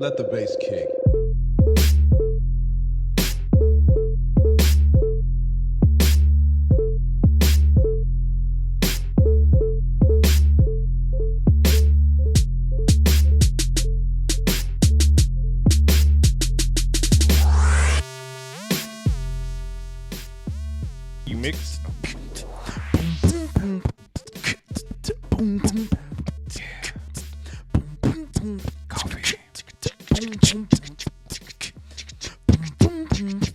Let the bass kick. You mix.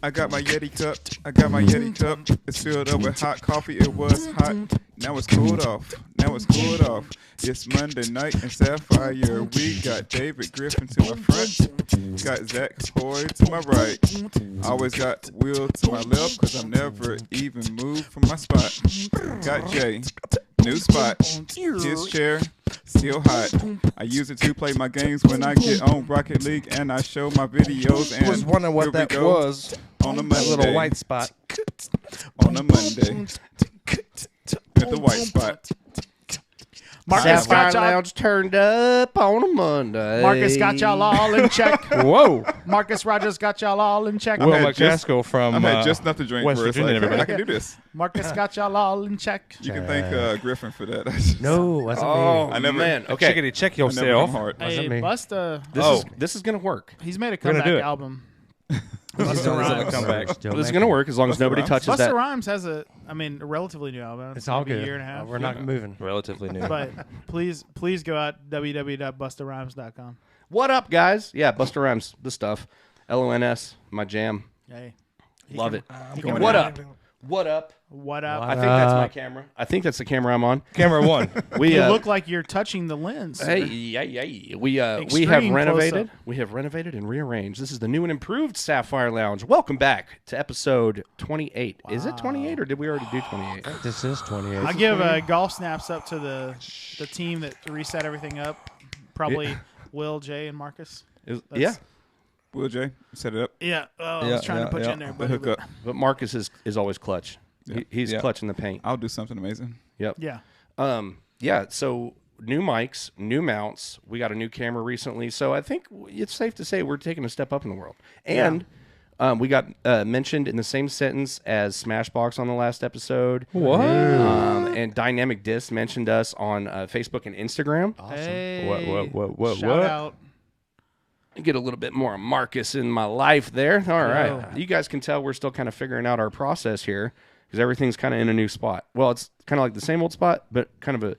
I got my Yeti cup. I got my Yeti cup. It's filled up with hot coffee. It was hot. Now it's cooled off. Now it's cooled off. It's Monday night in Sapphire. We got David Griffin to my front. Got Zach Hoy to my right. Always got Will to my left because I'm never even moved from my spot. Got Jay. New spot. His chair. Still hot. I use it to play my games when I get on Rocket League and I show my videos. And Was wondering what that was. On a That Monday. little white spot. On a Monday. With the white spot. Marcus got Lounge turned up on a Monday. Marcus got y'all all in check. Whoa. Marcus Rogers got y'all all in check. Will had just- McCaskill from I had just enough to drink West for it's Virginia, like, everybody. I can do this. Marcus got y'all all in check. You can thank Griffin for that. No, wasn't Oh, me. I never- man. Okay. Chickadee, check I never come yourself. hard. Hey, me. Busta, This is going to work. he's made a gonna do comeback it. album. Busta Rhymes. Rhymes comeback. But this is going to work as long as nobody Rhymes. touches Busta that. Rhymes has a relatively new album. It's all maybe good. a year and a half. We're not moving. Relatively new. But please go out www.bustarhymes.com. What up, guys? Yeah, Busta Rhymes, the stuff. LONS, my jam. Hey, Love it. going What in. up? What up? what up? What I think that's my camera. I think that's the camera I'm on. Camera one. We You look like you're touching the lens. Hey, yeah. We have Extreme renovated. close-up. We have renovated and rearranged. This is the new and improved Sapphire Lounge. Welcome back to episode 28. Is it 28 or did we already do 28? This is 28. I give golf snaps up to the team that reset everything up. Probably Will, Jay, and Marcus. Yeah, Will J, set it up. Yeah, I was trying to put you in there, The but hookup. but Marcus is always clutch. He's Yeah. clutching the paint. I'll do something amazing. Yep. yeah. Yeah. So new mics, new mounts. We got a new camera recently, so I think it's safe to say we're taking a step up in the world. And we got mentioned in the same sentence as Smashbox on the last episode. What? And Dynamic Disc mentioned us on Facebook and Instagram. Hey, What? shout out. Get a little bit more of Marcus in my life there. All right. Yeah. You guys can tell we're still kind of figuring out our process here because everything's kind of in a new spot. Well, it's kind of like the same old spot, but kind of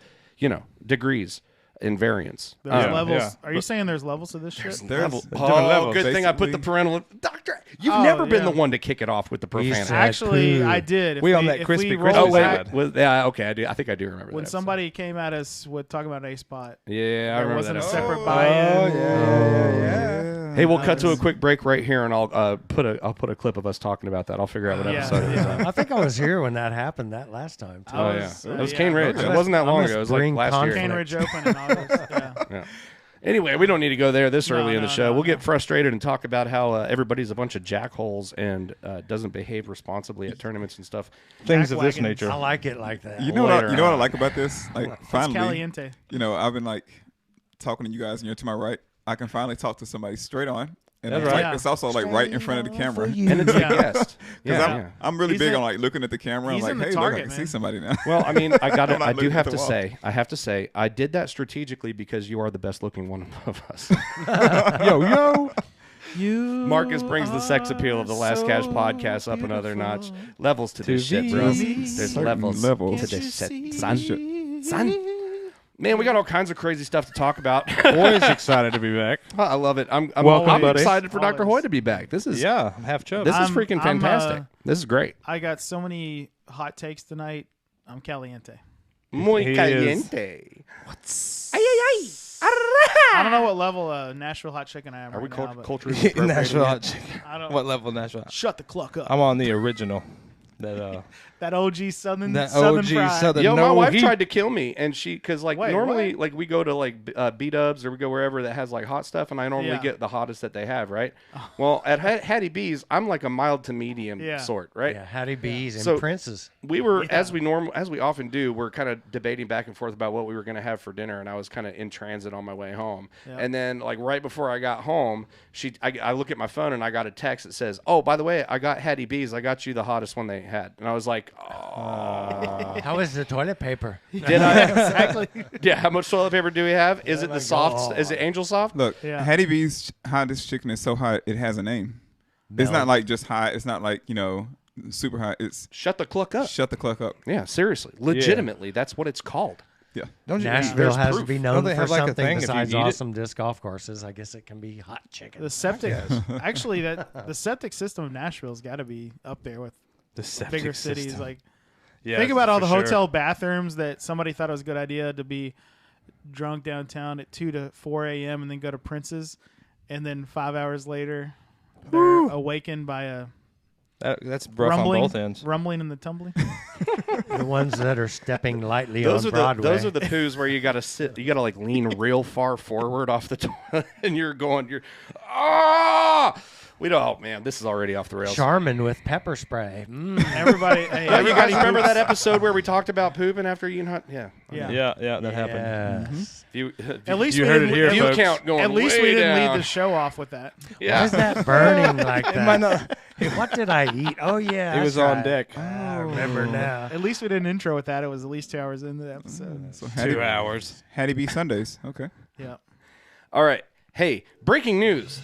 degrees and variance. There's Yeah, levels. yeah. Are you saying there's levels to this shit? There's Oh, different levels, good thing I put the basically. parental. Doctor, you've Oh, never been yeah. the one to kick it off with the profanity. said- Actually, poo. I did. If We on that if crispy roll Oh, back- wait. Yeah, okay. I think I do remember that. When episode. somebody came at us with talking about a spot, Yeah, I there remember wasn't that a episode. separate buy-in. yeah. Hey, we'll cut to a quick break right here, and I'll put a clip of us talking about that. I'll figure out what Yeah, episode it was. yeah. I think I was here when that happened that last time, too. Oh, I yeah. was, It was yeah. Cane Ridge. Okay. It wasn't that I long must ago. It was like bring last year. Cane Ridge Open in August. Yeah. Anyway, we don't need to go there this early in the no, show. no, We'll no. get frustrated and talk about how everybody's a bunch of jackholes and doesn't behave responsibly at tournaments and stuff. Things of this Jackwagons. nature. I like it like that. You know what I Later on. like about this? Like It's finally, caliente. I've been like talking to you guys, and you're to my right. I can finally talk to somebody straight on, and That's it's, right. like, it's also like right in front of the camera. And it's Yeah. a guest. Because I'm really He's big in- on like looking at the camera. I'm he's like, in the hey, look, I target, can man. see somebody now. Well, I mean, I I'm not do looking have at to the wall. say, I did that strategically because you are the best looking one of us. Yo. Marcus brings the sex appeal of the Last Cash podcast up another notch. Levels to this shit, bro. There's Certain levels levels. to this shit, son. Man, we got all kinds of crazy stuff to talk about. Always excited to be back. I love it. I'm Welcome, always buddy. excited for Dr. Always. Hoy to be back. This is Yeah, I'm half chub. this is I'm- freaking I'm, fantastic. This is great. I got so many hot takes tonight. I'm caliente. Muy He is- caliente. What's ay. I don't know what level Nashville hot chicken I am Are we right now, but culturally appropriating Nashville it? hot chicken. I don't. What level Nashville? Shut the cluck up. I'm on the original That OG Southern that Southern OG fried. Southern. Yo, my no wife heat. tried to kill me, and because like Wait, normally what? like we go to like B-Dubs or we go wherever that has like hot stuff, and I normally Yeah. get the hottest that they have, right? Well, at Hattie B's, I'm like a mild to medium Yeah. sort, right? Yeah, Hattie B's and So- Prince's. We were Yeah. as we often do, we're kind of debating back and forth about what we were going to have for dinner, and I was kind of in transit on my way home. Yeah. And then like right before I got home, I look at my phone and I got a text that says, "Oh, by the way, I got Hattie B's. I got you the hottest one they had." And I was like, "Oh, How is the toilet paper? did I?" Exactly. Yeah. How much toilet paper do we have? Is it my the soft? God. Is it Angel Soft? Look, Yeah. Hattie B's hottest chicken is so hot it has a name. It's not like just hot. It's not like super hot. It's Shut the cluck up. shut the cluck up. Yeah, seriously, legitimately, that's what it's called. Yeah. Don't you? Nashville there's has to proof. be Don't known they for have, like, a something thing if you besides eat it? awesome disc golf courses. I guess it can be hot chicken. The septic, actually, the septic system of Nashville's got to be up there with the septic bigger cities. system. Like, Yeah, think about all for the sure. hotel bathrooms that somebody thought it was a good idea to be drunk downtown at 2 to 4 a.m. and then go to Prince's, and then 5 hours later, they're awakened by a That's rough on both ends. rumbling and the tumbling. The ones that are stepping lightly Those on are Broadway. those are the poos where you got to sit, you got to like lean real far forward off the toilet, and you're we don't. Oh man, this is already off the rails. Charmin with pepper spray. Everybody, hey, Yeah, you guys everybody remember poops. that episode where we talked about pooping after eating hot? Yeah. Yeah. Yeah, that happened. Yes. At least You we heard it didn't- here, at View folks. count going At least way we didn't down. lead the show off with that. Yeah. Why is that burning like It might that? not. What did I eat? Oh yeah, He was that's on right. deck. I remember now. At least we didn't intro with that. It was at least 2 hours into the episode. So 2 hours. Hattie B Sundays. Okay. Yeah. All right. Hey, breaking news.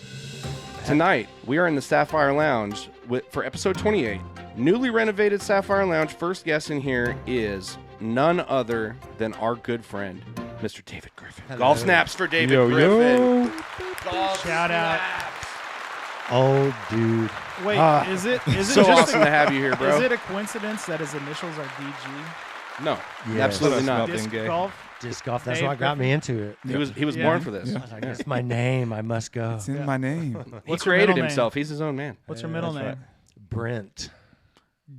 Tonight, we are in the Sapphire Lounge for episode 28. Newly renovated Sapphire Lounge. First guest in here is none other than our good friend, Mr. David Griffin. Hello. Golf snaps for David Yo, Griffin. yo. Golf Shout out. snaps. Oh, dude. Wait, is it So just awesome to have you here, bro. Is it a coincidence that his initials are DG? No, Yes. absolutely not. Nothing Disc gay. golf. Disc golf. That's Dave what got me into it. He was Yeah. born for this. Yeah. I was like, it's my name. I must go. It's in my name. He What's your created middle himself. He's his own man. What's your middle that's name? Brent.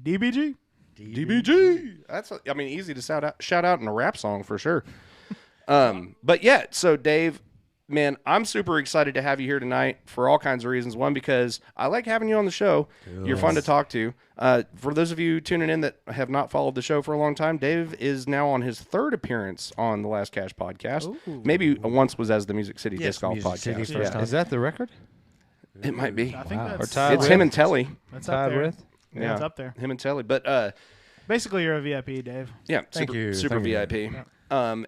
DBG. DBG. That's easy to shout out in a rap song for sure. But yeah, so Dave, man, I'm super excited to have you here tonight for all kinds of reasons. One, because I like having you on the show. You're fun to talk to. For those of you tuning in that have not followed the show for a long time, Dave is now on his third appearance on the Last Cash podcast. Ooh. Maybe once was as the Music City Yes, Disc Golf Music podcast. City Yeah. first time. Is that the record? It might be. I think Wow. that's, Or tied It's with? him and Telly. that's up Tied there. with? Yeah, it's up there. Him and Telly. But Basically, you're a VIP, Dave. yeah, Thank super, you. super Thank you. VIP.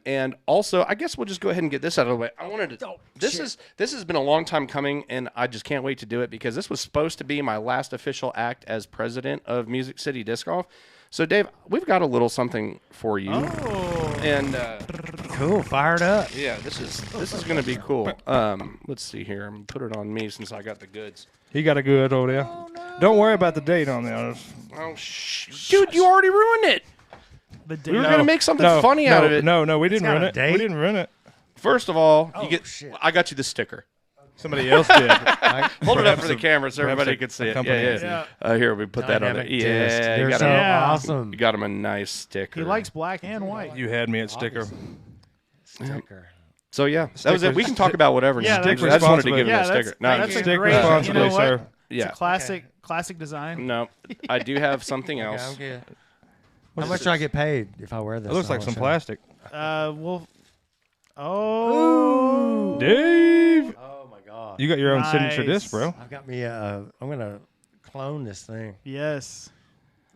And also, I guess we'll just go ahead and get this out of the way. I wanted to. This has been a long time coming, and I just can't wait to do it because this was supposed to be my last official act as president of Music City Disc Golf. So, Dave, we've got a little something for you, Oh. and Cool. Fired up. yeah, this is going to be cool. Let's see here. I'm gonna put it on me since I got the goods. He got a good over there. Don't worry about the date on there. Oh, dude, you already ruined it. The We were date. going to make something funny out of it. No, we didn't got ruin a it. date? We didn't ruin it. First of all, you get. shit. I got you the sticker. Somebody else did. Hold it up for the camera so everybody a- can see a it. company. Yeah. Here, we put that on Dynamic it. disc. Yeah, you They're got, so him, Yeah. awesome. you got him a nice sticker. He likes black and white. You had me at sticker. Sticker. So, yeah, that was it. We can talk about whatever. Yeah, I that's- just wanted to give him Yeah, a sticker. No, that's a Stick great. responsibly, You know what? sir. yeah. It's a classic design. No, I do have something Okay, else. I'm good. How much do I get paid if I wear this? It looks the like whole some show? plastic. We'll. Oh. Dave, Oh my god. you got your own signature Nice. disc, bro. I've got me I'm gonna clone this thing. Yes.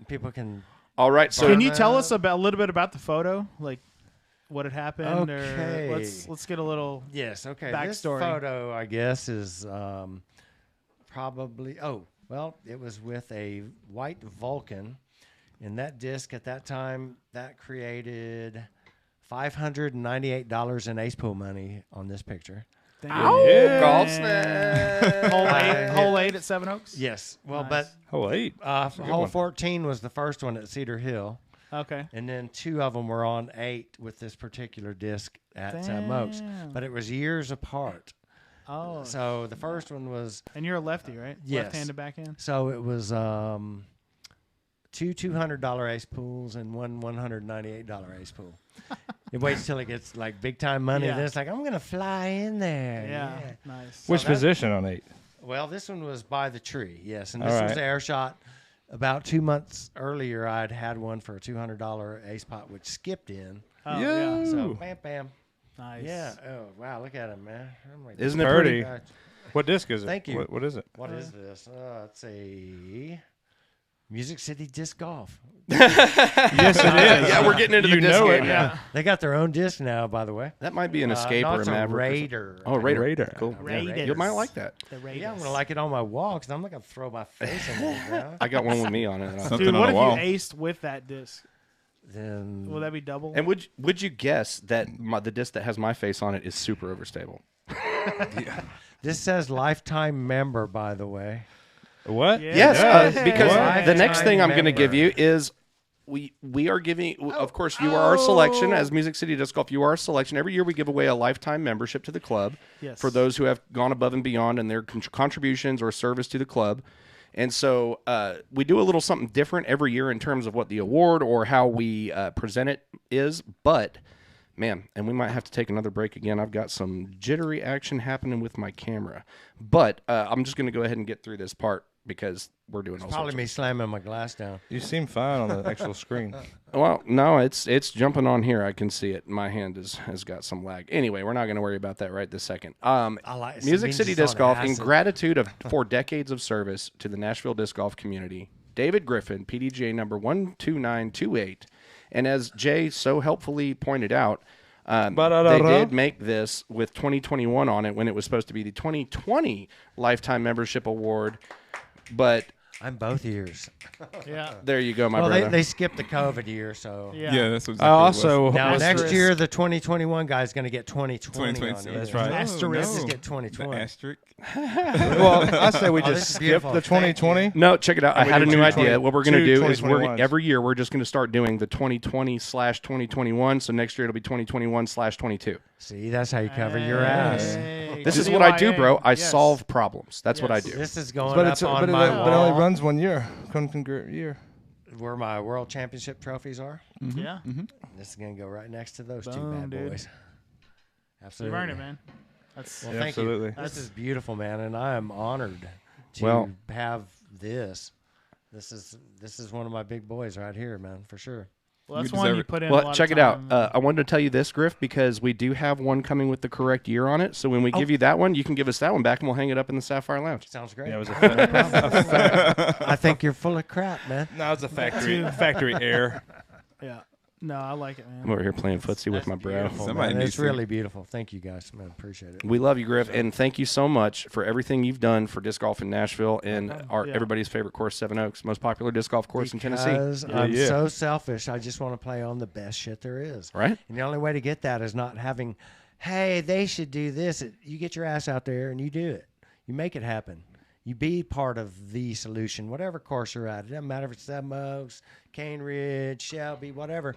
People can. All right, so Can you tell us a little bit about the photo, like what had happened, Okay. or let's get a little. Yes. Okay. Backstory. This photo, I guess, is probably. Oh, well, it was with a white Vulcan, and that disc at that time that created $598 in ace pool money on this picture. Damn. Yeah. golf snap. Hole 8 at Seven Oaks. Yes. Well, Nice. Oh, 8. but hole one. 14 was the first one at Cedar Hill. Okay. And then 2 of them were on 8 with this particular disc at Oaks. Damn. But it was years apart. Oh. So the first one was, And you're a lefty, right? Yes. Left-handed backhand. so it was two $200 ace pools and one $198 ace pool. It waits till it gets like big time money. Yeah. Then it's like, I'm going to fly in there. Yeah, nice. Which position on 8? Well, this one was by the tree, yes. And All this was right. air shot. About 2 months earlier, I'd had one for a $200 ace pot, which skipped in. Oh, yeah. So, bam, bam. Nice. Yeah. Oh, wow. Look at him, man. I'm like, Isn't it Pretty. pretty? What disc is it? Thank you. What is it? What is this? It's a Music City Disc Golf. Yes, it is. Yeah, we're getting into the You disc know game it. now. They got their own disc now, by the way. That might be an Escape No, or a it's Maverick. or something. Raider. Oh, Raider. Raider. Cool. Raiders. You might like that. The Raiders. Yeah, I'm going to like it on my wall because I'm not going to throw my face in the ground. I got one with me on it. Something Dude, on what the if wall. you aced with that disc? Then Will that be double? And would you guess that the disc that has my face on it is super overstable? this says lifetime member, by the way. What? Yeah. Yes, Yeah. because What? the next thing I'm Lifetime going to give member. you is we are giving, of course, you are our selection as Music City Disc Golf. You are our selection. Every year we give away a lifetime membership to the club Yes. for those who have gone above and beyond in their contributions or service to the club. And so we do a little something different every year in terms of what the award or how we present it is. But, man, and we might have to take another break again. I've got some jittery action happening with my camera. But I'm just going to go ahead and get through this part because we're doing all Probably sorts me slamming my glass down. You seem fine on the actual screen. Well, no, it's jumping on here. I can see it. My hand has got some lag. Anyway, we're not going to worry about that right this second. like- Music means City it's Disc on Golf, in acid. gratitude for decades of service to the Nashville disc golf community, David Griffin, PDGA number 12928. And as Jay so helpfully pointed out, they did make this with 2021 on it when it was supposed to be the 2020 Lifetime Membership Award. But I'm both years. Yeah. there you go, my Well, brother. they skipped the COVID year, so. Yeah. Yeah, that's what I also Now, Asterisk. next year, the 2021 guy's going to get 2020 on 2022. it. That's right. Asterisk. Let's get The 2020. asterisk. well, I say we Oh, this just is skip beautiful. the Thank you. 2020. No, check it out. I we had a do new 2020 idea. What we're going to two do is 2021s. every year we're just going to start doing the 2020/2021. So next year it'll be 2021/22. See, that's how you cover your ass. Hey, This is what I do, bro. I yes. solve problems. That's what I Yes. do. This is going But up it's on but it, my but it only wall runs 1 year. Year. where my world championship trophies are. Yeah. This is going to go right next to those two Boom, bad dude. boys. You Absolutely. earned it, man. That's Well, Yeah, thank absolutely. you. This is beautiful, man, and I am honored to Well- have this. This is one of my big boys right here, man, for sure. well, that's You one deserve you it. put in. a Well, lot check of it out. time. I wanted to tell you this, Griff, because we do have one coming with the correct year on it. So when we give you that one, you can give us that one back, and we'll hang it up in the Sapphire Lounge. Sounds great. Yeah, it was a I think you're full of crap, man. no, it's a factory error. Yeah. No, I like it, I'm man. over here playing footsie with my bro. Beautiful, Somebody man. needs It's to- really beautiful. Thank you, guys, man. Appreciate it. We love you, Griff, and thank you so much for everything you've done for disc golf in Nashville and Yeah. everybody's favorite course, Seven Oaks, most popular disc golf course in Tennessee. Because I'm yeah. so selfish. I just want to play on the best shit there is. Right? And the only way to get that is not having, hey, they should do this. You get your ass out there and you do it. You make it happen. You be part of the solution, whatever course you're at. It doesn't matter if it's Seven Oaks, Cane Ridge, Shelby, whatever.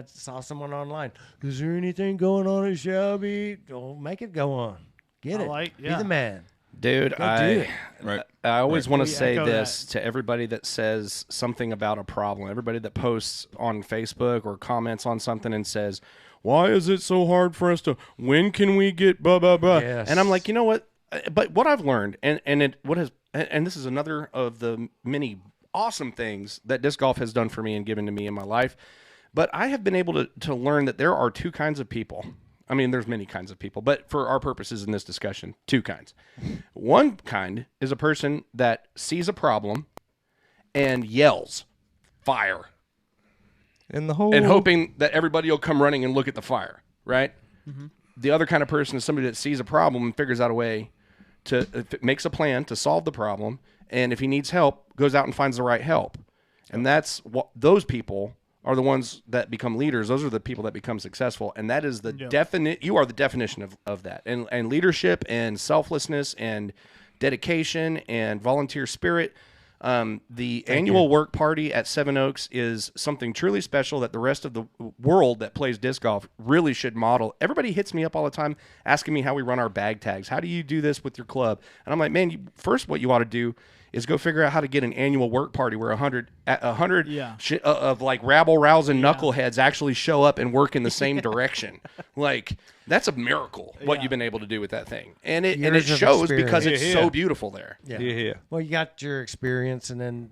Saw someone online. Is there anything going on at Shelby? Don't make it go on. Get I it. like- Be yeah. the man. Dude, Go do I it. Right. always want to We say echo this to everybody that says something about a problem. Everybody that posts on Facebook or comments on something and says, "Why is it so hard for us to? When can we get blah blah blah?" Yes. And I'm like, you know what? But what I've learned, and this is another of the many awesome things that disc golf has done for me and given to me in my life. But I have been able to learn that there are two kinds of people. I mean, there's many kinds of people, but for our purposes in this discussion, two kinds. One kind is a person that sees a problem and yells, "Fire," In the whole and hoping that everybody will come running and look at the fire, right? The other kind of person is somebody that sees a problem and figures out a way to, makes a plan to solve the problem, and if he needs help, goes out and finds the right help. And that's what those people are the ones that become leaders. Those are the people that become successful. And that is the definite, you are the definition of that. And leadership and selflessness and dedication and volunteer spirit. The annual work party at Seven Oaks is something truly special that the rest of the world that plays disc golf really should model. Everybody hits me up all the time asking me how we run our bag tags. How do you do this with your club? And I'm like, man, first what you ought to do is go figure out how to get an annual work party where 100 Yeah. of like rabble-rousing knuckleheads actually show up and work in the same direction. Like, that's a miracle what Yeah. you've been able to do with that thing. And it Years of shows because experience. it's Yeah. so beautiful there. Yeah. Well, you got your experience, and then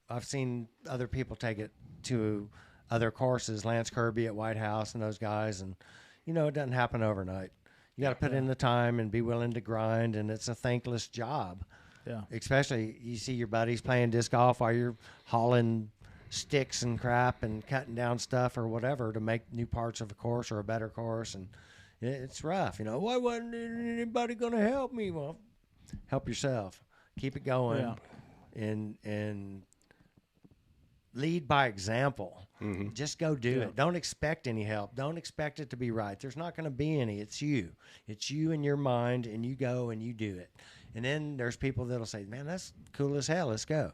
I've seen other people take it to other courses, Lance Kirby at White House and those guys, and it doesn't happen overnight. You got to put in the time and be willing to grind, and it's a thankless job. Yeah. Especially you see your buddies playing disc golf while you're hauling sticks and crap and cutting down stuff or whatever to make new parts of a course or a better course, and it's rough. Why wasn't anybody going to help me? Well, help yourself. Keep it going, and lead by example. Mm-hmm. Just go do it. Don't expect any help. Don't expect it to be right. There's not going to be any. It's you. It's you in your mind, and you go and you do it. And then there's people that'll say, man, that's cool as hell. Let's go.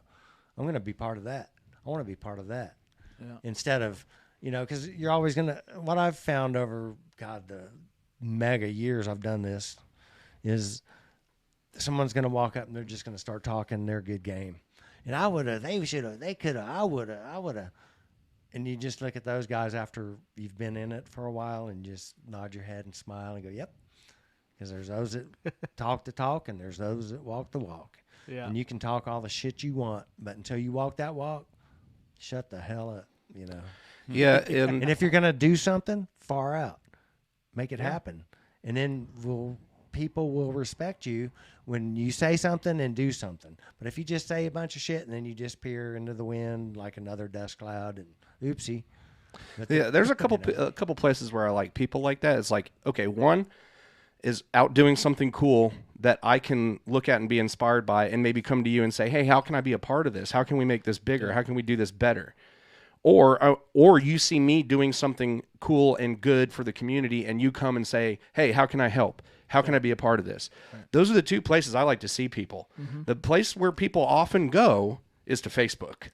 I'm going to be part of that. I want to be part of that. Yeah. Instead of, because you're always going to, what I've found over, the mega years I've done this is someone's going to walk up and they're just going to start talking their good game. And I would have, they should have, they could have, I would have. And you just look at those guys after you've been in it for a while and just nod your head and smile and go, yep. Because there's those that talk the talk and there's those that walk the walk. Yeah. And you can talk all the shit you want, but until you walk that walk, shut the hell up, Yeah, And if you're going to do something, far out. Make it happen. And then people will respect you when you say something and do something. But if you just say a bunch of shit and then you disappear into the wind like another dust cloud and oopsie. yeah. There's a couple places where I like people like that. It's like, okay, one is out doing something cool that I can look at and be inspired by and maybe come to you and say, hey, how can I be a part of this? How can we make this bigger? How can we do this better? Or you see me doing something cool and good for the community and you come and say, hey, how can I help? How can I be a part of this? Right. Those are the two places I like to see people. Mm-hmm. The place where people often go is to Facebook.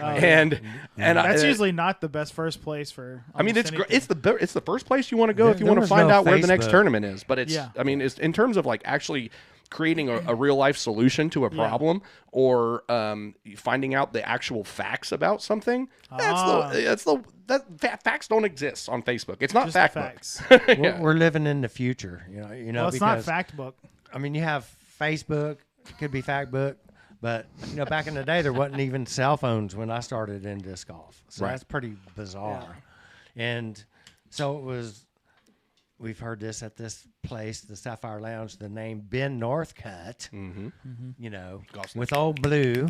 And that's usually not the best first place for. I mean, it's the first place you want to go if you There want to was find no out where the next Facebook. tournament is. But it's, Yeah. I mean, it's in terms of like actually creating a real life solution to a problem or finding out the actual facts about something. Facts don't exist on Facebook. It's not Just fact facts. book. We're living in the future, Well, it's not fact book. I mean, you have Facebook, it could be fact book, but back in the day there wasn't even cell phones when I started in disc golf, so Right. that's pretty bizarre. And so it was. We've heard this at this place, the Sapphire Lounge, the name Ben Northcutt. With old Blue,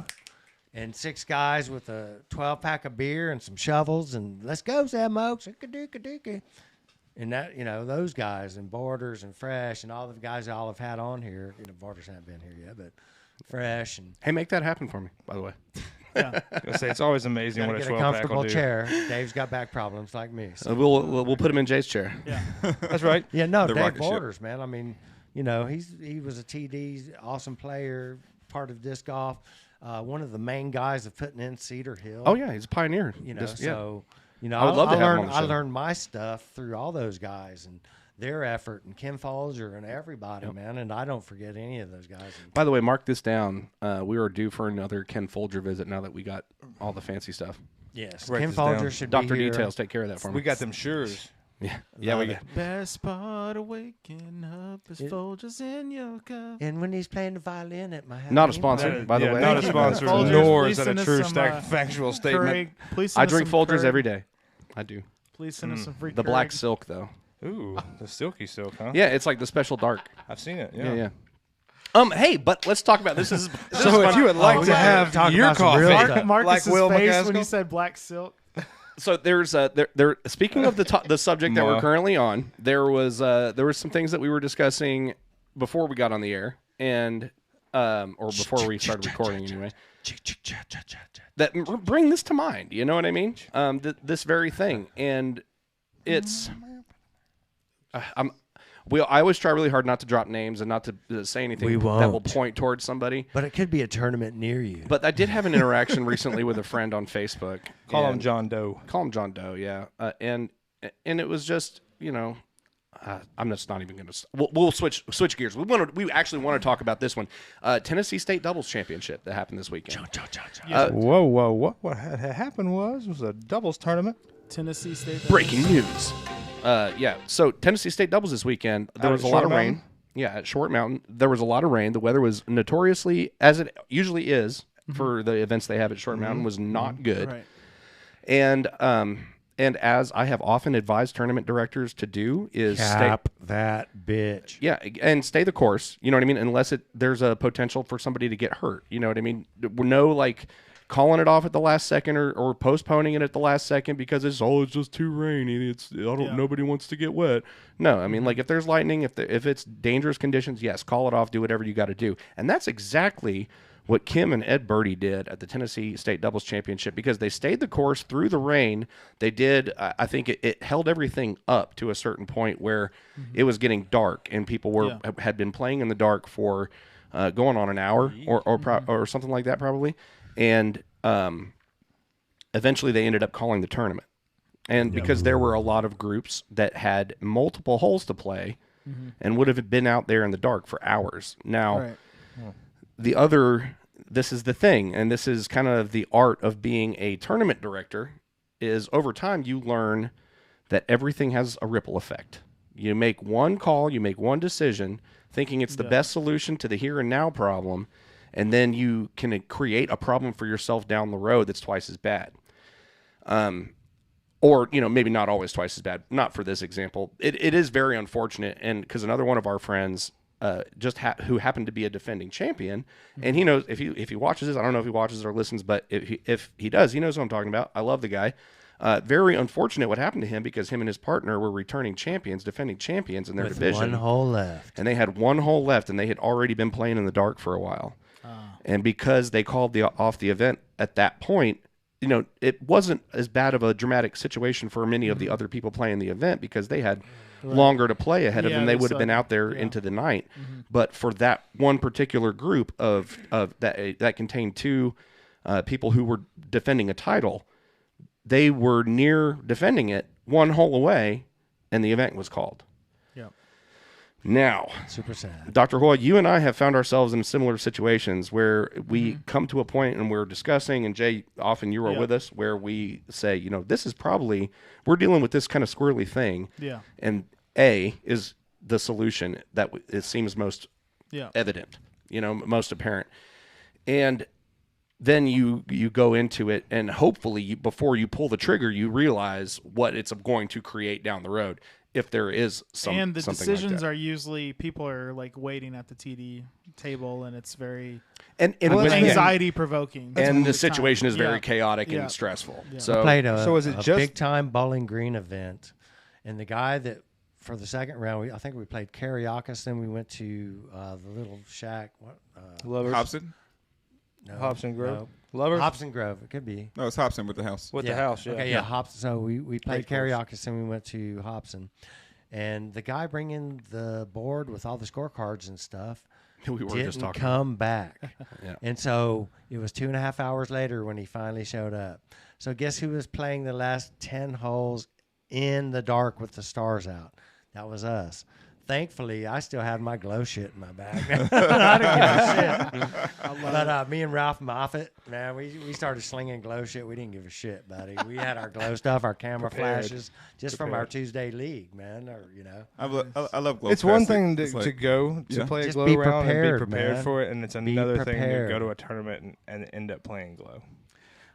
and 6 guys with a 12-pack of beer and some shovels, and let's go, Sam Oaks, and that those guys and Borders and Fresh and all the guys y'all have had on here. Borders haven't been here yet, but Fresh and Hey, make that happen for me, by the way. Yeah. I was gonna say, it's always amazing what a get a 12 pack will comfortable do. chair. Dave's got back problems like me. So. We'll put him in Jay's chair. Yeah. That's right. Yeah, no, The Dave rocket ship. Borders, man. I mean, he was a TD, awesome player, part of disc golf, one of the main guys of putting in Cedar Hill. Oh yeah, he's a pioneer. I would I would love to have him on the I show. learned my stuff through all those guys and their effort, and Kim Folger and everybody, man. And I don't forget any of those guys. And By the way, mark this down. We are due for another Ken Folger visit now that we got all the fancy stuff. yes, Write Kim this down. Folger should Dr. be here. Details, take care of that for me. We got them Sures. Yeah, Love we it. got. Best part of waking up is Folgers in your cup. And when he's playing the violin at my house, Not a sponsor, by the way. Not a sponsor, Folgers, nor please is that a send us true some, factual statement. Keurig, please send I us drink some Folgers Keurig. every day. I do. Please send us some free The black Keurig. silk, though. Ooh, the silky silk, huh? Yeah, it's like the special dark. I've seen it. Yeah. Hey, but let's talk about this. Is So if you would like to have talk your about some real coffee, stuff. Marcus's like Will face when McCaskill? you said black silk. So there's there. Speaking of the subject that we're No. currently on, there was some things that we were discussing before we got on the air, and or before we started recording anyway. That bring this to mind. You know what I mean? This very thing, and it's. I always try really hard not to drop names and not to say anything We that will won't. point towards somebody. But it could be a tournament near you. But I did have an interaction recently with a friend on Facebook. call him and- John Doe. Call him John Doe, yeah. And it was just, I'm just not even going to. We'll switch gears. We actually want to talk about this one, Tennessee State Doubles Championship that happened this weekend. Whoa. What had happened was a doubles tournament. Tennessee State. Breaking news. Yeah. So Tennessee State Doubles this weekend. There was a lot of rain. Yeah, at Short Mountain, there was a lot of rain. The weather was notoriously, as it usually is for the events they have at Short Mountain, was not good. Right. And as I have often advised tournament directors to do is Cap that bitch. Yeah, and stay the course. You know what I mean? Unless there's a potential for somebody to get hurt. You know what I mean? No, like calling it off at the last second or postponing it at the last second because it's just too rainy. Nobody wants to get wet. No, I mean, like if there's lightning, if it's dangerous conditions, yes, call it off. Do whatever you got to do, and that's exactly what Kim and Ed Birdie did at the Tennessee State Doubles Championship because they stayed the course through the rain. They did, I think it held everything up to a certain point where it was getting dark and people had been playing in the dark for going on an hour or something like that probably. And eventually they ended up calling the tournament. And because there were a lot of groups that had multiple holes to play and would have been out there in the dark for hours. Now, this is the thing, and this is kind of the art of being a tournament director, is over time you learn that everything has a ripple effect. You make one call, you make one decision, thinking it's the best solution to the here and now problem, and then you can create a problem for yourself down the road that's twice as bad. Or, maybe not always twice as bad. Not for this example. It is very unfortunate, and because another one of our friends who happened to be a defending champion, and he knows if he watches this, I don't know if he watches or listens, but if he does, he knows what I'm talking about. I love the guy. Very unfortunate what happened to him because him and his partner were returning champions, defending champions in their division. One hole left. And they had one hole left, and they had already been playing in the dark for a while. And because they called off the event at that point, it wasn't as bad of a dramatic situation for many of the other people playing the event because they had longer to play ahead of them. They would have been out there into the night. But for that one particular group of that contained two people who were defending a title, they were near defending it, one hole away, and the event was called. Now, super sad. Dr. Hoy, you and I have found ourselves in similar situations where we come to a point and we're discussing, and Jay, often you are with us, where we say, this is probably, we're dealing with this kind of squirrely thing. Yeah. And A is the solution that it seems most evident, most apparent. And then you go into it, and hopefully before you pull the trigger, you realize what it's going to create down the road. If there is something like that. And the decisions are usually, people are like waiting at the TD table, and it's very anxiety provoking. And the situation is very chaotic and stressful. Yeah. So I played a big time Bowling Green event, and the guy that for the second round, I think we played Kariakis, then we went to the little shack. Hobson? No, Hobson Grove. No. Lovers? Hobson Grove. It could be. No, it's Hobson with the house. With the house, yeah. Okay, yeah. Hobson. So we played Kariakis and we went to Hobson. And the guy bringing the board with all the scorecards and stuff didn't come back. And so it was 2.5 hours later when he finally showed up. So guess who was playing the last 10 holes in the dark with the stars out? That was us. Thankfully, I still have my glow shit in my bag. I didn't give a shit. But me and Ralph Moffitt, man, we started slinging glow shit. We didn't give a shit, buddy. We had our glow stuff, our camera flashes, just from our Tuesday league, man. I love glow. It's one thing to go to play a glow round and be prepared for it, and it's another thing to go to a tournament and end up playing glow.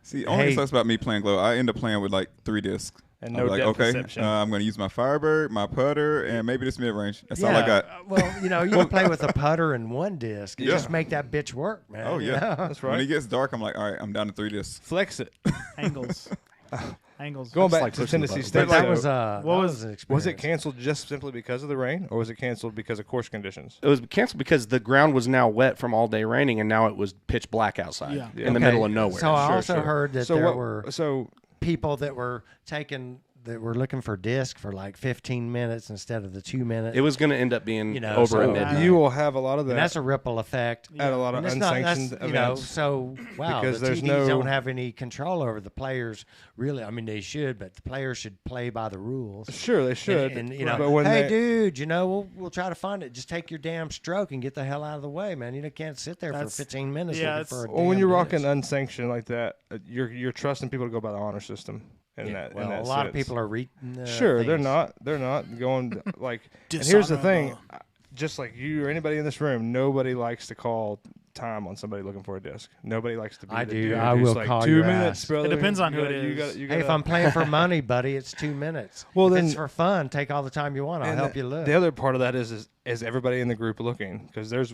See, only sucks about me playing glow. I end up playing with like 3 discs. And no depth perception. I'm going to use my Firebird, my putter, and maybe this mid-range. That's all I got. Well, you can play with a putter and 1 disc. You just make that bitch work, man. Oh, yeah. That's right. When it gets dark, I'm like, all right, I'm down to 3 discs. Flex it. Angles. Going back to Tennessee State. That was an experience. Was it canceled just simply because of the rain, or was it canceled because of course conditions? It was canceled because the ground was now wet from all day raining, and now it was pitch black outside in the middle of nowhere. So I also heard that there were so people that were taking that were looking for disc for like 15 minutes instead of the 2 minutes. It was going to end up being over at midnight. You will have a lot of that. And that's a ripple effect. At a lot of unsanctioned events. So, wow, because the there's TDs don't have any control over the players. Really, I mean, they should, but the players should play by the rules. Sure, they should. And but when dude, we'll try to find it. Just take your damn stroke and get the hell out of the way, man. You can't sit there for 15 minutes looking for a when you're rocking unsanctioned like that, you're trusting people to go by the honor system. In that a lot of people are sure, they're not going like. And here's the thing, just like you or anybody in this room, nobody likes to call time on somebody looking for a disc. Nobody likes to be I the do. dude I will like, call 2 your minutes, ass. brother. It depends on who it is. Hey, if I'm playing for money, buddy, it's 2 minutes. Well, if it's for fun, take all the time you want. I'll help you look. The other part of that is everybody in the group looking, because there's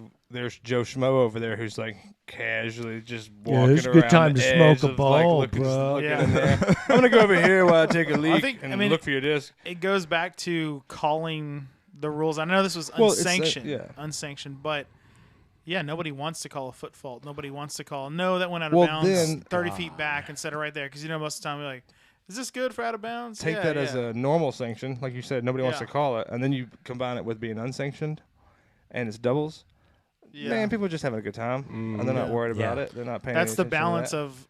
Joe Schmo over there who's like casually just walking around. It's a good time to smoke a ball, like, bro. I'm gonna go over here while I take a leak and look for your disc. It goes back to calling the rules. I know this was unsanctioned, but. Yeah, nobody wants to call a foot fault. Nobody wants to call, no, that went out of bounds 30 feet back instead of right there. Because, most of the time you're like, is this good for out of bounds? Take that as a normal sanction. Like you said, nobody wants to call it. And then you combine it with being unsanctioned, and it's doubles. Yeah. Man, people are just having a good time. And they're not worried about it. They're not paying That's the balance of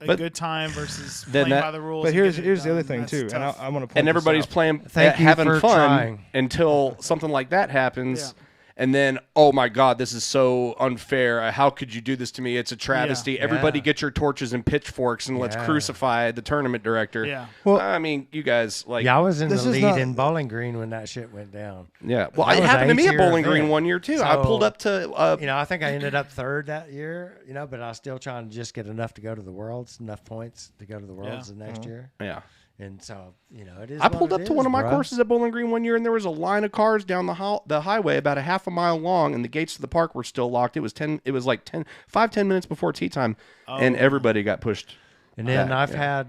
a good time versus playing by the rules. But here's the other thing, too. And I want to point and everybody's playing, having fun until something like that happens. Yeah. And then, oh my God, this is so unfair. How could you do this to me? It's a travesty. Yeah. Everybody get your torches and pitchforks and let's crucify the tournament director. Yeah. Well, I mean, you guys like. Yeah, I was in the lead in Bowling Green when that shit went down. Yeah. Well, it happened to me at Bowling Green one year too. So, I pulled up to. I think I ended up third that year. But I was still trying to just get enough to go to the Worlds, enough points to go to the Worlds the next year. Yeah. And so, it is. I pulled up to one of my courses at Bowling Green one year, and there was a line of cars down the highway about a half a mile long, and the gates to the park were still locked. It was 10 minutes before tee time, and everybody got pushed. And then I've had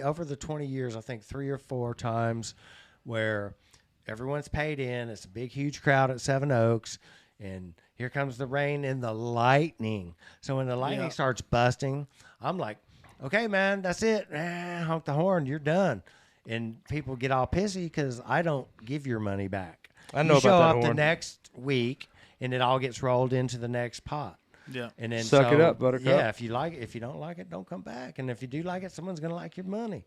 over the 20 years, I think 3 or 4 times where everyone's paid in. It's a big, huge crowd at Seven Oaks, and here comes the rain and the lightning. So when the lightning starts busting, I'm like, okay, man, that's it. Honk the horn, you're done. And people get all pissy because I don't give your money back. I know you about show that up horn. the next week, and it all gets rolled into the next pot. Yeah. And then Suck it up, buttercup. Yeah, if you like it, if you don't like it, don't come back. And if you do like it, someone's gonna like your money.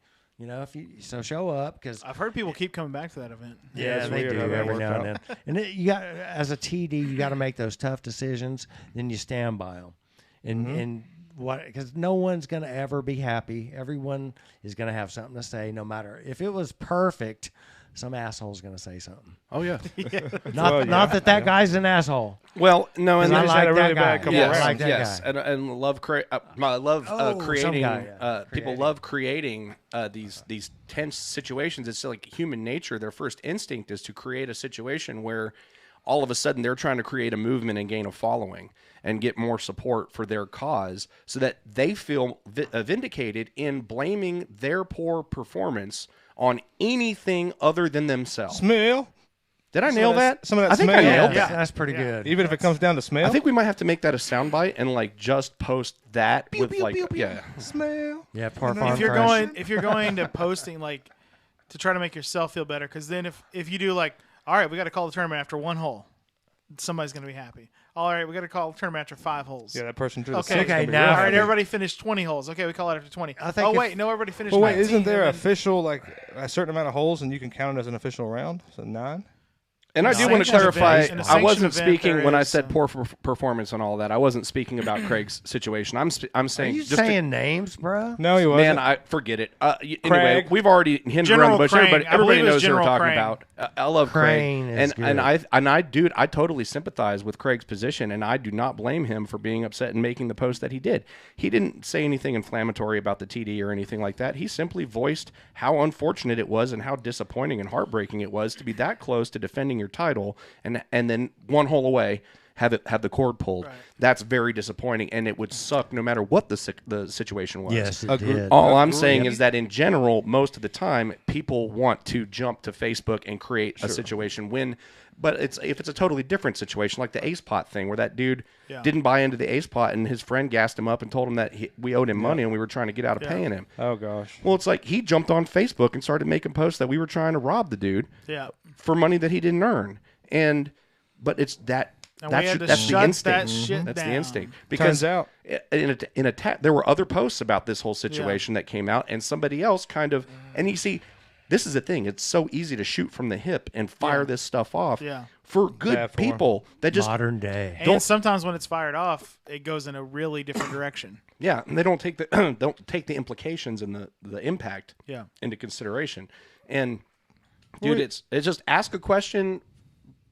So show up, because I've heard people keep coming back to that event. Yeah, they do every now and then. And you got, as a TD, you got to make those tough decisions. Then you stand by them, and because no one's going to ever be happy. Everyone is going to have something to say, no matter if it was perfect. Some asshole's going to say something. Oh yeah, not that guy's an asshole. Well, no, and I like really that guy. bad I like that yes, guy. and love I love creating. People love creating these tense situations. It's like human nature. Their first instinct is to create a situation where all of a sudden they're trying to create a movement and gain a following and get more support for their cause, so that they feel vindicated in blaming their poor performance on anything other than themselves. Smell. Did I nail that? Some of that I think smell. I nailed Yeah, that. that's pretty good. Even if it comes down to smell. I think we might have to make that a soundbite and just post that with smell. Yeah, poor farm If you're fresh. if you're going to posting to try to make yourself feel better, because then if you do all right, we got to call the tournament after 1 hole, somebody's going to be happy. All right, we got to call the tournament after 5 holes. Yeah, that person drew the Okay, six. Okay, All now- All right, everybody finished 20 holes. Okay, we call it after 20. I think no, everybody finished Well, wait, 19. isn't there and official a certain amount of holes and you can count it as an official round? So 9. And I do want to sanctioned clarify, event- in a I wasn't sanctioned event, speaking when I there said is poor performance and all that. I wasn't speaking about Craig's situation. I'm Are saying you just saying names, bro? No, he wasn't. man, I forget it. Anyway, Craig. we've already hinted General around the bush. Crane. Everybody, I believe everybody it was knows who we're General talking Crane. about. I love Crane Craig, is and good. I totally sympathize with Craig's position, and I do not blame him for being upset and making the post that he did. He didn't say anything inflammatory about the TD or anything like that. He simply voiced how unfortunate it was and how disappointing and heartbreaking it was to be that close to defending your title, and then 1 hole away have the cord pulled. Right. That's very disappointing, and it would suck no matter what the situation was. Yes, it did. All I'm saying is that in general, most of the time, people want to jump to Facebook and create a situation but if it's a totally different situation, like the Ace Pot thing, where that dude didn't buy into the Ace Pot, and his friend gassed him up and told him that we owed him money and we were trying to get out of paying him. Oh gosh. Well, it's like he jumped on Facebook and started making posts that we were trying to rob the dude for money that he didn't earn, but it's that. That's the instinct. That's the instinct. Because turns out in a there were other posts about this whole situation that came out, and somebody else kind of, and you see. This is the thing. It's so easy to shoot from the hip and fire this stuff off for good people that just modern day. And sometimes when it's fired off, it goes in a really different direction. Yeah, and they don't take the implications and the impact into consideration. And dude, it's just ask a question,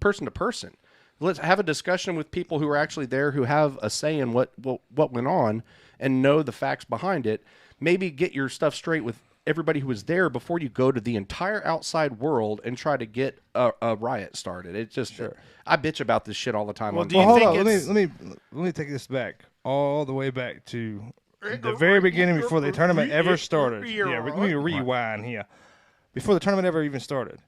person to person. Let's have a discussion with people who are actually there, who have a say in what went on and know the facts behind it. Maybe get your stuff straight with everybody who was there before you go to the entire outside world and try to get a riot started. It's just I bitch about this shit all the time. Well, hold on. Let me take this back all the way back to the very beginning before the tournament ever started. Let me rewind here. Before the tournament ever even started.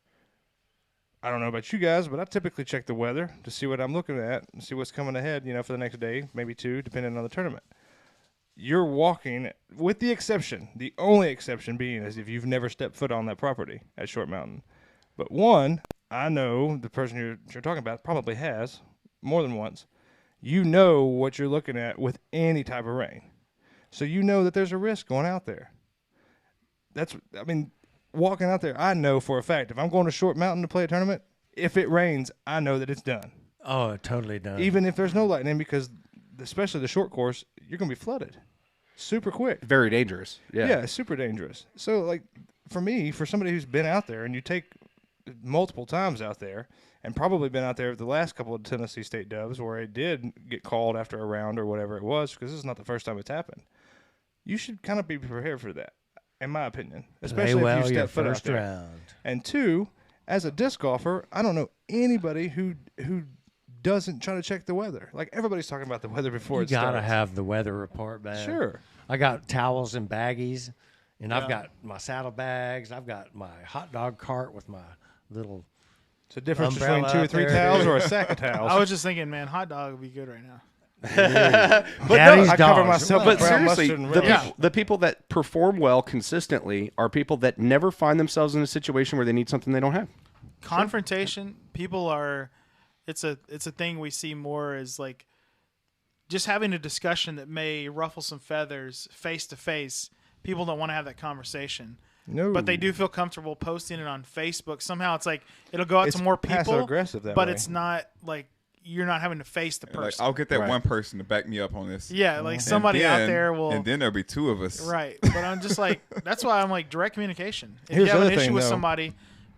I don't know about you guys, but I typically check the weather to see what I'm looking at and see what's coming ahead, for the next day, maybe two, depending on the tournament. You're walking, with the only exception being is if you've never stepped foot on that property at Short Mountain. But one, I know the person you're talking about probably has more than once. You know what you're looking at with any type of rain. So you know that there's a risk going out there. Walking out there, I know for a fact, if I'm going to Short Mountain to play a tournament, if it rains, I know that it's done. Oh, totally done. Even if there's no lightning, because especially the short course, you're going to be flooded super quick. Very dangerous. Yeah, super dangerous. So, for me, for somebody who's been out there, and you take multiple times out there, and probably been out there the last couple of Tennessee State Doves where it did get called after a round or whatever it was, because this is not the first time it's happened. You should kind of be prepared for that, in my opinion, especially if you step foot out there. Round. And two, as a disc golfer, I don't know anybody who doesn't try to check the weather. Everybody's talking about the weather before it starts. You gotta have the weather report, man. Sure. I got towels and baggies, and I've got my saddlebags. I've got my hot dog cart with my little. It's a difference between 2 or 3 towels or a sack of towels. I was just thinking, man, hot dog would be good right now. But I cover myself. But seriously, the people that perform well consistently are people that never find themselves in a situation where they need something they don't have. Confrontation. People are. It's a thing we see more as just having a discussion that may ruffle some feathers face to face. People don't want to have that conversation. No. But they do feel comfortable posting it on Facebook. Somehow it's it'll go out to more people. Passive aggressive that but way. It's not you're not having to face the person. I'll get that one person to back me up on this. Yeah, somebody out there will. And then there'll be 2 of us. Right. But I'm just that's why I'm direct communication. If Here's you have the an other issue thing, with though. somebody,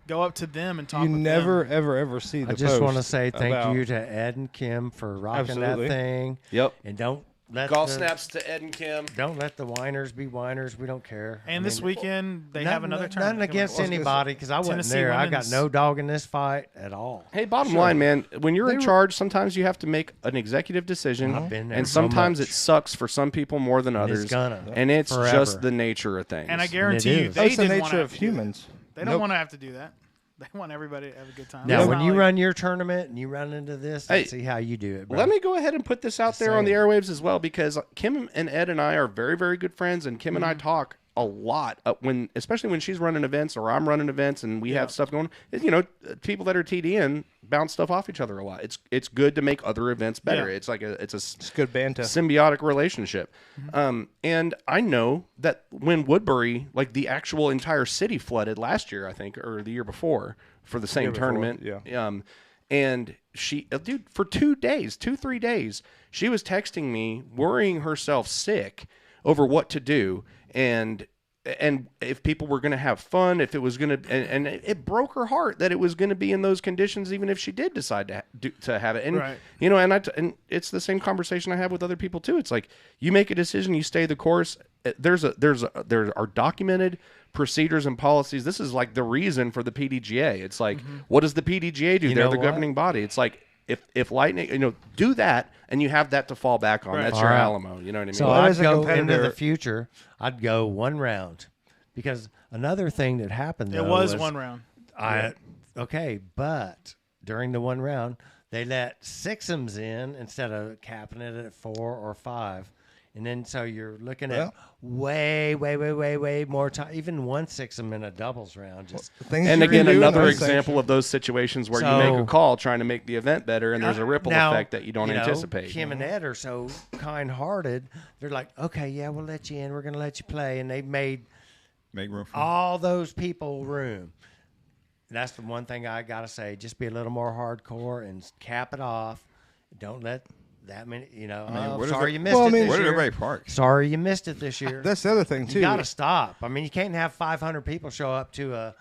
go up to them and talk with them. You never, ever see the I just want to say thank about... you to Ed and Kim for rocking that thing. Yep. And don't let golf snaps to Ed and Kim. Don't let the whiners be whiners. We don't care. And this weekend they have another tournament. Nothing against anybody because I wasn't there. I got no dog in this fight at all. Hey, bottom line, man, when you're in charge, sometimes you have to make an executive decision, and sometimes it sucks for some people more than others. And it's just the nature of things. And I guarantee you, that's the nature of humans. They don't want to have to do that. They want everybody to have a good time. Now, when you run your tournament and you run into this, let's see how you do it, bro. Let me go ahead and put this out there on the airwaves as well, because Kim and Ed and I are very, very good friends, and Kim and I talk a lot especially when she's running events or I'm running events and we have stuff going. People that are TDN bounce stuff off each other a lot. It's good to make other events better. It's it's good banter, symbiotic relationship. And I know that when Woodbury, the actual entire city flooded last year, I think, or the year before for the same tournament. And she, for 2 days, 2-3 days, she was texting me, worrying herself sick over what to do. And if people were going to have fun, if it was going to, and it broke her heart that it was going to be in those conditions, even if she did decide to have it. And and it's the same conversation I have with other people too. It's you make a decision, you stay the course. There are documented procedures and policies. This is the reason for the PDGA. It's what does the PDGA do? They're the governing body. It's if lightning, do that, and you have that to fall back on. Right. That's All your right. Alamo. You know what I mean? So Well, I'd as a go into competitor- the future. I'd go one round because another thing that happened though It was 1 round. Okay, but during the 1 round, they let sixums in instead of capping it at 4 or 5. And then so you're looking at way more time. Even 1 sixum in a doubles round. Just And again, another example of those situations where you make a call trying to make the event better, and there's a ripple effect that you don't anticipate. Kim and Ed are so kind-hearted. They're like, okay, yeah, we'll let you in. We're going to let you play. And they make room for all those people room. That's the one thing I got to say. Just be a little more hardcore and cap it off. Don't let that many, sorry you missed it this Where did year. everybody park? Sorry you missed it this year. That's the other thing, too. You got to stop. I mean, you can't have 500 people show up to a,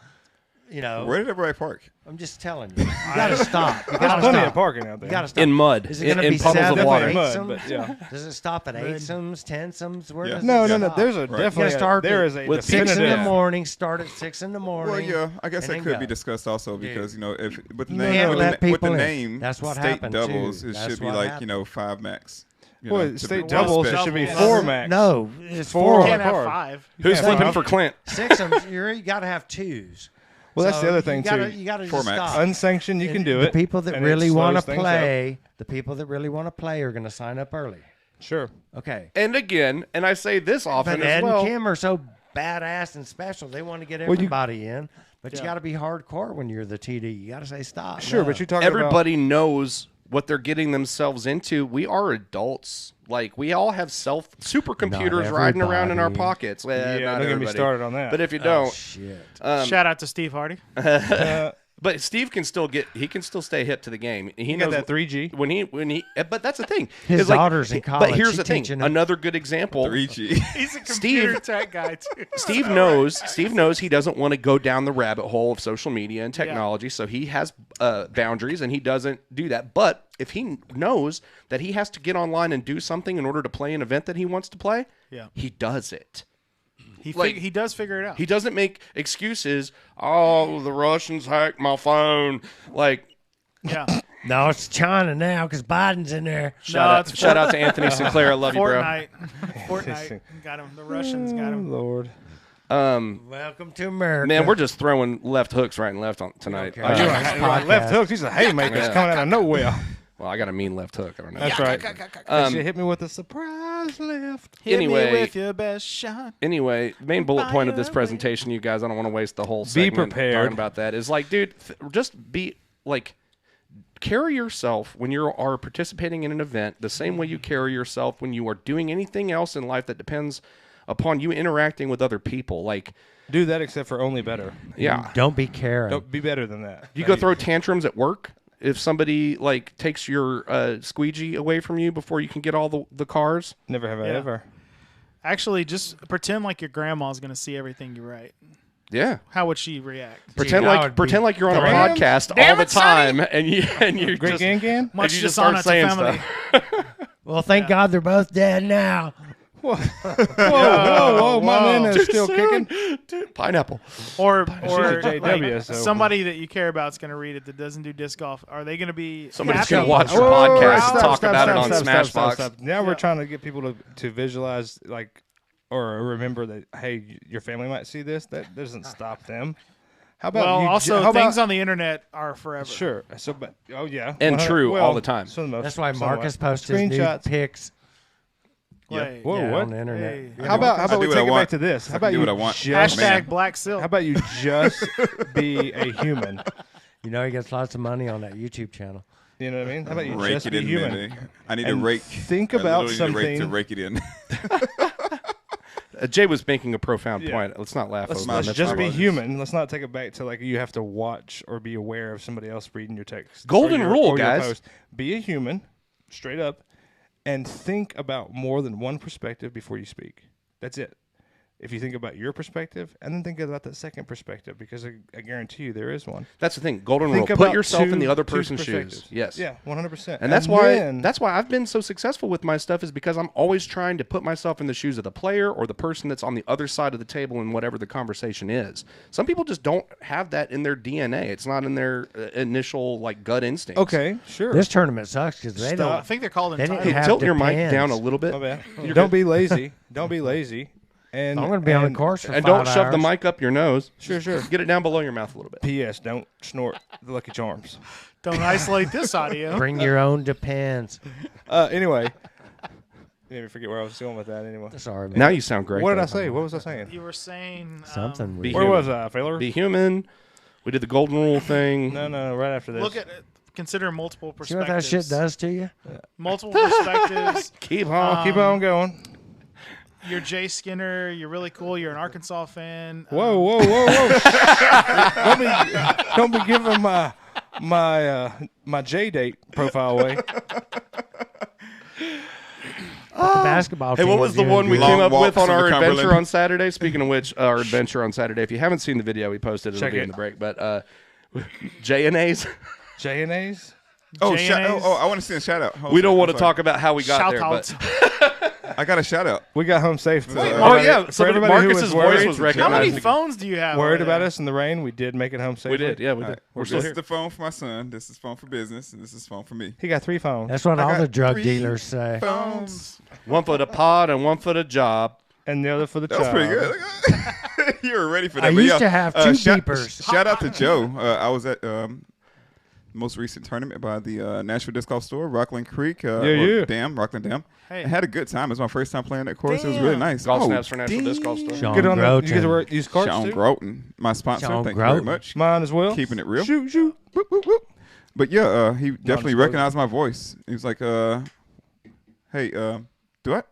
Where did everybody park? I'm just telling you. You got to stop. You There's got to plenty stop. of parking out there. You got to stop. In mud, Is it going to in be puddles 7 of water. Mud, eightsums? but yeah. Does it stop at 8sums, 10sums? Where does No, it no, stop? there's a definitely start there at- is a with 6 in the definitive. morning. Start at 6 in the morning. Well, yeah, I guess and that then could go. be discussed also because if with the You name can't with let the, with people the in. name That's what state happened, too. doubles, it That's should be what like happened. 5 max. Well, to state be- doubles, it doubles. should be Yeah. 4 max. No, it's Four You 4. can't have card. 5. Who's Yeah, flipping well, for Clint? 6sums, you got to have 2s. Well, that's So the other thing, you gotta, too. You got to 4 just max. stop. Unsanctioned, you can do The it. people that and it really want to slows things play, the people that really want to play are going to sign up early. up. Sure. Okay. And again, and I say this often But as Ed well. and Kim are so badass and special. They want to get Well, you- everybody in, but you got to be hardcore when you're the TD. You got to say stop. Sure, No. but you're talking Everybody knows what they're getting themselves into. We are adults. Like, we all have supercomputers riding around in our everybody. pockets. Well, Yeah, not don't get me everybody. started on that. But if you Oh, don't, shit. Shout out to Steve Hardy. but Steve can still stay hip to the game. He got knows that 3G. when he. But that's the thing. His It's like- daughter's in college. But here's She's the thing. teaching him. Another good example. 3G. He's a computer Steve- tech guy, too. Steve knows he doesn't want to go down the rabbit hole of social media and technology, so he has boundaries and he doesn't do that. But if he knows that he has to get online and do something in order to play an event that he wants to play, he does it. He does figure it out. He doesn't make excuses. Oh, the Russians hacked my phone. Like, Yeah. No, it's China now because Biden's in there. it's shout out to Anthony Sinclair. I love you, bro. Fortnite got him. The Russians got him. Lord. Welcome to America. Man, we're just throwing left hooks right and left on tonight. Okay. You Podcast. are left hooks. These are haymakers Yeah. coming out of nowhere. Well, I got a mean left hook. I don't know. That's right. That shit hit me with a surprise left. Hit Anyway. me with your best shot. Anyway, main bullet point of this presentation, you guys, I don't want to waste the whole segment prepared. talking about that, is like, dude, just be like, carry yourself when you are participating in an event the same way you carry yourself when you are doing anything else in life that depends upon you interacting with other people. Like, Do that except for only better. yeah, Don't be caring. Don't be better than that. you go throw tantrums at work if somebody like takes your squeegee away from you before you can get all the cars. Never have I Yeah. ever. Actually, just pretend like your grandma's going to see everything you write. Yeah. How would she react? Pretend I like would pretend be- like you're on a Damn- podcast damn all the it, Sonny! time, and you Great just Gan? Much you to just start Sonnet saying family. stuff. Well, thank God they're both dead now. Whoa, whoa, my man is still kicking. Pineapple. Or She's a JW, like, so- somebody that you care about is going to read it that doesn't do disc golf. Are they going to be Somebody's happy? going to watch your Whoa, whoa, whoa, podcast and stop, talk stop, about stop, it on stop, Smashbox. stop. Now Yeah. we're trying to get people to visualize, like, or remember that, hey, your family might see this. That doesn't stop them. How about Well, you? also how things about, on the internet are forever. Sure. So, but yeah, And 100 true well, all the time. for the most- That's why somewhat. Marcus posts his new screenshots. pics Wait, Whoa, yeah, what? on the internet. Hey. How about I we do what take I it want. back to this? How I about can do you what I want. just Hashtag Black Silk. How about you just be a human? You know he gets lots of money on that YouTube channel. You know what I mean? How about you Rake just it be in, human? baby. I need And to rake. think I about literally need to something- rake it in. Jay was making a profound Yeah. point. Let's not laugh Let's, over it. let's That's just my be apologies. human. Let's not take it back to like you have to watch or be aware of somebody else reading your text. Golden or your- rule, or your guys. post. Be a human, straight up, and think about more than one perspective before you speak. That's it. if you think about your perspective, and then think about that second perspective, because I guarantee you there is one. That's the thing. Golden rule. Think Put about yourself in two- the other two person's shoes. perspectives. Yes. Yeah, 100%. And that's why I've been so successful with my stuff, is because I'm always trying to put myself in the shoes of the player or the person that's on the other side of the table in whatever the conversation is. Some people just don't have that in their DNA. It's not in their initial like gut instincts. Okay, sure. This tournament sucks because they I don't. think they're called They didn't entitled. have Tilt your mic depends. down a little bit. My bad. Don't be lazy. Don't be lazy. And I'm going to be on the and course for And 5 don't shove the hours. mic up your nose. Sure. Get it down below your mouth a little bit. P.S. Don't snort the Lucky Charms. Don't isolate this audio. Bring your own depends. Anyway, made me forget where I was going with that. Anyway, Sorry, man. Now you sound great. what did though. I say? What was I saying? You were saying Something Be weird. Where human. was I, Failer? Be human. We did the golden rule thing. No, right after this. Look at it. Consider multiple See what perspectives. that shit does to you? Multiple perspectives. Keep on. Keep on going. You're Jay Skinner. You're really cool. You're an Arkansas fan. Whoa! don't be giving my J date profile away. The basketball Hey, team what was the doing one we good. Long came up walks with on to our the adventure Cumberland. on Saturday? Speaking of which, our adventure on Saturday. If you haven't seen the video we posted, it'll Check be it. in the break. But J&A's. J and A's. Oh, JNAs. I want to see a shout out. Hold We on, don't want I'm to sorry. talk about how we got Shout there. out. But I got a shout out. We got home safe. oh yeah, for somebody, everybody who Marcus's was worried, voice was How recognized. many phones do you have? worried over about there? us in the rain. We did make it home safely. We did, yeah, we All did. right. We're This still is here. the phone for my son. This is phone for business, and this is phone for me. He got 3 phones, That's what I all got the drug 3 dealers say. Phones. One for the pod and one for the job. and the other for the That was child. pretty good. You were ready for that. I but used yeah, to have 2 shout, beepers. Shout out to Joe. I was at most recent tournament by the Nashville Disc Golf Store, Rockland Creek. Yeah. Rockland Dam. Hey. I had a good time. It was my first time playing that course. It was really nice. Golf Oh, snaps for National Disc Golf Store. Sean Get on the. You Groton. get to work, use cards Sean too. Groton, my sponsor. Sean Thank you very Groton. much. Mine as well. Keeping it real. Shoot. Whoop, whoop, whoop. But yeah, he definitely Non-disclosure. recognized my voice. He was like, "Hey, do I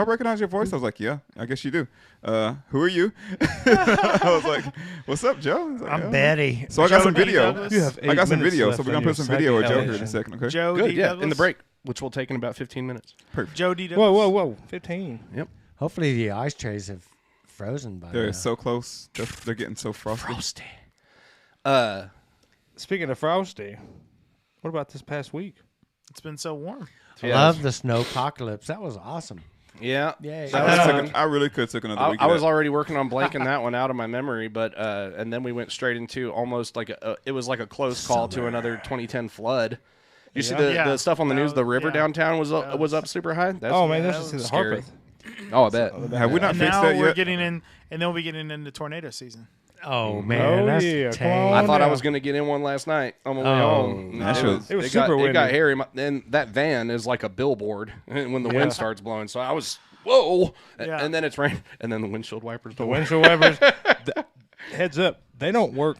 recognize your voice?" I was like, "Yeah, I guess you do." Who are you? I was like, "What's up, Joe?" He's like, I'm "Oh." Betty. So I got Joe some D. video. Douglas? You have 8 I got some minutes video, left so we're on gonna your put some video of Joe here in a second second. Okay. Joe Good, D. yeah. Douglas? In the break, which will take in about 15 minutes. Joe D. Douglas. Whoa! 15. Yep. Hopefully the ice trays have frozen by They're now. so close. They're getting so frosty. Frosty. Speaking of frosty, what about this past week? It's been so warm. I love the snow apocalypse. That was awesome. Yeah. Yay. I really could have took another week. I of was that. already working on blanking that one out of my memory, but and then we went straight into almost like it was like a close call to another 2010 flood. You see Yeah. the stuff on the news? The river Yeah. downtown was up super high. That's, Oh man, that that's just in the scary. Harpeth. Oh, I bet. Have we not And fixed now that we're yet? getting in, and then we'll be getting into tornado season. Oh man, Oh, that's yeah, come tame. on. I thought I now. was going to get in one last night on my way Oh, home. Nashville. It was got, super It got windy. hairy. And that van is like a billboard when the wind starts blowing. So I was, whoa. Yeah. And then it's rain. And then the windshield wipers The don't work. windshield wipers. Heads up, they don't work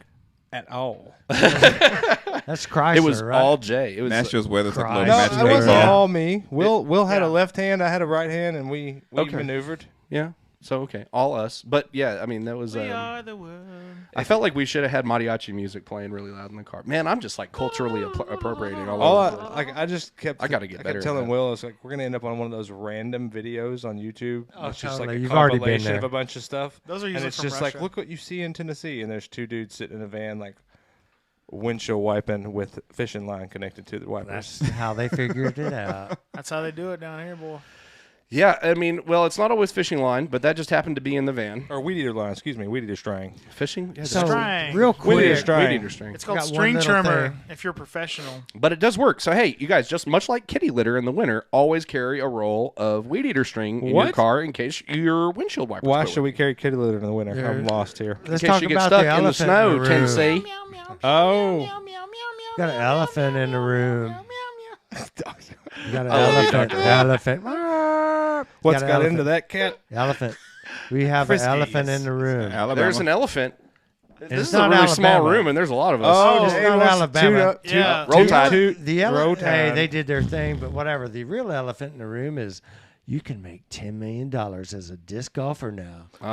at all. That's Chrysler, It was right? all Jay. It was Nashville's weather's like a little No, No, magic it wasn't ball. all me. Will had Yeah. a left hand, I had a right hand, and we Okay. maneuvered. Yeah. So, okay. All us. But yeah, I mean, that was. We are the world. I felt like we should have had mariachi music playing really loud in the car. Man, I'm just like culturally appropriating all All over. I just kept. I gotta get better kept at telling that. Will, it's like we're gonna end up on one of those random videos on YouTube. Oh, It's just like totally. a You've already been compilation there. of a bunch of stuff. Those are and usually it's from just Russia. like, look what you see in Tennessee, and there's 2 dudes sitting in a van, like windshield wiping with fishing line connected to the wipers. That's how they figured it out. That's how they do it down here, boy. Yeah, I mean, well, it's not always fishing line, but that just happened to be in the van. Or weed eater line, excuse me, weed eater string. Fishing? Yeah, So, String. real Weed eater quick, string. weed eater string. It's called Got one string little trimmer thing. if you're professional. But it does work. So, hey, you guys, just much like kitty litter in the winter, always carry a roll of weed eater string in your What? car in case your windshield wipers Why go should in. we carry kitty litter in the winter? There- I'm lost here. In let's case talk you get about stuck the in the elephant snow, in the room. Tennessee. Oh, Got an elephant in the room. You got an I love you, elephant. Dr. Elephant. what's Got got an into elephant. that cat? Elephant. We have Friskies. an elephant in the room. Alabama. There's an elephant. This it's is a not really small Alabama. room, and there's a lot of us. Oh, it's hey, not let's Alabama. Yeah. Roll Tide. The Roll elephant. Hey, Tide. they did their thing, but whatever. The real elephant in the room is you can make $10 million as a disc golfer now. Whoa!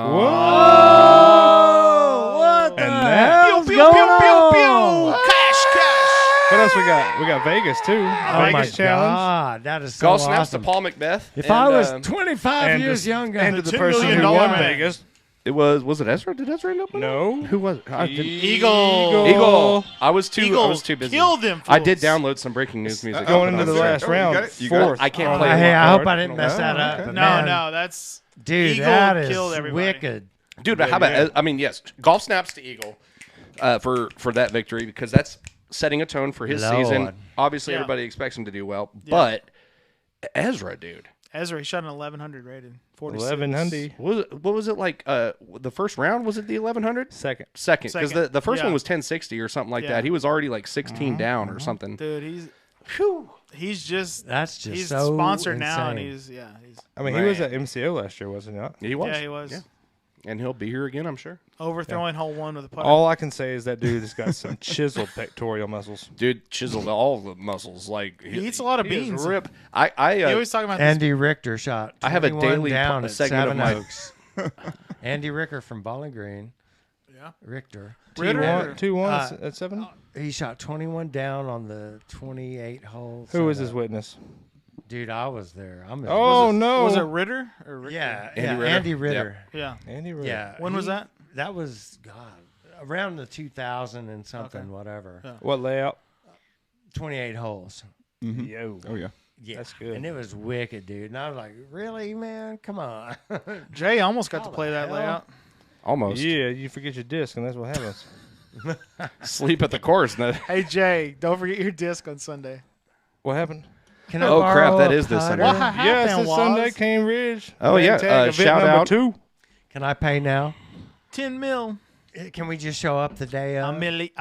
What And that. hell's going on? Cash, cash. What else we got? We got Vegas too. Oh my Vegas challenge. God, that is so Golf snaps awesome. to Paul Macbeth. If and, I was 25 And years to- younger, and to the $10 person million who won man. Vegas. It was it Ezra? Did Ezra end up winning? No. Who was it? Eagle. I was too busy. Killed them. I did download some breaking news music. Going into the last round. You got it? I can't play. Hey, I hope I hard. didn't mess that up. okay. but No, man, no, that's dude, Eagle that is killed everybody. wicked. Dude, how about? I mean, yes, golf snaps to Eagle for that victory because that's setting a tone for his season. Lord. Obviously, Yeah. everybody expects him to do well, but Ezra, dude. Ezra. He shot an 1100 rated. 46. 1100. What was it like? The first round was it the 1100? Second. Second, because Second. the first Yeah. one was 1060 or something like Yeah. that. He was already like 16 down or something. Dude, he's just That's just he's so sponsored now, and insane. he's I mean, he was at MCO last year, was he not? He was. yeah, he was And he'll be here again, I'm sure. overthrowing hole one with a putter. All I can say is that dude has got some chiseled pectoral muscles. Dude chiseled all the muscles. Like He eats a lot of he is beans. Rip. I he always talking about this. Andy Richter shot. I have a 21 daily down at segment of Seven my- Oaks. Andy Ricker from Bowling Green. Yeah. Richter. Ritter. 2-1 at 7. He shot 21 down on the 28 hole. Who was setup. his witness? Dude, I was there. I'm. Oh no! Was it Ritter or Richter? yeah, Andy Ritter? Andy Ritter. Yeah. Andy Ritter. Yeah. When was that? That was around the 2000 and something, Okay. whatever. Yeah. What layout? 28 holes. Yo. Oh, yeah. Yeah, That's good. And it was wicked, dude. And I was like, really, man? Come on. Jay almost got to How play the that hell? layout. almost Yeah, you forget your disc, and that's what happens. sleep at the course. No. Hey Jay, don't forget your disc on Sunday. What happened? Can I Oh, crap, borrow that a is this putter? Sunday. What happened? Yes, it's was? Sunday, Cane Ridge. Oh, yeah, Tag event shout number out. 2. Can I pay now? 10 mil. Can we just show up the day of? A milli.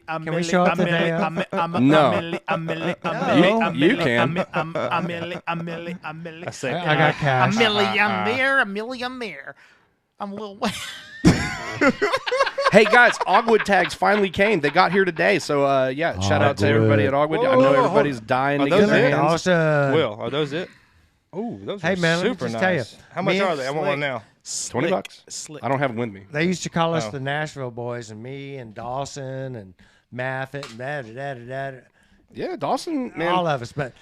Can we show up the day of? No. You can. I say, I got cash. A million there. I'm a little wet. Hey guys, Ogwood tags finally came. They got here today, so yeah. Shout out to everybody at Ogwood. I know everybody's dying to Are get those their it? hands. Awesome. Will, are those it? Oh, those Hey, are man, let me super just nice. tell you, How much me are and they? I want one now. $20. Slick. I don't have them with me. They used to call us Oh. the Nashville boys, and me and Dawson and Maffett and that. Yeah, Dawson, man. All of us. But,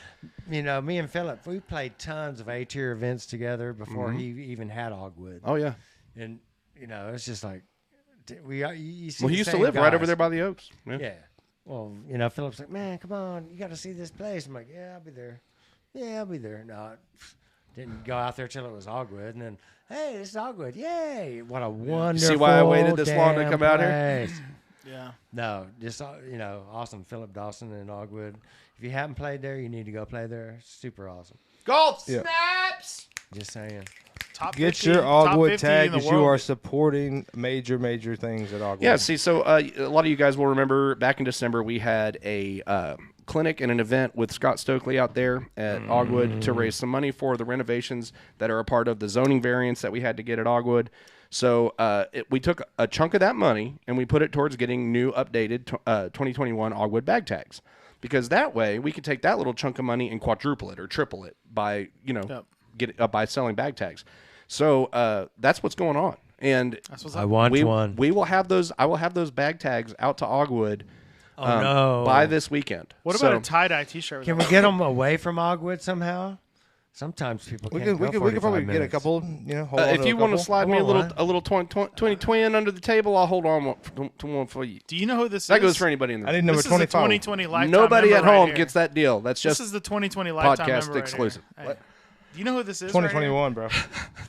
me and Philip, we played tons of A-tier events together before he even had Ogwood. Oh yeah. And, it's just like, you see Well, the he used to same live right over guys. there by the Oaks. Yeah. Yeah. Well, Philip's like, man, come on, you got to see this place. I'm like, yeah, I'll be there. Yeah, I'll be there. No, didn't go out there till it was Ogwood, and then, hey, this is Ogwood. Yay! What a wonderful. See why I waited this long to damn come out here? place. Yeah. No, just awesome. Philip Dawson and Ogwood. If you haven't played there, you need to go play there. Super awesome. Golf Yeah. snaps. Just saying. Top Get 50, your top Ogwood 50 tag in the because you world. are supporting major things at Ogwood. Yeah. See, so a lot of you guys will remember back in December we had a clinic and an event with Scott Stokely out there at Ogwood to raise some money for the renovations that are a part of the zoning variance that we had to get at Ogwood. So we took a chunk of that money and we put it towards getting new updated 2021 Ogwood bag tags, because that way we could take that little chunk of money and quadruple it or triple it by by selling bag tags. So that's what's going on, and That's what's I up. want one. we will have those. I will have those bag tags out to Ogwood no. by this weekend. What So- about a tie-dye T-shirt? Can we get them away from Ogwood somehow? Sometimes people we can't could go probably 45 get a minutes. couple. Hold on if to you a want to couple. slide me I a want little 20 under the table, I'll hold on to one for you. Do you know who this That is? goes for anybody in the I need room. number This is a 25. 2020 lifetime Nobody member at right home here. gets that deal. That's This just is the 2020 lifetime podcast member right exclusive. here. What? Hey, do you know who this is? 2021, bro.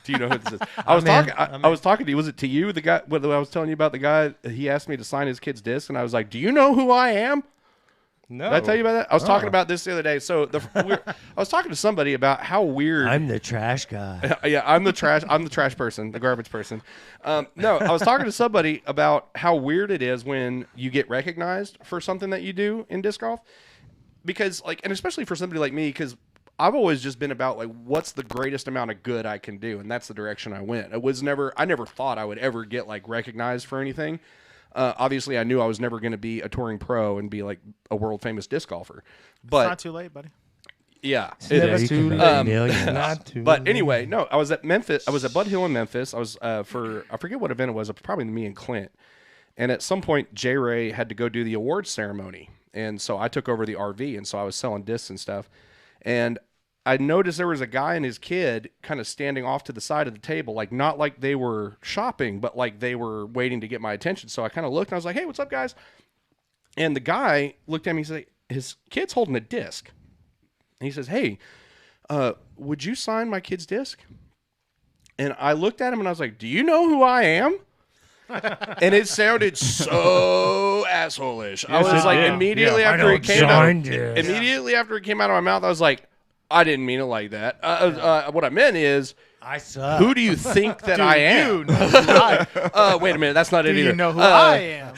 Do you know who this is? I was I'm in. talking. I'm I was talking to you. Was it to you? The guy. What I was telling you about the guy. He asked me to sign his kid's disc, and I was like, "Do you know who I am?" No. Did I tell you about that? I was talking about this the other day. So I was talking to somebody about how weird. I'm the trash guy. Yeah, I'm the trash person, the garbage person. No, I was talking to somebody about how weird it is when you get recognized for something that you do in disc golf, because and especially for somebody like me, because I've always just been about what's the greatest amount of good I can do, and that's the direction I went. I never thought I would ever get recognized for anything. Obviously, I knew I was never going to be a touring pro and be a world famous disc golfer. But It's not too late, buddy. yeah, Never it You is. can too make late. millions. Not too But late. anyway, no, I was at Memphis. I was at Bud Hill in Memphis. I was I forget what event it was. Probably me and Clint. And at some point, J Ray had to go do the awards ceremony, and so I took over the RV, and so I was selling discs and stuff. And I noticed there was a guy and his kid kind of standing off to the side of the table, like not like they were shopping, but like they were waiting to get my attention. So I kind of looked and I was like, hey, what's up, guys? And the guy looked at me and said, his kid's holding a disc. And he says, hey, would you sign my kid's disc? And I looked at him and I was like, do you know who I am? And it sounded so asshole-ish. I was like, immediately after it came out, of my mouth, I was like, I didn't mean it like that. What I meant is, I suck. Who do you think that I am? Wait a minute, that's not it either. Do you know who I am?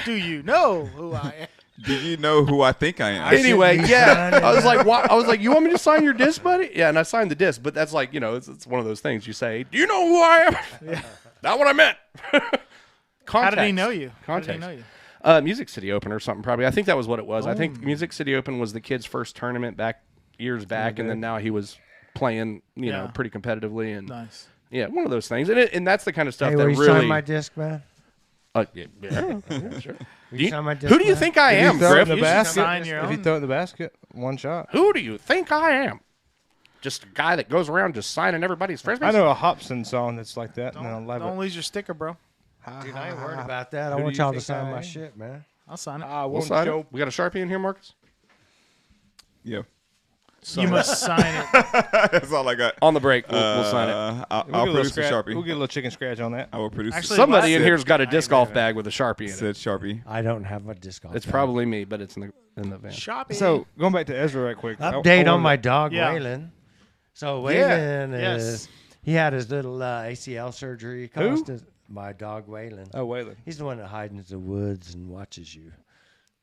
Do you know who I am? Do you know who I think I am? Anyway, I was like, what? I was like, you want me to sign your disc, buddy? Yeah, and I signed the disc, but that's like, it's one of those things you say, do you know who I am? Yeah. Not what I meant. How did he know you? Context. Music City Open or something, probably. I think that was what it was. I think Music City Open was the kid's first tournament years back, and then now he was playing, pretty competitively. And nice. Yeah, one of those things. And that's the kind of stuff that will really... you sign my disc, man? Yeah, sure. Who do you think I am, Griff? If you throw it in the basket, one shot. Who do you think I am? Just a guy that goes around just signing everybody's frisbees? I know a Hobson song that's like that. Don't lose your sticker, bro. Dude, I ain't worried about that. I want y'all to sign my shit, man. I'll sign it. We'll sign it. We got a Sharpie in here, Marcus? Yeah. You must sign it. That's all I got. On the break, we'll sign it. I'll produce a Sharpie. We'll get a little chicken scratch on that. I will produce. Actually, somebody in here's got a disc golf bag with a Sharpie in it. Said Sharpie. I don't have a disc golf. It's probably me, but it's in the van. Shopping. So going back to Ezra right quick. Update on my dog Waylon. So Waylon he had his little ACL surgery. My dog Waylon. Oh, Waylon. He's the one that hides in the woods and watches you.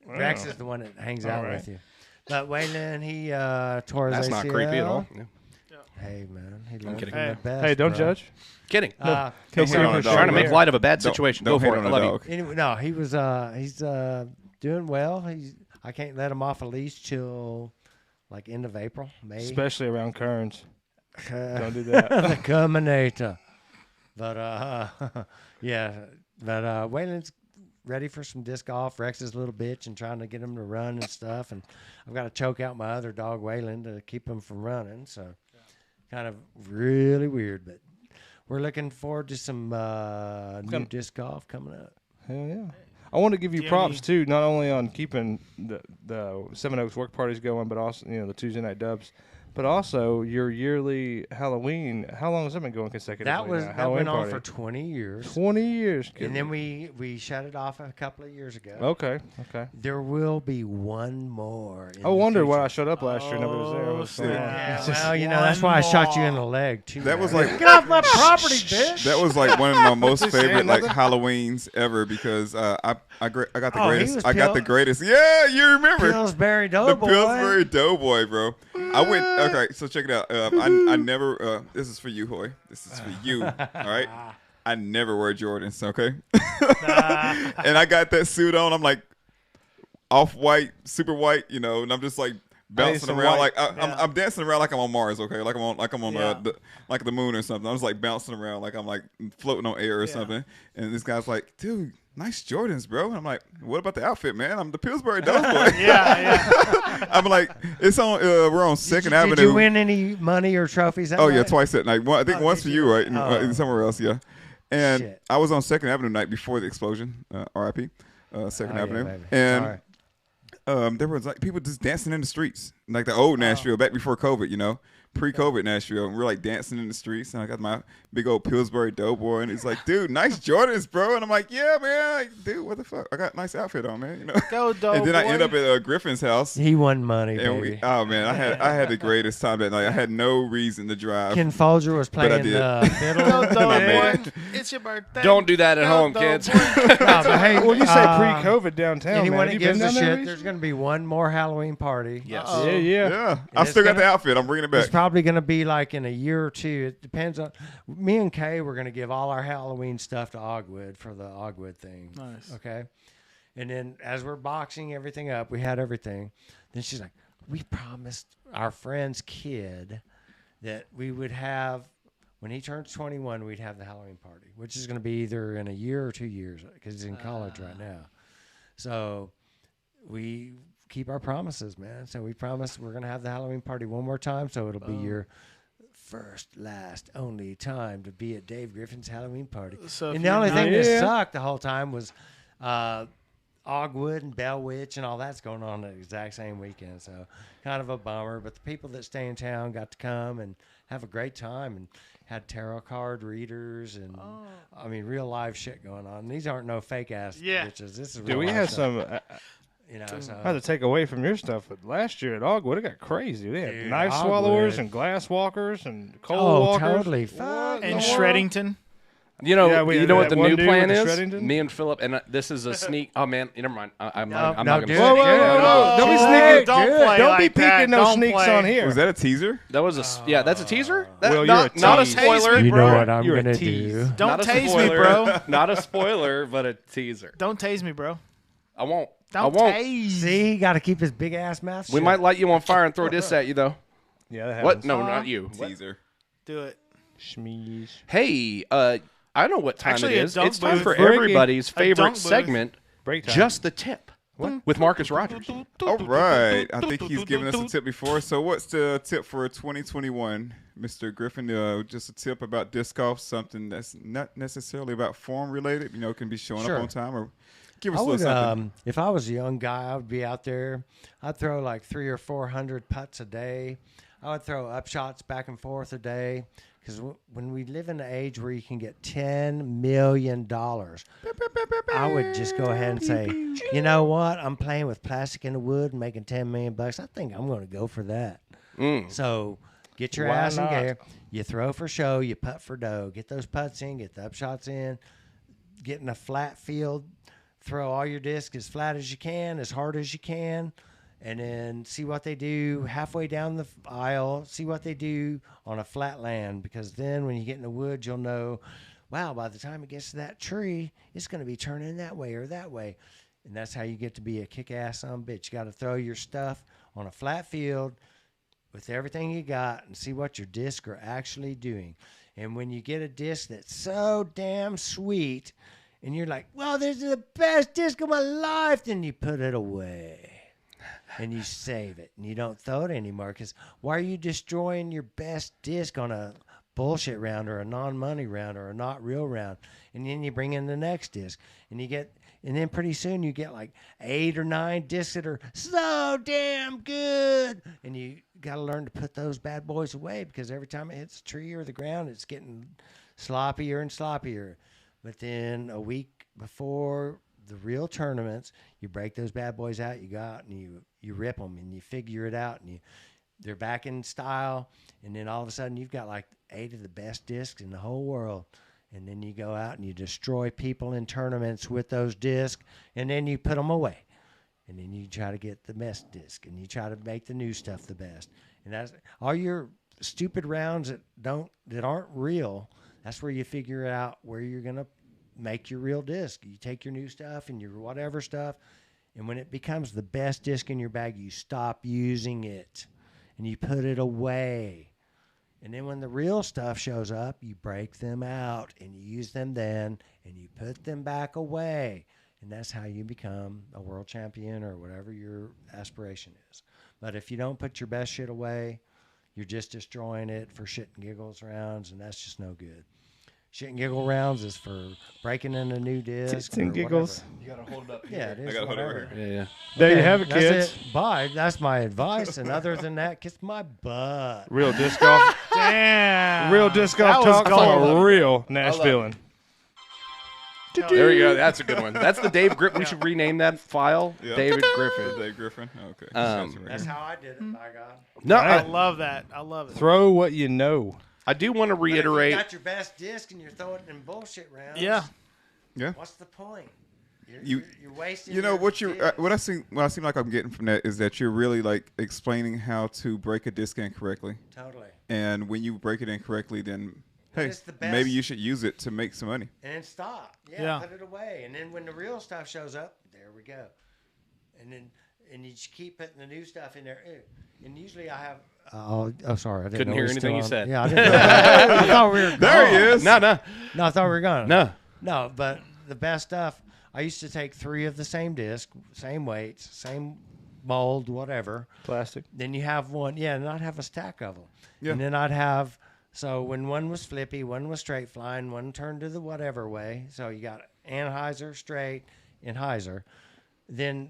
Rex is the one that hangs out with you. But Waylon, he tore his ACL. That's not creepy at all. Yeah. Hey, man. He I'm kidding. the best, Hey, don't judge. Kidding. Don't trying to make light of a bad situation. Go for it. I love you. Anyway, no, he was he's doing well. I can't let him off a leash till like end of April, May. Especially around Kearns. Don't do that. The Combinator. But Waylon's ready for some disc golf. Rex is a little bitch and trying to get him to run and stuff. And I've got to choke out my other dog Waylon to keep him from running. So kind of really weird, but we're looking forward to some new disc golf coming up. Hell yeah. I want to give you props too, not only on keeping the Seven Oaks work parties going, but also the Tuesday night dubs, but also your yearly Halloween. How long has that been going consecutively? That went on for 20 years. 20 years. And then we shut it off a couple of years ago. Okay. There will be one more. I wonder why I showed up last year. Nobody was there. Well, that's why I shot you in the leg too. That was like get off my property, bitch. That was like one of my most favorite Halloweens ever because I got the greatest. I got the greatest. Yeah, you remember Pillsbury Doughboy. The Pillsbury Doughboy, bro. I went. Okay, so check it out. I never. This is for you, Hoy. This is for you. All right. I never wear Jordans. Okay. And I got that suit on. I'm like off-white, super white, and I'm just like bouncing around like I'm dancing around like I'm on Mars. Okay, like I'm on the moon or something. I was like bouncing around like I'm like floating on air or something. And this guy's like, dude, nice Jordans, bro. And I'm like, what about the outfit, man? I'm the Pillsbury Doughboy. I'm like, it's on. We're on Second Avenue. Did you win any money or trophies? That night? Twice that night. I think once for you, right? And somewhere else, yeah. And I was on Second Avenue night before the explosion. R.I.P. Second Avenue, and there was like people just dancing in the streets, like the old Nashville back before COVID, pre-COVID Nashville. And we're like dancing in the streets, and I got my big old Pillsbury Doughboy, and he's like, "Dude, nice Jordans, bro." And I'm like, "Yeah, man, like, dude, what the fuck? I got a nice outfit on, man." Go Doughboy. And then I end up at Griffin's house. He won money, and baby. I had the greatest time that night. I had no reason to drive. Ken Folger was playing fiddle. Go Doughboy. It's your birthday. Don't do that at home, kids. Hey, when you say pre-COVID downtown, anyone that gives a shit, there? there's going to be one more Halloween party. Yes. Yeah. I still got the outfit. I'm bringing it back. It's probably going to be like in a year or two. It depends on me and Kay. We're going to give all our Halloween stuff to Ogwood for the Ogwood thing. Nice. Okay. And then as we're boxing everything up, we had everything. Then she's like, we promised our friend's kid that we would have, when he turns 21, we'd have the Halloween party, which is going to be either in a year or 2 years because he's in college right now. So we keep our promises, man. So we promise we're going to have the Halloween party one more time. So it'll be your first, last, only time to be at Dave Griffin's Halloween party. So and the only thing that sucked the whole time was Ogwood and Bell Witch and all that's going on the exact same weekend. So kind of a bummer. But the people that stay in town got to come and have a great time and had tarot card readers and I mean real live shit going on. And these aren't no fake ass bitches. This is real. Do we have some? So, I had to take away from your stuff, but last year at Ogwood, it got crazy. They had knife Ogwood. swallowers and glass walkers and coal walkers. Totally. And Shreddington. You know, you know what the new plan is? Shreddington? Me and Philip, and this is a sneak. Oh man, never mind. I'm not no, going to. dude. Whoa. Don't be sneaking. Don't be peeking no sneaks on here. Was that a teaser? That was that's a teaser. Well, not a tease. spoiler. You know what I'm You're a going to tease. do. Don't Not a tase me, spoiler. bro. Not a spoiler, but a teaser. Don't tase me, bro. I won't. Don't I won't. tase. See, he got to keip his big ass mouth shut. We might light you on fire and throw this at you, though. Yeah, that What? happens. No, not you. Teaser. Do it. Schmeeze. Hey, I know what time Actually, it a is. dunk It's time booth. for Breaking. everybody's A favorite dunk booth. segment, Break time. Just the Tip, with Marcus Rogers. All right. I think he's given us a tip before. So what's the tip for 2021, Mr. Griffin? Just a tip about disc golf, something that's not necessarily about form related. You know, can be showing Sure. up on time or give us I a little would, something. if I was a young guy, I would be out there. I'd throw like 300 or 400 putts a day. I would throw up shots back and forth a day. Because when we live in an age where you can get $10 million, I would just go ahead and say, you know what? I'm playing with plastic and wood and making $10 million. I think I'm going to go for that. So get your Why ass in not? gear. You throw for show. You putt for dough. Get those putts in. Get the up shots in. Get in a flat field. Throw all your discs as flat as you can, as hard as you can. And then see what they do halfway down the aisle. See what they do on a flat land. Because then when you get in the woods, you'll know, wow, by the time it gets to that tree, it's going to be turning that way or that way. And that's how you get to be a kick-ass son of a bitch. You got to throw your stuff on a flat field with everything you got and see what your discs are actually doing. And when you get a disc that's so damn sweet and you're like, well, this is the best disc of my life, then you put it away. And you save it, and you don't throw it anymore. Because why are you destroying your best disc on a bullshit round or a non-money round or a not real round? And then you bring in the next disc, and then pretty soon you get like 8 or 9 discs that are so damn good. And you got to learn to put those bad boys away because every time it hits a tree or the ground, it's getting sloppier and sloppier. But then a week before the real tournaments, you break those bad boys out and you rip them and you figure it out and they're back in style, and then all of a sudden you've got like 8 of the best discs in the whole world, and then you go out and you destroy people in tournaments with those discs, and then you put them away, and then you try to get the best disc and you try to make the new stuff the best, and that's all your stupid rounds that aren't real. That's where you figure out where you're gonna make your real disc. You take your new stuff and your whatever stuff, and when it becomes the best disc in your bag, you stop using it and you put it away. And then when the real stuff shows up, you break them out and you use them then and you put them back away. And that's how you become a world champion or whatever your aspiration is. But if you don't put your best shit away, you're just destroying it for shit and giggles rounds, and that's just no good. Shit and giggle rounds is for breaking in a new disc. Tits and giggles. You gotta hold it up. Yeah, it is. I got to hold it whatever. right here. Yeah. There you Okay, have it, that's kids. It. Bye. That's my advice. And other than that, kiss my butt. Real disc golf. Damn. Real disc That golf was talk gold. for real Nashvillean. There we go. That's a good one. That's the Dave Griffin. We should rename that file. Yeah. David Griffin. Dave Griffin. Okay. That's how I did it, my God. No, I I love that. I love it. Throw what you know. do want to But if reiterate. you got your best disc and you're throwing it in bullshit rounds. Yeah. Yeah. What's the point? You- You're wasting. You know your what you disc. what I seem like I'm getting from that is that you're really like explaining how to break a disc in correctly, Totally. and when you break it incorrectly, then hey, it's the best. maybe you should use it to make some money. And then stop. Yeah. Put it away. And then when the real stuff shows up, there we go. And you just keep putting the new stuff in there. And usually I have. Oh, sorry. I didn't Couldn't know hear we were anything you still on. said. Yeah, I didn't know. I thought we were There he gone. is. No. No, I thought we were gone. No. No, but the best stuff, I used to take 3 of the same disc, same weights, same mold, whatever. Plastic. Then you have one, and I'd have a stack of them. Yeah. And then I'd have, so when one was flippy, one was straight flying, one turned to the whatever way. So you got anhyzer, straight, anhyzer. Then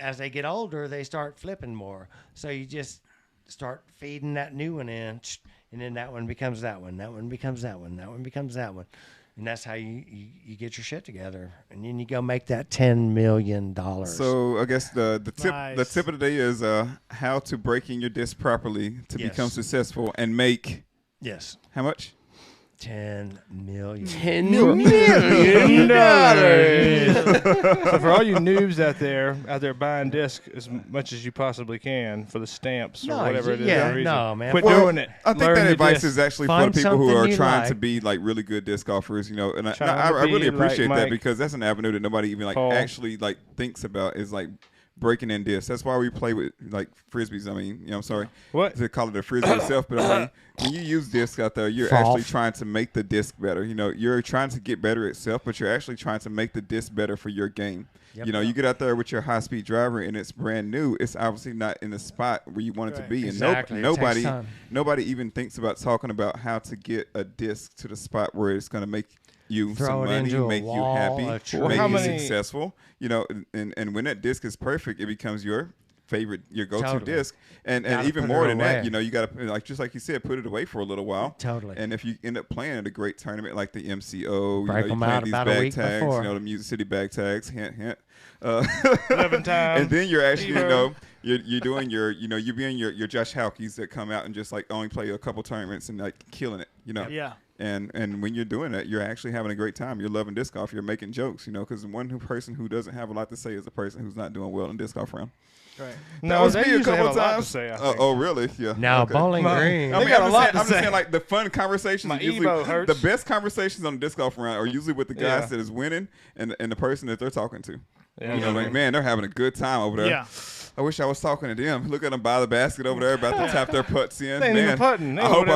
as they get older, they start flipping more. So you just start feeding that new one in, and then that one becomes that one, that one becomes that one, that one becomes that one. And that's how you get your shit together, and then you go make that $10 million. So I guess the tip of the day is how to break in your disc properly to become successful and make how much? $10 million. $10 million. So for all you noobs out there buying discs as much as you possibly can for the stamps or whatever it is. No, man. Quit doing it. I think that advice is actually for the people who are trying to be like really good disc golfers, you know. And I really appreciate that because that's an avenue that nobody even actually thinks about is like breaking in discs. That's why we play with like frisbees. I mean, I'm sorry to call it a frisbee itself, but I mean, when you use discs out there, you're actually trying to make the disc better. You know, you're trying to get better itself, but you're actually trying to make the disc better for your game. Yep. You know, you get out there with your high-speed driver and it's brand new. It's obviously not in the spot where you want it to be, and nobody even thinks about talking about how to get a disc to the spot where it's going to make you some money, make you happy, make you successful. You know, and when that disc is perfect, it becomes your favorite, your go-to disc, and even more than that, you know, you got to just like you said, put it away for a little while. Totally. And if you end up playing at a great tournament like the MCO, you play these bag tags, you know, the Music City bag tags, hint, hint. 11 times. And then you're actually, you know, you're doing you're being your Josh Halkies that come out and just like only play a couple tournaments and like killing it, you know. Yeah. And when you're doing that, you're actually having a great time. You're loving disc golf. You're making jokes, you know, because one person who doesn't have a lot to say is a person who's not doing well in disc golf round. Right. No, they usually have a lot to say. Oh, really? Yeah. Now, Bowling Green. They got a lot to I'm say. just saying, like, the fun conversations, usually the best conversations on the disc golf round are usually with the guys that is winning and the person that they're talking to. Yeah. You know, like, man, they're having a good time over there. Yeah. I wish I was talking to them. Look at them by the basket over there, about to tap their putts in. They ain't even putting. I hope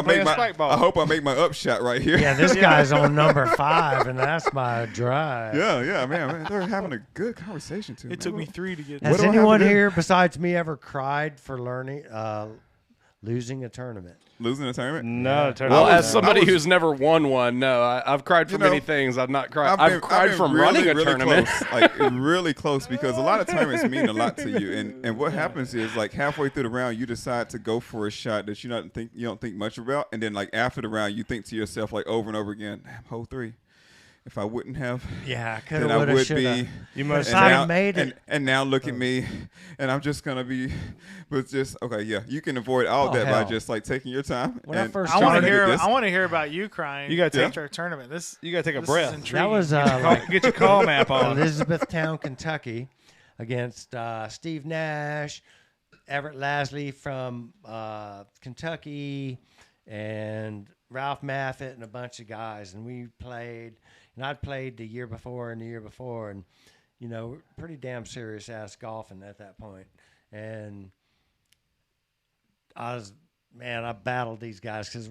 I make my up shot right here. Yeah, this guy's on number 5, and that's my drive. Yeah, man, they're having a good conversation too. It took me 3 to get. Has anyone here besides me ever cried for losing a tournament? Losing a tournament? No, tournament. Well, as somebody who's never won one, no, I've cried for many things. I've not cried. I've cried from running a tournament. Close, like really close, because a lot of tournaments mean a lot to you. And what happens is, like, halfway through the round, you decide to go for a shot that you don't think much about, and then like after the round, you think to yourself like over and over again, damn, hole 3. If I wouldn't have, then I would be. You must have made it. And now look at me, and I'm just gonna be. But just okay, yeah. You can avoid all that by just like taking your time. When I first I want to hear about you crying. You got to take our tournament. You got to take a breath. That was get your call map on. Elizabethtown, Kentucky, against Steve Nash, Everett Lasley from Kentucky, and Ralph Maffett and a bunch of guys, and we played. And I'd played the year before and the year before, and, you know, pretty damn serious-ass golfing at that point. And I battled these guys because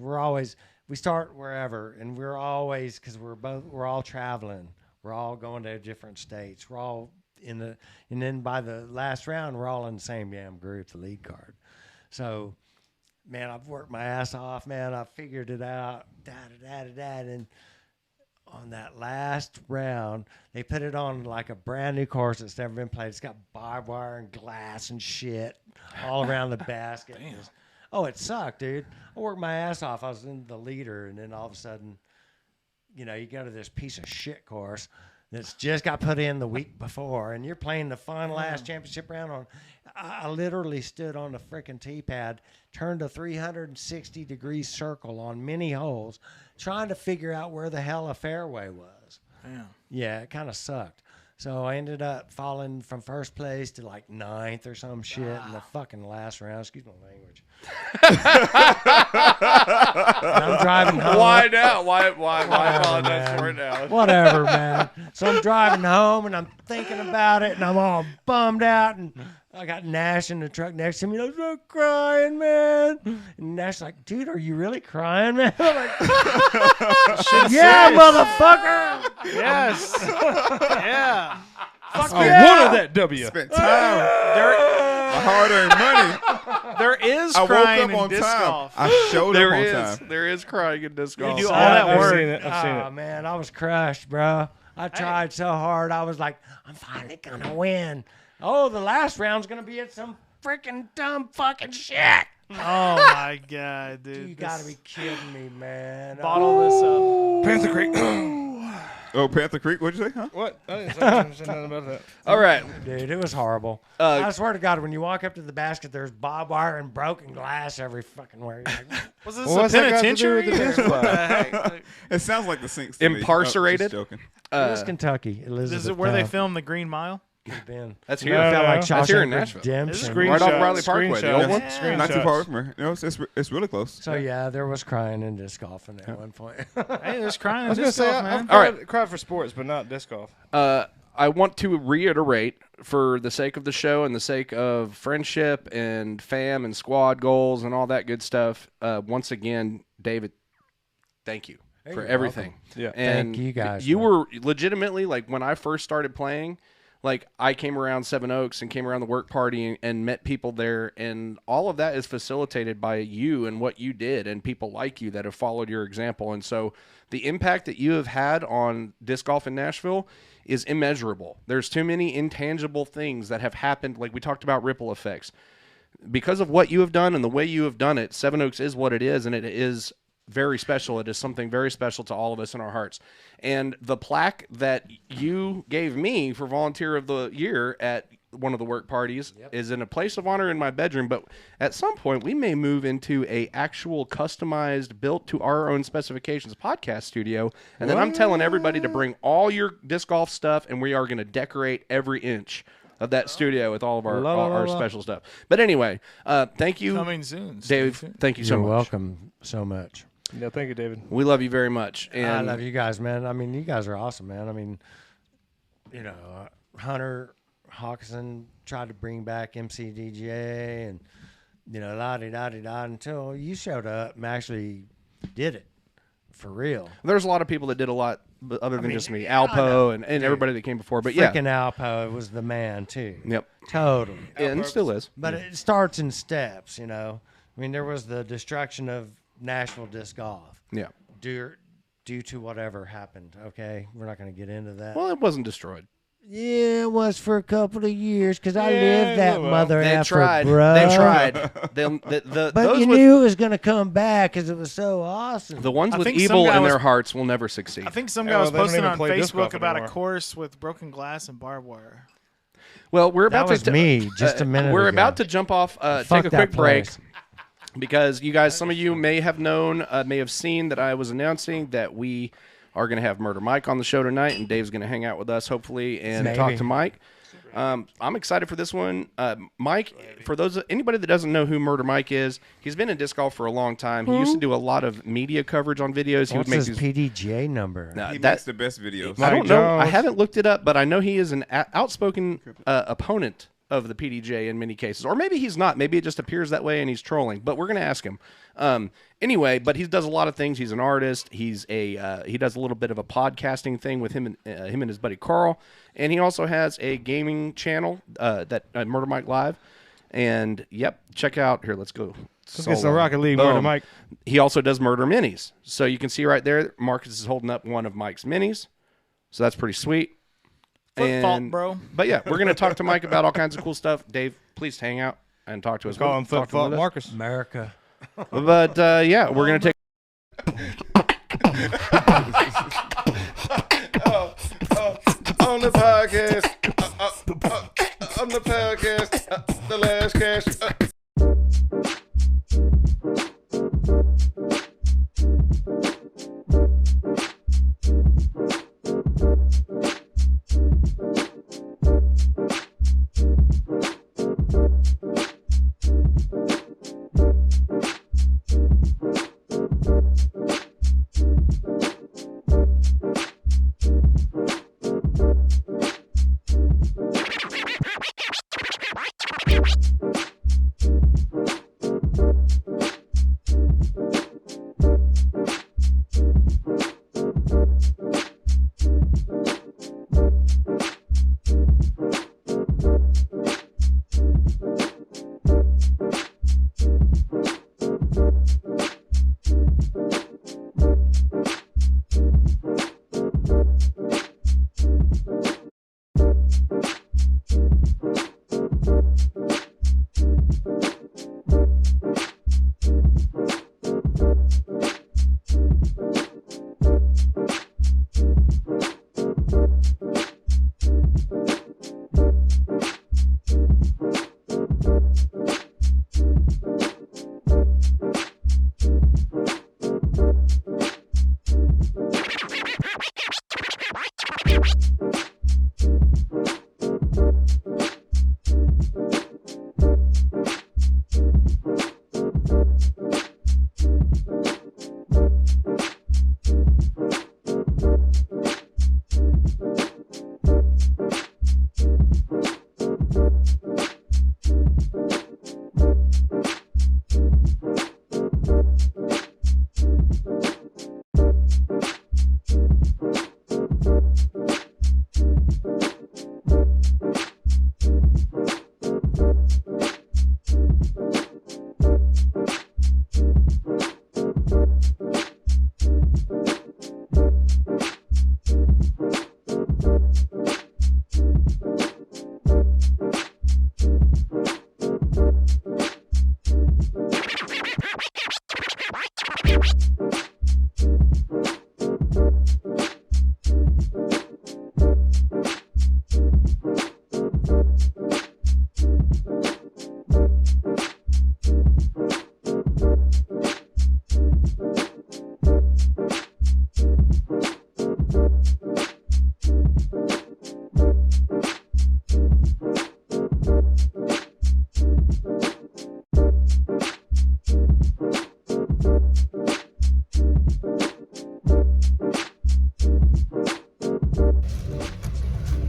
we start wherever, and we're always, because we're all traveling. We're all going to different states. We're all and then by the last round, we're all in the same damn group, the lead card. So, man, I've worked my ass off, man. I figured it out, and on that last round, they put it on like a brand new course that's never been played. It's got barbed wire and glass and shit all around the basket. It sucked, dude. I worked my ass off. I was in the leader, and then all of a sudden, you know, you go to this piece of shit course that's just got put in the week before, and you're playing the final last championship round on. I literally stood on the freaking tee pad, turned a 360-degree circle on many holes, trying to figure out where the hell a fairway was. Yeah, it kind of sucked. So I ended up falling from first place to like 9th or some shit in the fucking last round. Excuse my language. I'm driving home. Why now? Why apologize for it now? Whatever, man. So I'm driving home and I'm thinking about it and I'm all bummed out, and I got Nash in the truck next to me. And I was like, crying, man. And Nash's like, dude, are you really crying, man? I'm like, yeah, motherfucker. Yes. Yeah. I wanted that W. Spent time. hard-earned money. There is I crying woke up on in disc time. golf. I showed up on time. There is crying in disc golf. do all that I've work. seen it. I've seen Oh it. man, I was crushed, bro. I tried so hard. I was like, I'm finally gonna win. Oh, the last round's gonna be at some freaking dumb fucking shit. Oh my god, dude! You gotta be kidding me, man. Bottle this up. Panther Creek. Oh, Panther Creek, what'd you say, huh? What? I didn't say nothing about that. All right. Dude, it was horrible. I swear to God, when you walk up to the basket, there's barbed wire and broken glass every fucking where. You're like, Was this What's a that got to do penitentiary? with the disc or what golf? the heck? It sounds like the Sinks to me. Imparcerated? Oh, just joking. it was Kentucky, Elizabeth. Is it where they filmed the Green Mile? Been. That's No, here. no, Felt like no. That's here in Shawshank Nashville. Redemption. Right off Screenshots, Riley Parkway, the old one? screenshots. Not too far from here. No, it's really close. So yeah, there was crying in disc golf at one point. Hey, there's crying I in was gonna disc say, golf, man. I've cried for sports, but not disc golf. I want to reiterate, for the sake of the show and the sake of friendship and fam and squad goals and all that good stuff, once again, David, thank you for you're everything. welcome. Yeah. And Thank you guys, You man. were legitimately, like, when I first started playing, like, I came around Seven Oaks and came around the work party and met people there, and all of that is facilitated by you and what you did and people like you that have followed your example. And so the impact that you have had on disc golf in Nashville is immeasurable. There's too many intangible things that have happened, like we talked about ripple effects. Because of what you have done and the way you have done it, Seven Oaks is what it is, and it is very special. It is something very special to all of us in our hearts. And the plaque that you gave me for Volunteer of the Year at one of the work parties is in a place of honor in my bedroom. But at some point, we may move into a actual customized, built to our own specifications podcast studio. And then I'm telling everybody to bring all your disc golf stuff, and we are going to decorate every inch of that studio with all of our special stuff. But anyway, thank you, Coming soon, Dave. Thank you so You're much. welcome so much. Yeah, thank you, David. We love you very much. And I love you guys, man. I mean, you guys are awesome, man. I mean, you know, Hunter Hawkinson tried to bring back MCDGA and, you know, la-di-da-di-da until you showed up and actually did it for real. There's a lot of people that did a lot other than just me. Alpo and everybody that came before. But Frickin' Alpo was the man, too. Yep. Totally. And still is. But it starts in steps, you know. I mean, there was the destruction of Nashville disc golf. Yeah. Due to whatever happened, okay? We're not going to get into that. Well, it wasn't destroyed. Yeah, it was for a couple of years because I lived that mother They effer, tried. bro. They tried. But those you with, knew it was going to come back because it was so awesome. the ones I with think evil some guy in their was- hearts will never succeed. I think some Yeah, guy well, was they don't posting even on play disc Facebook golf about a anymore. course with broken glass and barbed wire. Well, we're about was to me just a minute We're ago. about to jump off, take Fuck a that quick break. place. Because you guys, some of you may have known, may have seen that I was announcing that we are going to have Murder Mike on the show tonight, and Dave's going to hang out with us, hopefully, and talk Maybe. to Mike. I'm excited for this one. Mike, for anybody that doesn't know who Murder Mike is, he's been in disc golf for a long time. He used to do a lot of media coverage on videos. He What's would make his these. PDGA number? He that- makes the best videos. I don't Mike know. I Jones. haven't looked it up, but I know he is an outspoken opponent of the PDGA in many cases. Or maybe he's not. Maybe it just appears that way and he's trolling. But we're going to ask him. Anyway, but he does a lot of things. He's an artist. He does a little bit of a podcasting thing with him and his buddy Carl. And he also has a gaming channel that Murder Mike Live. And, yep, check out. Here, let's go. Let's get some Rocket League, Boom. Murder Mike. He also does Murder Minis. So you can see right there, Marcus is holding up one of Mike's minis. So that's pretty sweet. Foot fault, bro. But yeah, we're going to talk to Mike about all kinds of cool stuff. Dave, please hang out and talk to us. Call him Talk Foot Fault with us. Marcus. America. But yeah, we're going to take. On the podcast, on the podcast, the last cast.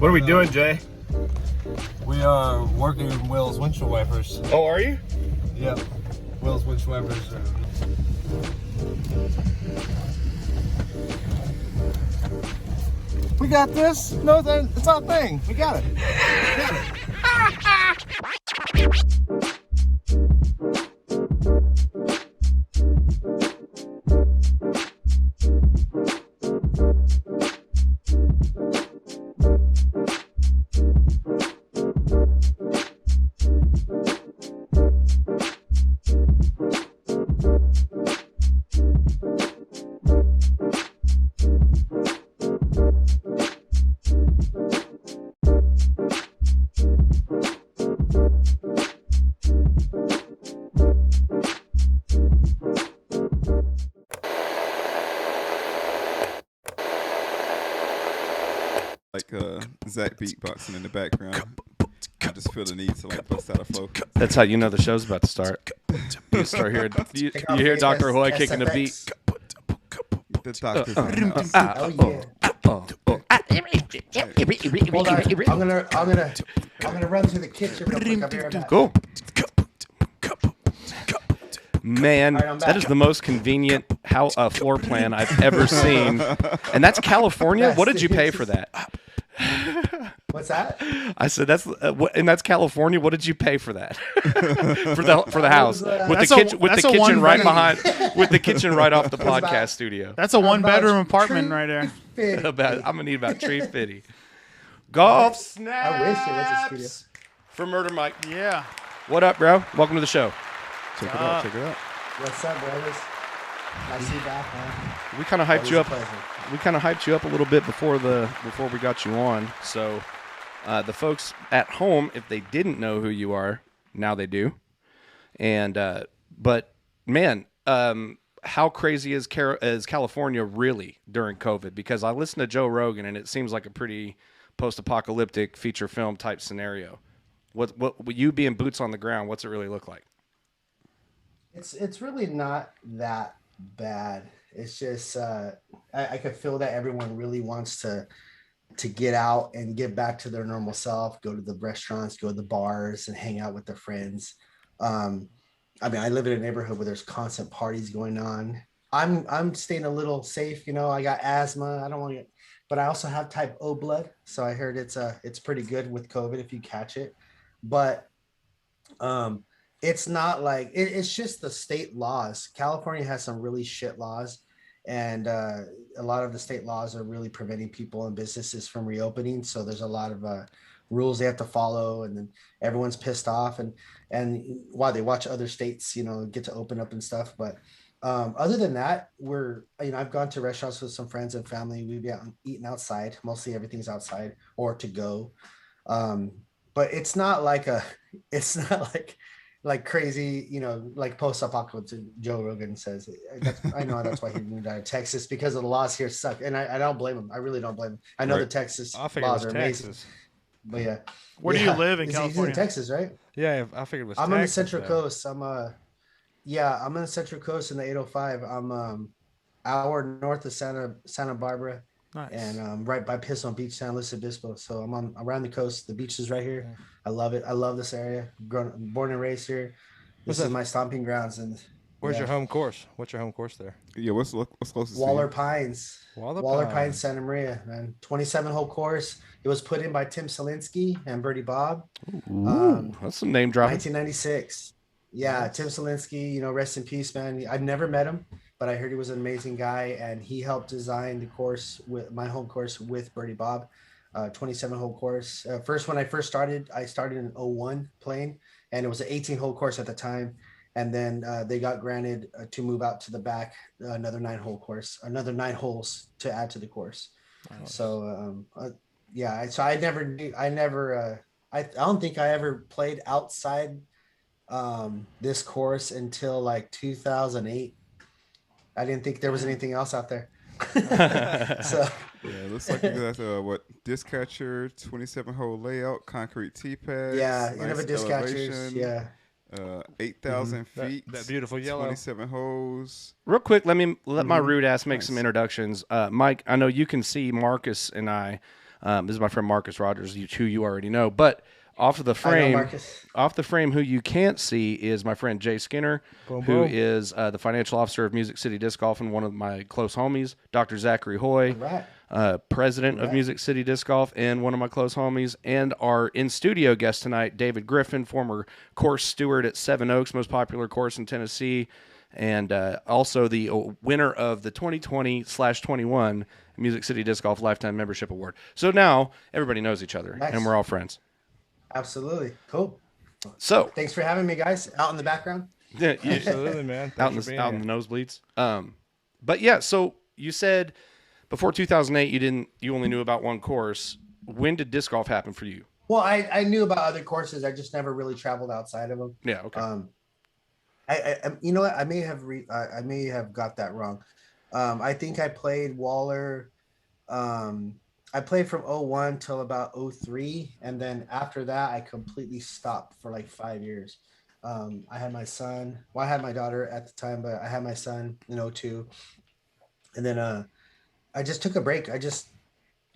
What are we doing, Jay? We are working Will's windshield wipers. Oh, are you? Yep. Will's windshield wipers. We got this. No, it's our thing. We got it. Zach beatboxing in the background. I just feel the need to bust out a flow. That's how you know the show's about to start. You start hearing, you hear Dr. Hoy kicking the beat. The doctor's Hold on. I'm gonna run to the kitchen real quick. I'll be right back. Cool. Man, that is the most convenient floor plan I've ever seen. And that's California? What did you pay for that? What's that? I said that's California. What did you pay for that? for the house with the kitchen right behind, with the kitchen right off the podcast studio. That's a 1-bedroom apartment right there. I'm gonna need about $350. Golf snaps. I wish it was a studio. For Murder Mike. Yeah. What up, bro? Welcome to the show. Check it out. Check it out. What's up, brothers? Nice to be back, man. We kind of hyped you up. We kind of hyped you up a little bit before we got you on. So the folks at home, if they didn't know who you are, now they do. And but man, how crazy is California really during COVID? Because I listened to Joe Rogan, and it seems like a pretty post-apocalyptic feature film type scenario. What you being boots on the ground? What's it really look like? It's really not that bad. It's just I could feel that everyone really wants to get out and get back to their normal self, go to the restaurants, go to the bars, and hang out with their friends. I mean, I live in a neighborhood where there's constant parties going on. I'm staying a little safe, I got asthma. I don't want to get, but I also have type O blood, so I heard it's pretty good with COVID if you catch it. But it's not like it's just the state laws. California has some really shit laws, and a lot of the state laws are really preventing people and businesses from reopening. So there's a lot of rules they have to follow, and then everyone's pissed off, and while they watch other states, get to open up and stuff. But other than that, I've gone to restaurants with some friends and family. We've been eating outside. Mostly everything's outside or to go. But it's not like like crazy, like post-apocalyptic Joe Rogan says. I know that's why he moved out of Texas, because of the laws here suck. And I don't blame him. I really don't blame him. I know the Texas laws are amazing. But yeah. Where do you live in California? He's in Texas, right? Yeah, I figured it was I'm Texas, on the Central Coast. I'm on the Central Coast in the 805. I'm hour north of Santa Barbara. Nice. And right by Pismo Beach, San Luis Obispo. So I'm around the coast. The beach is right here. Yeah. I love it. I love this area. Born and raised here. This is my stomping grounds. And where's your home course? What's your home course there? Yeah, what's closest? Waller Pines. Waller Pines, Santa Maria, man. 27-hole course. It was put in by Tim Selinsky and Birdie Bob. Ooh, that's some name dropping. 1996. Yeah, Tim Selinsky. Rest in peace, man. I've never met him, but I heard he was an amazing guy, and he helped design the course with my home course with Birdie Bob. 27-hole course. When I first started, I started in 01 playing, and it was an 18-hole course at the time. And then they got granted to move out to the back, another 9-hole course, another 9 holes to add to the course. Nice. So so I don't think I ever played outside this course until like 2008. I didn't think there was anything else out there. So yeah, looks like you got disc catcher, 27-hole layout, concrete tee pad. Yeah, nice. End of a disc catchers. Yeah. 8,000 feet. That beautiful yellow. 27 holes. Real quick, let my rude ass make some introductions. Mike, I know you can see Marcus and I. This is my friend Marcus Rogers, who you already know. But off the frame, who you can't see is my friend Jay Skinner, who is the financial officer of Music City Disc Golf and one of my close homies. Dr. Zachary Hoy, president of Music City Disc Golf and one of my close homies. And our in-studio guest tonight, David Griffin, former course steward at Seven Oaks, most popular course in Tennessee, and also the winner of the 2020/21 Music City Disc Golf Lifetime Membership Award. So now everybody knows each other, and we're all friends. Absolutely. Cool. So thanks for having me, guys, out in the background. Yeah, absolutely, man. out in the nosebleeds. But yeah, so you said before 2008 you only knew about one course. When did disc golf happen for you? Well, I knew about other courses. I just never really traveled outside of them. Yeah, okay. I you know what? I may have got that wrong. I think I played Waller. I played from 01 till about 03, and then after that, I completely stopped for like 5 years. I had my son. Well, I had my daughter at the time, but I had my son in 02, and then I just took a break. I just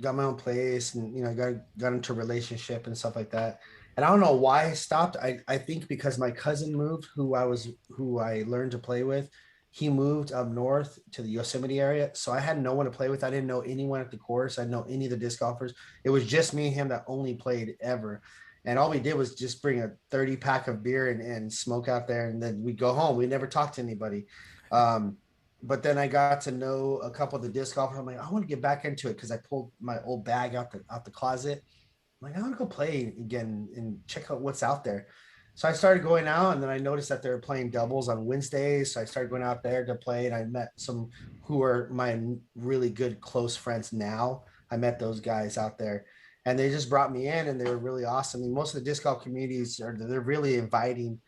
got my own place, and got into a relationship and stuff like that. And I don't know why I stopped. I think because my cousin moved, who I learned to play with. He moved up north to the Yosemite area. So I had no one to play with. I didn't know anyone at the course. I didn't know any of the disc golfers. It was just me and him that only played ever. And all we did was just bring a 30 pack of beer and smoke out there. And then we'd go home. We never talked to anybody. But then I got to know a couple of the disc golfers. I'm like, I want to get back into it because I pulled my old bag out the closet. I'm like, I want to go play again and check out what's out there. So I started going out, and then I noticed that they were playing doubles on Wednesdays. So I started going out there to play, and I met some who are my really good close friends now. I met those guys out there, and they just brought me in, and they were really awesome. I mean, most of the disc golf communities they're really inviting.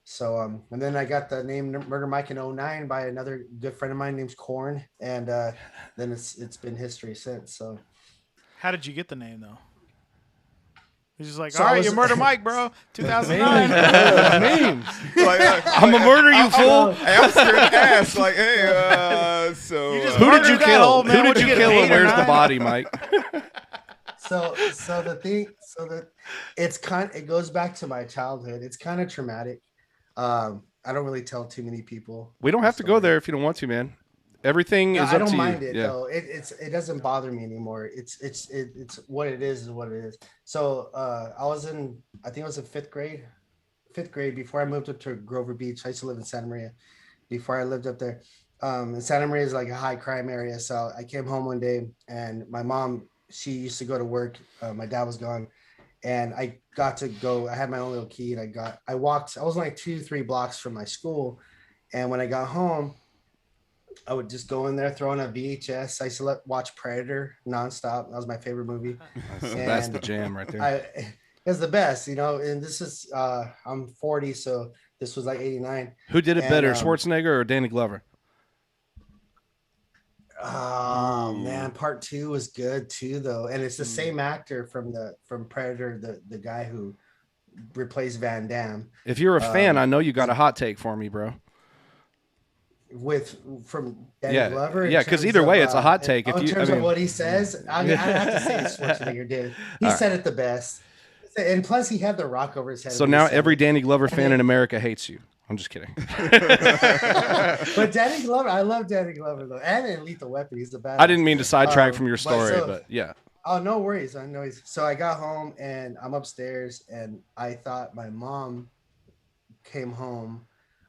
So and then I got the name Murder Mike in 09 by another good friend of mine named Corn, and then it's been history since. So how did you get the name though? He's just like, all right, you Murder Mike, bro. 2009. I'm gonna murder you, fool. Hey, I'm scared to ask. Like, hey, so who did you kill? Who did you kill? And where's the body, Mike? So it goes back to my childhood. It's kind of traumatic. I don't really tell too many people. We don't have to go there if you don't want to, man. Everything is up to you. I don't mind it though. It doesn't bother me anymore. It's what it is what it is. So I think I was in fifth grade before I moved up to Grover Beach. I used to live in Santa Maria before I lived up there. And Santa Maria is like a high crime area. So I came home one day, and my mom, she used to go to work. My dad was gone, and I got to go. I had my own little key, and I was like 2-3 blocks from my school. And when I got home, I would just go in there, throw in a VHS. I used to watch Predator nonstop. That was my favorite movie. That's the jam right there. It's the best, and this is, I'm 40, so this was like 89. Who did it better, Schwarzenegger or Danny Glover? Oh man, part 2 was good too, though. And it's the same actor from Predator, the guy who replaced Van Damme. If you're a fan, I know you got a hot take for me, bro. From Danny Glover? Yeah, because either way, it's a hot take. In terms of what he says, I have to say it's Schwarzenegger did. He said it the best. And plus, he had the rock over his head. So now every Danny Glover fan in America hates you. I'm just kidding. But Danny Glover, I love Danny Glover, though. And in Lethal Weapon, he's the best. I didn't mean to sidetrack from your story, but yeah. Oh, no worries. I know so I got home, and I'm upstairs, and I thought my mom came home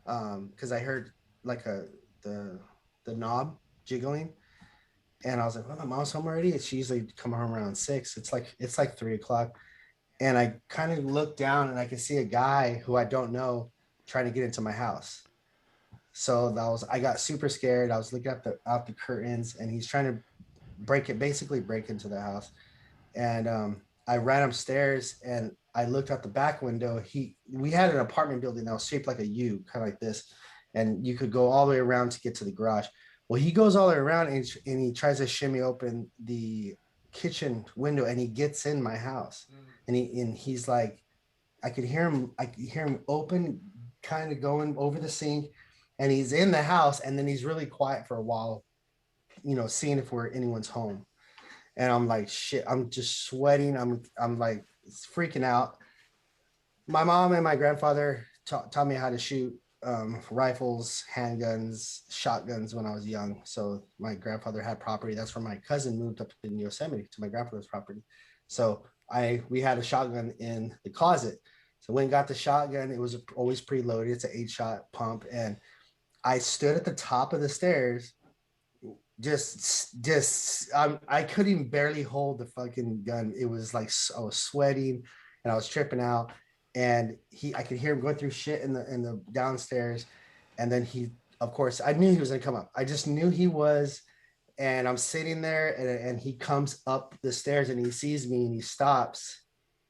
because I heard like the knob jiggling, and I was like, well, my mom's home already. She usually come home around 6. It's like 3 o'clock, and I kind of looked down, and I could see a guy who I don't know trying to get into my house. So I got super scared. I was looking out the curtains, and he's trying to basically break into the house. And I ran upstairs, and I looked out the back window. We had an apartment building that was shaped like a U, kind of like this. And you could go all the way around to get to the garage. Well, he goes all the way around, and he tries to shimmy open the kitchen window, and he gets in my house. And he's like, I could hear him open, kind of going over the sink, and he's in the house, and then he's really quiet for a while, seeing if anyone's home. and I'm like, shit, I'm just sweating. I'm like freaking out. My mom and my grandfather taught me how to shoot rifles, handguns, shotguns when I was young. So my grandfather had property. That's where my cousin moved up in Yosemite to my grandfather's property. So we had a shotgun in the closet. So when I got the shotgun, it was always preloaded. It's an 8-shot pump, and I stood at the top of the stairs. I couldn't even barely hold the fucking gun. It was like I was sweating and I was tripping out. And I could hear him going through shit in the downstairs. And then of course, I knew he was gonna come up. I just knew he was. And I'm sitting there, and he comes up the stairs, and he sees me, and he stops,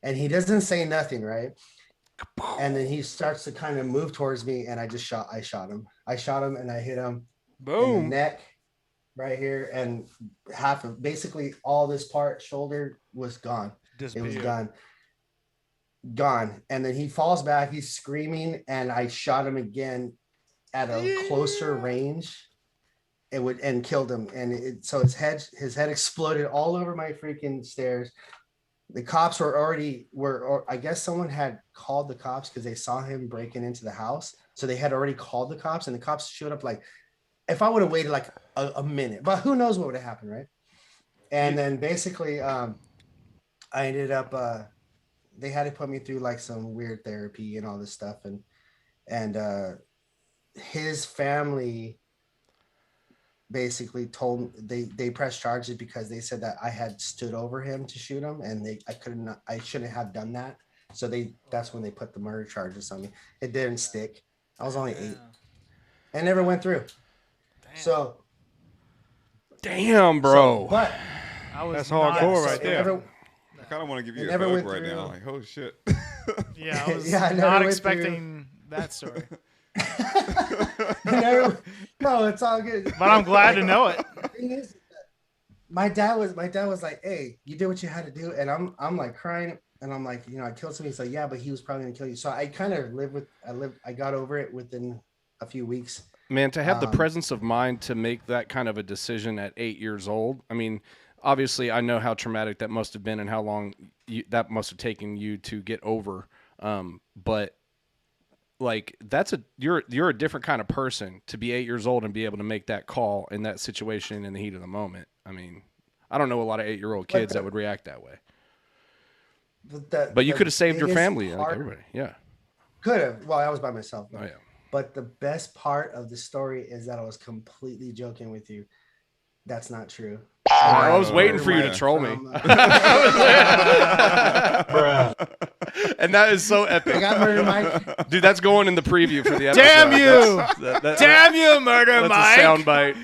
and he doesn't say nothing, right? And then he starts to kind of move towards me, and I shot him, and I hit him in the neck right here, and half of basically all this shoulder was gone. It was gone. And then he falls back, he's screaming, and I shot him again at a closer range. And killed him. And so his head exploded all over my freaking stairs. The cops I guess someone had called the cops because they saw him breaking into the house. So they had already called the cops, and the cops showed up like, if I would have waited like a minute, but who knows what would have happened, right? And then basically I ended up, they had to put me through like some weird therapy and all this stuff. And his family basically told they pressed charges because they said that I had stood over him to shoot him, and I shouldn't have done that. So that's when they put the murder charges on me. It didn't stick. I was only 8. It never went through. So damn, bro. But that's hardcore right there. I kind of want to give you a hug right now. Like, oh shit. Yeah, I was not expecting that story. No, it's all good. But I'm glad to know it. The thing is, my dad was like, "Hey, you did what you had to do," and I'm like crying, and I'm like, I killed somebody. He's like, "Yeah, but he was probably gonna kill you." So I kind of I got over it within a few weeks. Man, to have the presence of mind to make that kind of a decision at 8 years old. I mean, obviously, I know how traumatic that must have been and how long that must have taken you to get over. But like you're a different kind of person to be 8 years old and be able to make that call in that situation in the heat of the moment. I mean, I don't know a lot of 8-year-old kids that would react that way. But you could have saved your family, like everybody. Yeah. Could have. Well, I was by myself. Oh, yeah. But the best part of the story is that I was completely joking with you. That's not true. I was waiting for you to troll me. And that is so epic. I got Murder Mike. Dude, that's going in the preview for the episode. Damn you! Damn you, Murder Mike! That's a soundbite.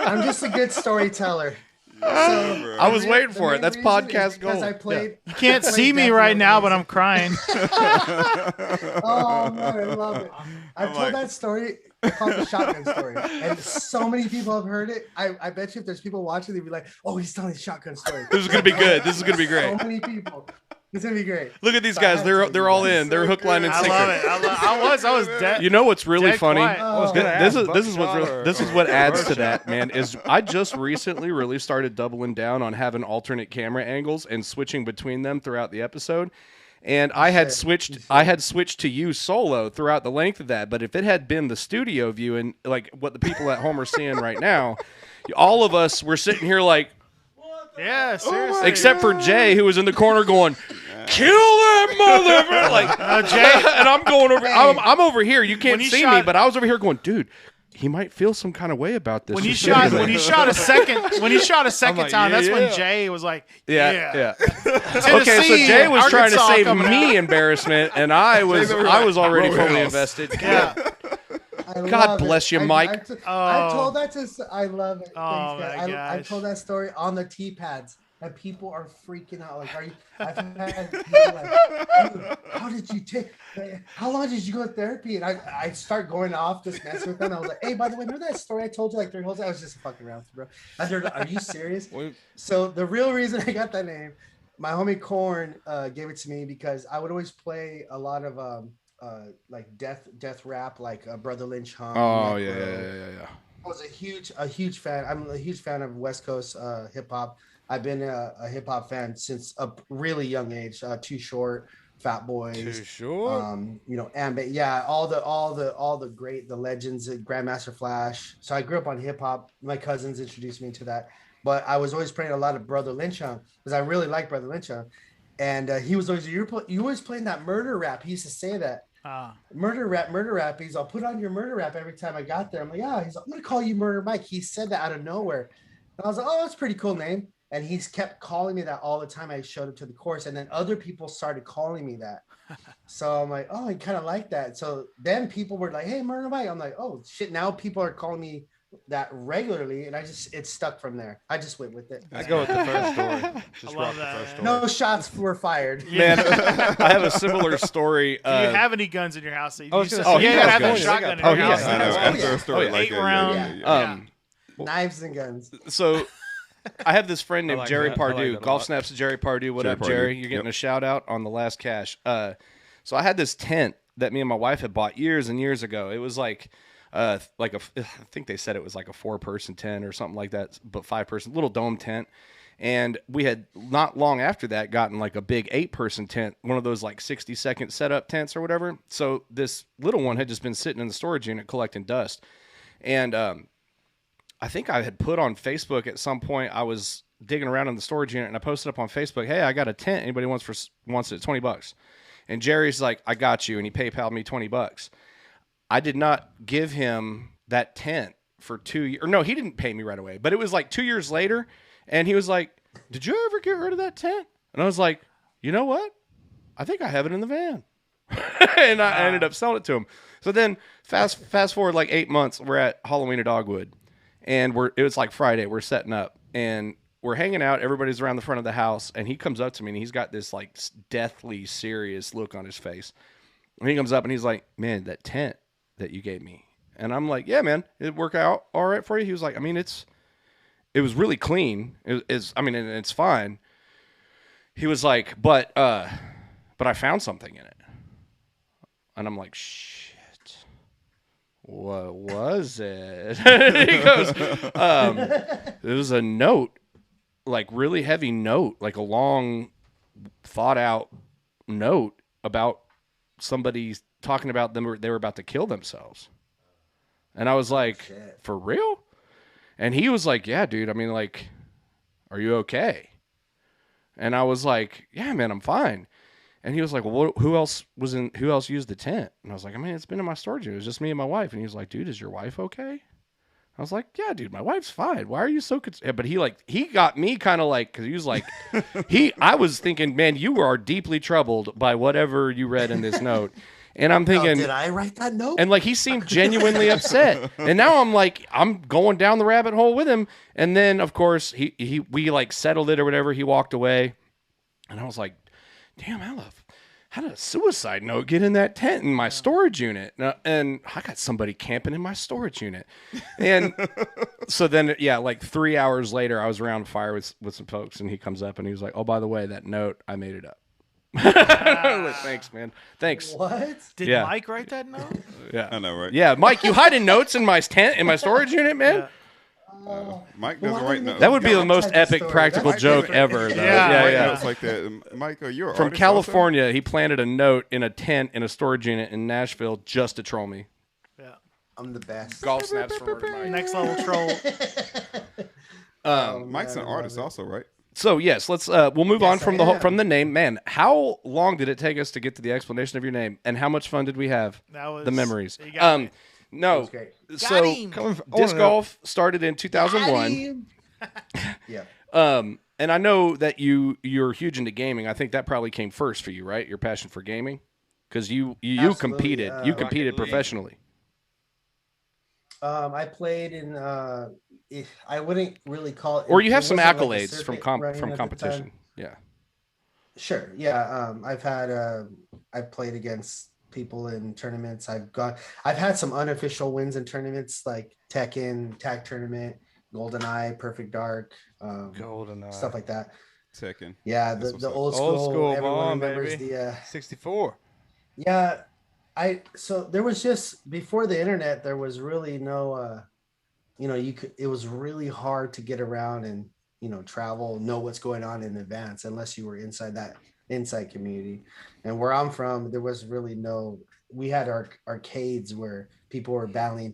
I'm just a good storyteller. So, I was waiting for it. That's podcast gold. I played. You can't see me right now, but I'm crying. Oh man, I love it. I've told that story. I call it the shotgun story, and so many people have heard it. I bet you if there's people watching, they'd be like, "Oh, he's telling the shotgun story." This is gonna be good. This is gonna be great. So many people. It's gonna be great. Look at these guys. They're all in. They're hook, line, and sinker. I love it. I was dead. You know what's really funny? Oh, This is what adds to that, man. Is I just recently really started doubling down on having alternate camera angles and switching between them throughout the episode. And I had switched to you solo throughout the length of that. But if it had been the studio view and like what the people at home are seeing right now, all of us were sitting here like, yeah, seriously. Except for Jay, who was in the corner going, "Kill that motherfucker!" Like Jay, and I'm going over. I'm over here. You can't see me, but I was over here going, "Dude, he might feel some kind of way about this." When he shot a second like, time, yeah, that's yeah. when Jay was like, yeah. Tennessee, Okay, so Jay was trying to Arkansas save coming me out. embarrassment, and I was already fully invested. Yeah. God bless you, Mike. I told that to. I love it. Oh, Thanks, my I gosh. told that story on the T pads, and people are freaking out. Like, I've had people like, "Dude, how did you take? How long did you go to therapy?" And I start going off, just messing with them. I was like, "Hey, by the way, remember that story I told you like 3 holes? I was just fucking around, bro." I said, "Are you serious?" So the real reason I got that name, my homie Korn gave it to me because I would always play a lot of like death rap, like Brother Lynch Hung. Oh yeah. I was a huge fan. I'm a huge fan of West Coast hip hop. I've been a hip hop fan since a really young age. Too Short, Fat Boys, Too Short. and yeah, all the great, the legends, Grandmaster Flash. So I grew up on hip hop. My cousins introduced me to that, but I was always playing a lot of Brother Lynch because I really like Brother Lynch, and he was always you always playing that murder rap. He used to say that. Murder rap. He's, I'll put on your murder rap every time I got there. I'm like, yeah. He's like, I'm gonna call you Murder Mike. He said that out of nowhere. And I was like, oh, that's a pretty cool name. And he's kept calling me that all the time I showed up to the course. And then other people started calling me that. So I'm like, oh, I kind of like that. So then people were like, hey, Murder Mike. I'm like, oh shit. Now people are calling me that regularly, and it's stuck from there. I just went with it. I go with the first story. Just rock the first story. No shots were fired. Man, I have a similar story. Do you have any guns in your house? He gotta have a shotgun in your house. I know. After a story like 8 round. Knives and guns. So I have this friend named Jerry that. Pardue. Like Golf Snaps to Jerry Pardue. What up, Pardue. Jerry? You're getting a shout out on the last cash. So I had this tent that me and my wife had bought years and years ago. It was I think they said it was like a 4-person tent or something like that, but 5-person, little dome tent. And we had not long after that gotten like a big 8-person tent, one of those like 60-second setup tents or whatever. So this little one had just been sitting in the storage unit collecting dust. And I think I had put on Facebook at some point, I was digging around in the storage unit and I posted up on Facebook, hey, I got a tent. Anybody wants it $20? And Jerry's like, I got you. And he PayPal'd me $20. I did not give him that tent for 2 years. Or no, he didn't pay me right away. But it was like 2 years later, and he was like, did you ever get rid of that tent? And I was like, you know what? I think I have it in the van. And I ended up selling it to him. So then fast forward like 8 months, we're at Halloween at Dogwood. And it was like Friday. We're setting up. And we're hanging out. Everybody's around the front of the house. And he comes up to me, and he's got this like deathly serious look on his face. And he comes up, and he's like, man, that tent that you gave me. And I'm like, yeah, man, it worked out all right for you. He was like, I mean, it was really clean. It's fine. He was like, but I found something in it. And I'm like, shit, what was it? He goes, it was a note, like really heavy note, like a long thought out note about somebody talking about them, they were about to kill themselves. And I was like, for real? And he was like, yeah, dude. I mean, like, are you okay? And I was like, yeah, man, I'm fine. And he was like, well, who else used the tent? And I was like, I mean, it's been in my storage unit. It was just me and my wife. And he was like, dude, is your wife okay? I was like, yeah, dude, my wife's fine. Why are you so concerned? But he got me kind of like, because he was like, I was thinking, man, you are deeply troubled by whatever you read in this note. And I'm thinking, did I write that note? And like, he seemed genuinely upset. And now I'm like, I'm going down the rabbit hole with him. And then of course we like settled it or whatever. He walked away, and I was like, damn, how did a suicide note get in that tent in my storage unit? And I got somebody camping in my storage unit. And so then, yeah, like 3 hours later, I was around a fire with some folks, and he comes up and he was like, oh, by the way, that note, I made it up. Like, thanks, man. Thanks. What? Did Mike write that note? Yeah. I know, right? Yeah, Mike, you hiding notes in my tent, in my storage unit, man? Mike doesn't write notes. That would be the most epic practical joke ever, though. Yeah. Notes like that. Mike, you're from California. Also? He planted a note in a tent in a storage unit in Nashville just to troll me. Yeah, I'm the best. Golf snaps for Murder Mike. Next level troll. Mike's an artist, also, right? So yes, let's we'll move on from the name. Man, how long did it take us to get to the explanation of your name, and how much fun did we have? That was the memories. That No, was great. So disc golf started in 2001. Yeah. And I know that you're huge into gaming. I think that probably came first for you, right? Your passion for gaming, because you competed. You competed professionally. I played in. I wouldn't really call it. Or you have some wasn't accolades like from competition. Yeah. Sure. Yeah. I've played against people in tournaments. I've had some unofficial wins in tournaments like Tekken, Tag Tournament, GoldenEye, Perfect Dark, GoldenEye, stuff like that. Tekken. Yeah, the old school. Everyone remembers baby. the 64. Yeah, so there was just before the internet, there was really no, it was really hard to get around and travel, know what's going on in advance unless you were inside that inside community. And where I'm from, there was really we had our arcades where people were battling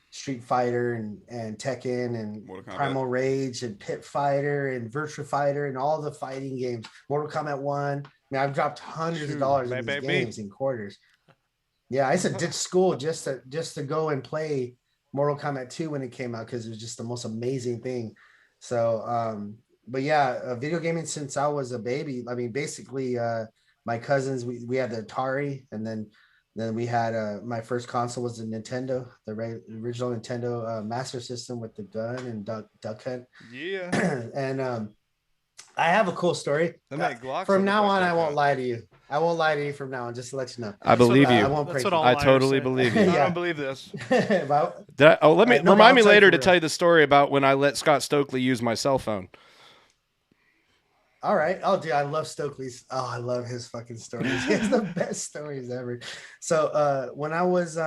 Street Fighter and Tekken and Primal Rage and Pit Fighter and Virtua Fighter and all the fighting games. Mortal Kombat 1. I mean, I've dropped hundreds of dollars in these games in quarters. Yeah, I used to ditch school just to go and play Mortal Kombat 2 when it came out because it was just the most amazing thing. So, but yeah, video gaming since I was a baby. I mean, basically, my cousins, we had the Atari, and then we had my first console was the Nintendo, the original Nintendo Master System with the gun and Duck Hunt. Yeah. And I have a cool story. From now on, I won't lie to you. I won't lie to you from now on, just to let you know. I believe you. I won't praise you. I totally believe you. I don't believe this. Remind me later to tell you the story about when I let Scott Stokely use my cell phone. All right. Oh, dude, I love Stokely's. Oh, I love his fucking stories. He has the best stories ever. So when I was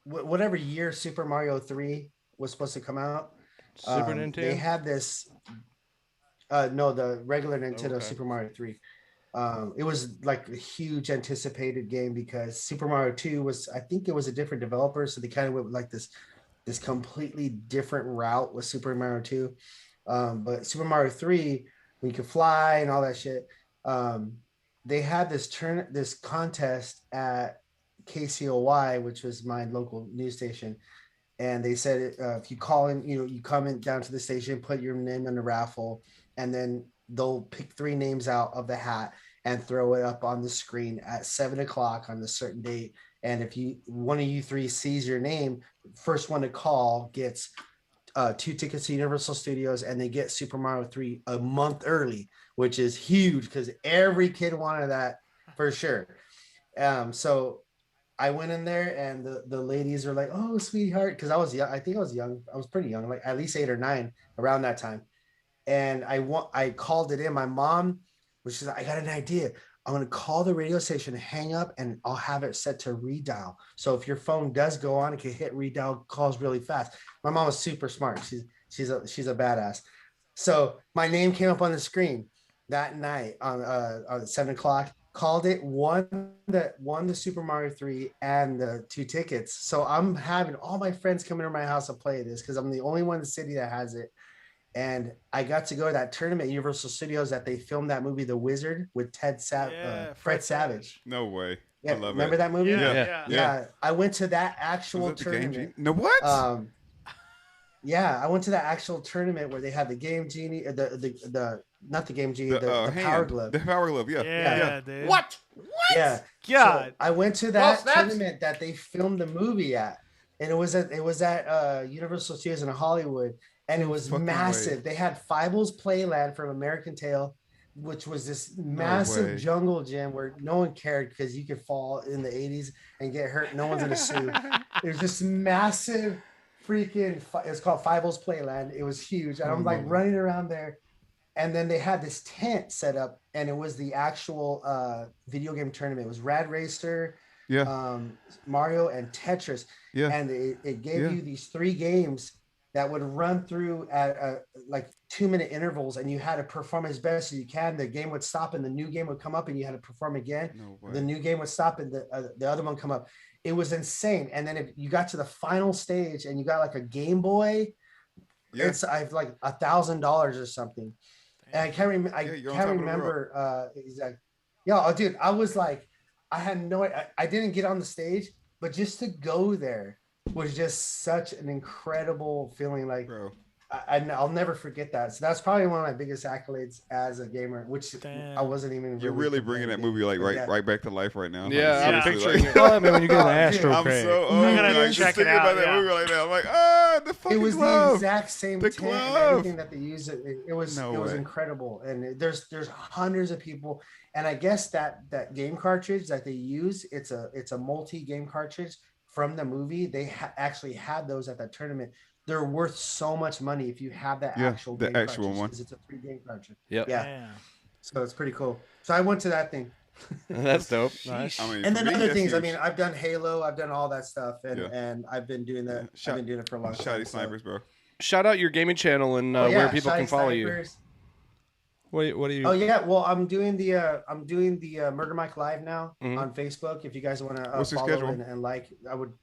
whatever year Super Mario 3 was supposed to come out, Super Nintendo, they had this. No, the regular Nintendo Super Mario 3. It was like a huge anticipated game because Super Mario 2 I think it was a different developer, so they kind of went with like this completely different route with Super Mario 2. But Super Mario 3, when you could fly and all that shit, they had this contest at KCOY, which was my local news station, and they said if you call in, you come in down to the station, put your name in the raffle, and then they'll pick 3 names out of the hat and throw it up on the screen at 7:00 on a certain date. And if one of you 3 sees your name, first one to call gets 2 tickets to Universal Studios, and they get Super Mario 3 a month early, which is huge because every kid wanted that for sure. So I went in there, and the ladies were like, "Oh, sweetheart," because I was young. I think I was young. I was pretty young, like at least 8 or 9 around that time. And I called it in. My mom, which is, I got an idea. I'm going to call the radio station, hang up, and I'll have it set to redial. So if your phone does go on, it can hit redial calls really fast. My mom was super smart. She's a badass. So my name came up on the screen that night on 7:00. Called it, won the Super Mario 3 and the 2 tickets. So I'm having all my friends come into my house to play this because I'm the only one in the city that has it. And I got to go to that tournament at Universal Studios that they filmed that movie, The Wizard, with Fred Savage. No way. Yeah, I love remember that movie? Yeah. I went to that actual tournament. No, what? Yeah, I went to that actual tournament where they had the Game Genie, not the Game Genie, the Power Glove. The Power Glove, yeah. Dude. What? Yeah. God. So I went to that tournament that they filmed the movie at, and it was at Universal Studios in Hollywood. And it was massive. They had Fievel's Playland from American Tail, which was this massive jungle gym where no one cared because you could fall in the 80s and get hurt. No one's going to sue. It was this massive freaking, it was called Fievel's Playland. It was huge. And I'm like running around there. And then they had this tent set up, and it was the actual video game tournament. It was Rad Racer, Mario, and Tetris. Yeah. And it gave you these 3 games that would run through at like 2-minute intervals, and you had to perform as best as you can. The game would stop, and the new game would come up, and you had to perform again. The new game would stop, and the other one come up. It was insane. And then if you got to the final stage, and you got like a Game Boy, it's like $1,000 or something. And I can't remember exactly. Yeah, dude, I was like, I had no, I didn't get on the stage, but just to go there was just such an incredible feeling. Like, I'll never forget that. So that's probably one of my biggest accolades as a gamer, which I wasn't even. You're really bringing that movie like right back to life right now. Yeah, I'm picturing it. I mean, when you get an Astro I'm Craig. so I'm gonna check it out. That movie right now. I'm like, the fucking It was glove. the exact same The tent and glove. everything that they used. It was incredible. And there's hundreds of people. And I guess that game cartridge that they use, it's a multi-game cartridge from the movie. They actually had those at that tournament. They're worth so much money if you have that actual game actual cartridge, one. because it's a 3-game cartridge. Yep. Yeah. So it's pretty cool. So I went to that thing. That's dope. Nice. I mean, And then other things. Huge. I mean, I've done Halo. I've done all that stuff, and I've been doing that. I've been doing it for a long time. Shoddy snipers, bro. shout out your gaming channel and where people can follow you. What do you? Oh yeah, well I'm doing the Murder Mike Live now on Facebook. If you guys want to follow and like, I would.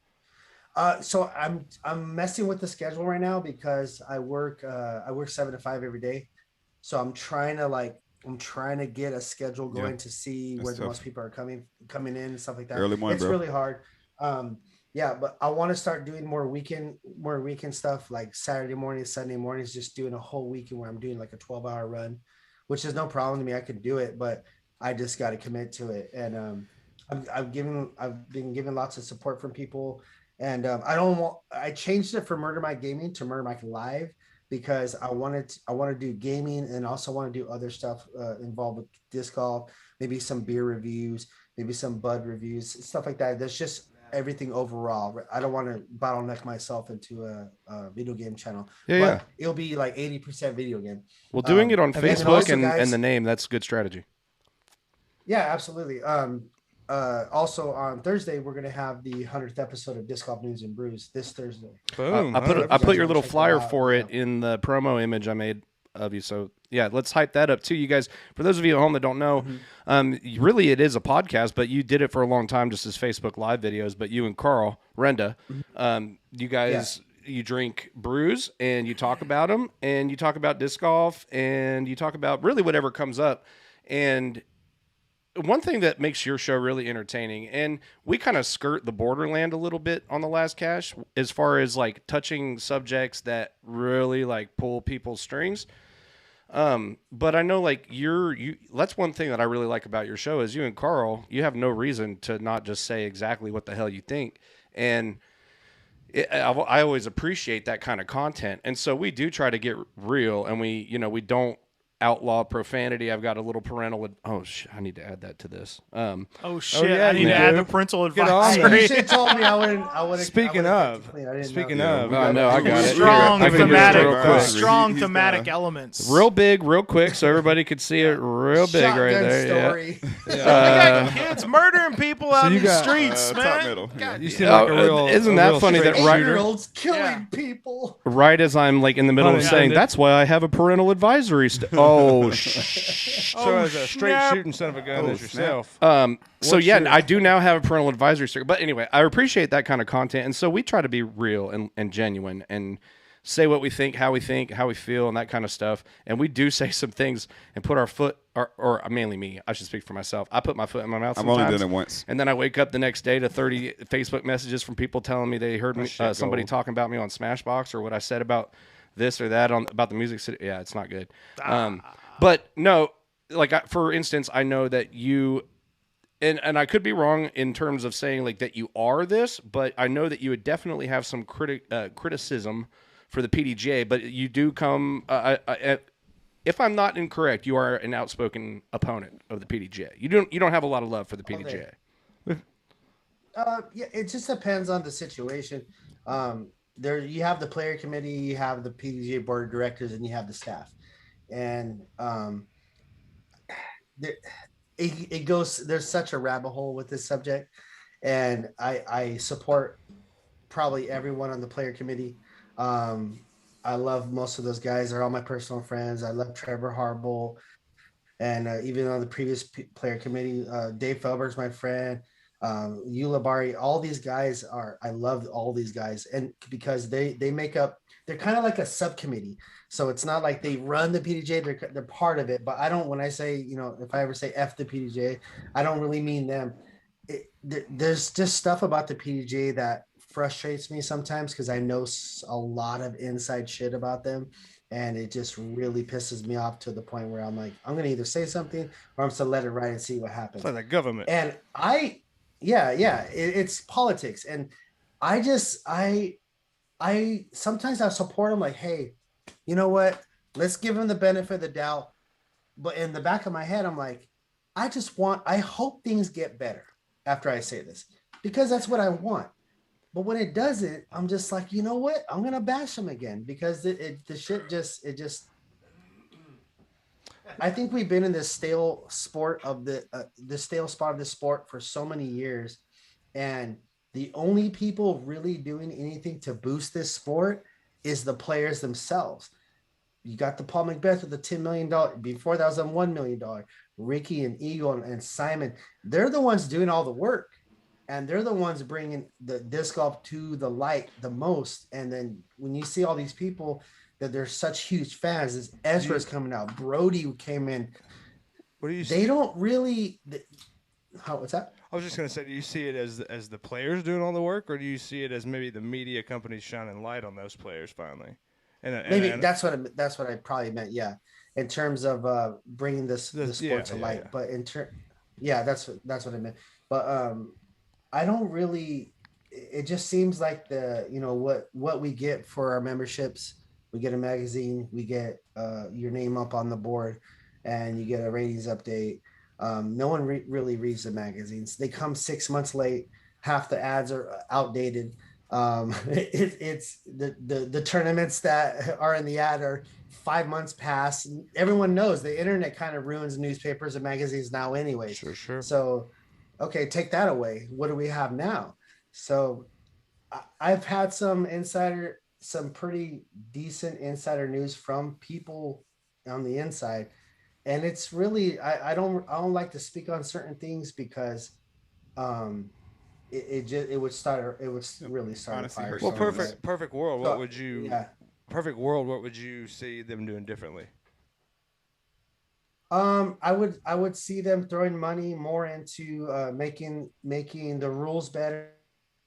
So I'm messing with the schedule right now because I work 7 to 5 every day. So I'm trying to get a schedule going to see where the most people are coming in and stuff like that. Early morning, it's really hard. Yeah, but I want to start doing more weekend stuff, like Saturday mornings, Sunday mornings, just doing a whole weekend where I'm doing like a 12-hour run, which is no problem to me. I could do it, but I just got to commit to it. And I've been given lots of support from people. And I changed it from Murder Mike Gaming to Murder Mike Live because I want to do gaming and also want to do other stuff involved with disc golf, maybe some beer reviews, maybe some bud reviews, stuff like that. There's just everything overall. I don't want to bottleneck myself into a video game channel. But it'll be like 80% video game. Well, doing it on Facebook and the name, that's a good strategy. Yeah, absolutely. Also on Thursday, we're going to have the 100th episode of Disc Golf News and Brews this Thursday. Boom. I put your little flyer for it in the promo image I made of you. So yeah, let's hype that up too. You guys, for those of you at home that don't know, really it is a podcast, but you did it for a long time just as Facebook live videos. But you and Carl Renda, you guys, you drink brews and you talk about them and you talk about disc golf and you talk about really whatever comes up. And one thing that makes your show really entertaining, and we kind of skirt the borderland a little bit on the last cache as far as like touching subjects that really like pull people's strings. But I know like that's one thing that I really like about your show is you and Carl, you have no reason to not just say exactly what the hell you think. And I always appreciate that kind of content. And so we do try to get real, and we don't outlaw profanity. I've got a little parental. I need to add that to this. I need to add the parental advisory. You should have told me. I would have. Speaking of, I got it. Strong thematic elements. Real big, real quick, so everybody could see it real big right there. Story. We got kids murdering people out in the streets, man. You seem like a real. Isn't that funny that 8-year-olds killing people? Right as I'm like in the middle of saying, that's why I have a parental advisory. Oh, so as a straight shooting son of a gun as yourself. I do now have a parental advisory sticker. But anyway, I appreciate that kind of content, and so we try to be real and genuine and say what we think, how we feel, and that kind of stuff. And we do say some things and put our foot, or mainly me, I should speak for myself. I put my foot in my mouth sometimes. I've only done it once. And then I wake up the next day to 30 Facebook messages from people telling me they heard somebody talking about me on Smashbox or what I said about this or that about the music city. Yeah, it's not good. But no, like for instance, I know that you, and I could be wrong in terms of saying like that you are this, but I know that you would definitely have some criticism for the PDGA. But you do come, if I'm not incorrect, you are an outspoken opponent of the PDGA. You don't have a lot of love for the PDGA. Yeah, it just depends on the situation. There you have the player committee, you have the PDGA board of directors, and you have the staff. And it goes, there's such a rabbit hole with this subject, and I support probably everyone on the player committee. I love most of those guys. They're all my personal friends. I love Trevor Harble, and even on the previous player committee, Dave Felber's my friend. Eula Bari, all these guys I love all these guys, and because they make up, they're kind of like a subcommittee. So it's not like they run the PDGA, they're part of it. But I don't, when I say, if I ever say F the PDGA, I don't really mean them. There's just stuff about the PDGA that frustrates me sometimes because I know a lot of inside shit about them. And it just really pisses me off to the point where I'm like, I'm going to either say something or I'm just going to let it ride and see what happens. It's like the government. And it's politics. And I sometimes I support them like, hey, you know what? Let's give them the benefit of the doubt. But in the back of my head, I'm like, I hope things get better after I say this, because that's what I want. But when it doesn't, I'm just like, you know what? I'm going to bash them again because I think we've been in this stale sport of the stale spot of the sport for so many years. And the only people really doing anything to boost this sport is the players themselves. You got the Paul Macbeth with the $10 million. Before that was a $1 million. Ricky and Eagle and Simon, they're the ones doing all the work. And they're the ones bringing the disc golf to the light the most. And then when you see all these people that they're such huge fans, as Ezra's coming out, Brody came in. What do you They don't really. What's that? I was just gonna say, do you see it as the players doing all the work, or do you see it as maybe the media companies shining light on those players finally? Maybe that's what I probably meant. Yeah, in terms of bringing the sport to light. Yeah. But that's what I meant. But I don't really. It just seems like what we get for our memberships. We get a magazine. We get your name up on the board, and you get a ratings update. No one really reads the magazines. They come 6 months late. Half the ads are outdated. It's the tournaments that are in the ad are 5 months past. Everyone knows the internet kind of ruins newspapers and magazines now anyways. Sure. So, okay, take that away. What do we have now? So I've had some pretty decent insider news from people on the inside. And it's really, I don't like to speak on certain things because, it would really start a fire. Well, perfect world. What would you? Yeah. Perfect world. What would you see them doing differently? I would see them throwing money more into making the rules better,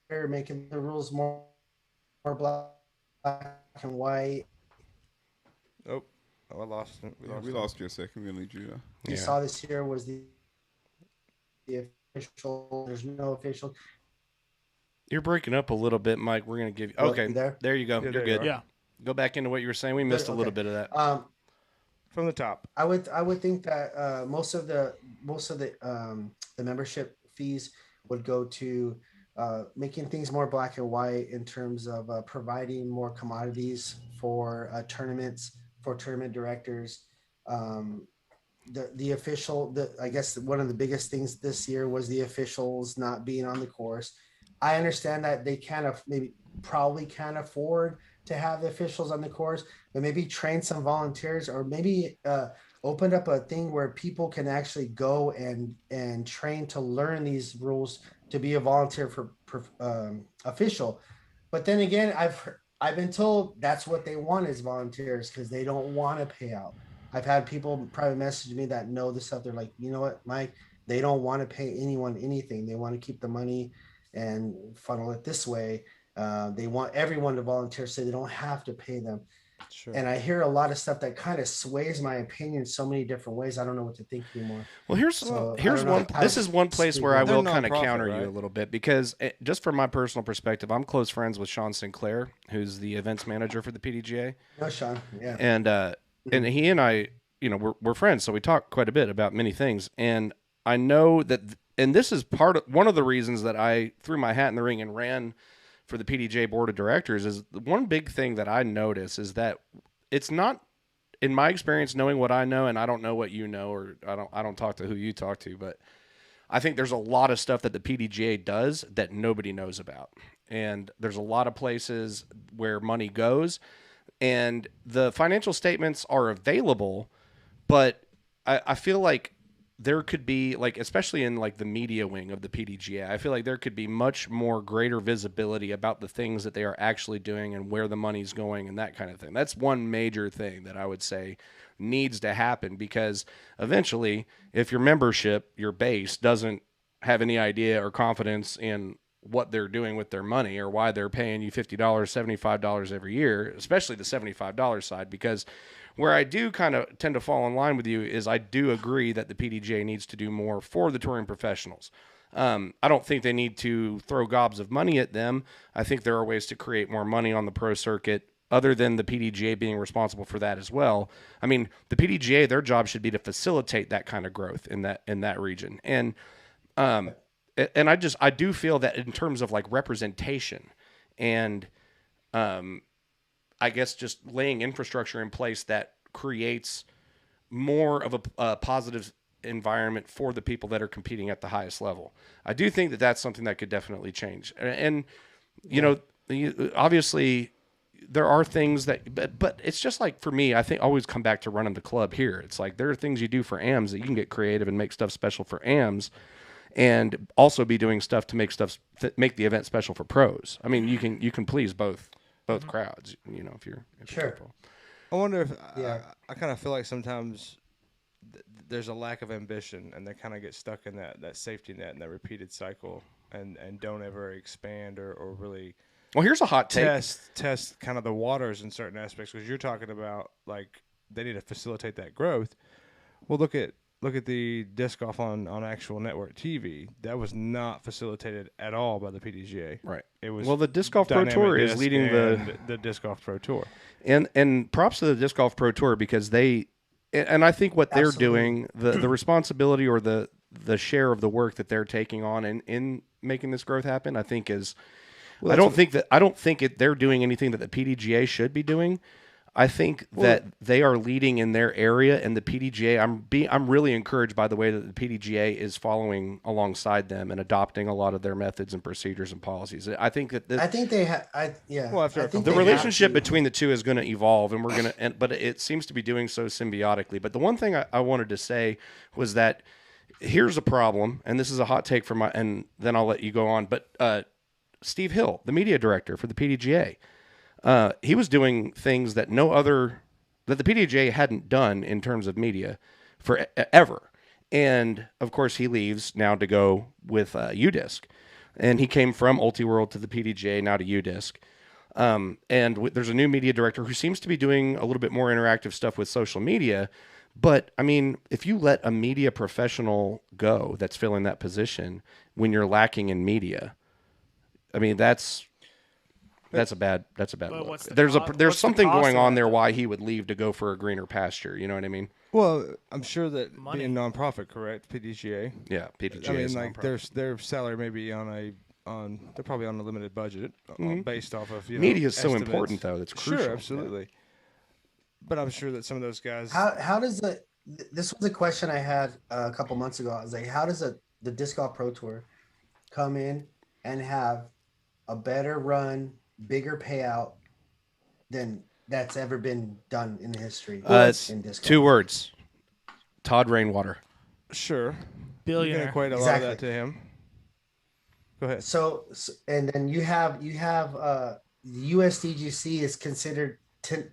making the rules more black and white. Oh, I lost it. We lost you a second. We're gonna need you. You saw this year was the official. There's no official. You're breaking up a little bit, Mike. We're gonna give you. Okay, there you go. You're good. Yeah. Go back into what you were saying. We missed a little bit of that. From the top. I would think that most of the membership fees would go to making things more black and white in terms of providing more commodities for tournaments, for tournament directors. I guess one of the biggest things this year was the officials not being on the course. I understand that they probably can't afford to have the officials on the course, but maybe train some volunteers, or maybe open up a thing where people can actually go and train to learn these rules to be a volunteer for official. But then again, I've been told that's what they want is volunteers because they don't want to pay out. I've had people private message me that know this stuff. They're like, you know what, Mike, they don't want to pay anyone anything. They want to keep the money and funnel it this way. They want everyone to volunteer so they don't have to pay them. Sure. And I hear a lot of stuff that kind of sways my opinion so many different ways. I don't know what to think anymore. Well, here's one. This is one place where I will kind of counter you a little bit because just from my personal perspective, I'm close friends with Sean Sinclair, who's the events manager for the PDGA. No, Sean. Yeah. And he and I, we're friends, so we talk quite a bit about many things. And I know that, and this is one of the reasons that I threw my hat in the ring and ran for the PDGA board of directors. Is one big thing that I notice is that it's not, in my experience, knowing what I know, and I don't know what you know, or I don't talk to who you talk to, but I think there's a lot of stuff that the PDGA does that nobody knows about. And there's a lot of places where money goes, and the financial statements are available, but I feel like there could be, like, especially in like the media wing of the PDGA, I feel like there could be much more greater visibility about the things that they are actually doing and where the money's going and that kind of thing. That's one major thing that I would say needs to happen, because eventually if your membership, your base, doesn't have any idea or confidence in what they're doing with their money or why they're paying you $50, $75 every year, especially the $75 side, because where I do kind of tend to fall in line with you is I do agree that the PDGA needs to do more for the touring professionals. I don't think they need to throw gobs of money at them. I think there are ways to create more money on the pro circuit other than the PDGA being responsible for that as well. I mean, the PDGA, their job should be to facilitate that kind of growth in that region. And I do feel that in terms of like representation and I guess just laying infrastructure in place that creates more of a positive environment for the people that are competing at the highest level. I do think that that's something that could definitely change. And obviously there are things that, but it's just like for me, I think always come back to running the club here. It's like there are things you do for AMs that you can get creative and make stuff special for AMs, and also be doing stuff to make make the event special for pros. I mean, you can please both crowds. You know, if you're careful. I wonder if I kind of feel like sometimes there's a lack of ambition, and they kind of get stuck in that safety net and that repeated cycle, and don't ever expand or really. Well, here's a hot take. Test kind of the waters in certain aspects, because you're talking about like they need to facilitate that growth. Well, look at the disc golf on actual network TV. That was not facilitated at all by the PDGA. Right. It was the Disc Golf Pro Tour is leading the Disc Golf Pro Tour. And props to the Disc Golf Pro Tour, because and I think what they're doing, the responsibility or the share of the work that they're taking on in making this growth happen, I think is. Well, I don't think they're doing anything that the PDGA should be doing. I think that they are leading in their area, and the PDGA. I'm really encouraged by the way that the PDGA is following alongside them and adopting a lot of their methods and procedures and policies. I think that I think they have. Well, the relationship between the two is going to evolve, and we're going to. But it seems to be doing so symbiotically. But the one thing I wanted to say was that here's a problem, and this is a hot take and then I'll let you go on. But Steve Hill, the media director for the PDGA. He was doing things that that the PDGA hadn't done in terms of media forever. And of course he leaves now to go with UDisc, and he came from Ultiworld to the PDGA, now to UDisc. And there's a new media director who seems to be doing a little bit more interactive stuff with social media. But I mean, if you let a media professional go that's filling that position when you're lacking in media, I mean, that's a bad look. There's something going on there why he would leave to go for a greener pasture. You know what I mean? Well, I'm sure that being nonprofit, correct? PDGA. Yeah, PDGA. I mean, like their salary may be they're probably on a limited budget based off of media is estimates. so important though. That's crucial. Sure, absolutely. Yeah. But I'm sure that some of those guys. How does this was a question I had a couple months ago. I was like, how does the Disc Golf Pro Tour come in and have a better run, bigger payout than that's ever been done in history? In disc golf? 2 words: Todd Rainwater. Sure, billionaire. You can equate a lot of that to him. Go ahead. So and then you have the USDGC is considered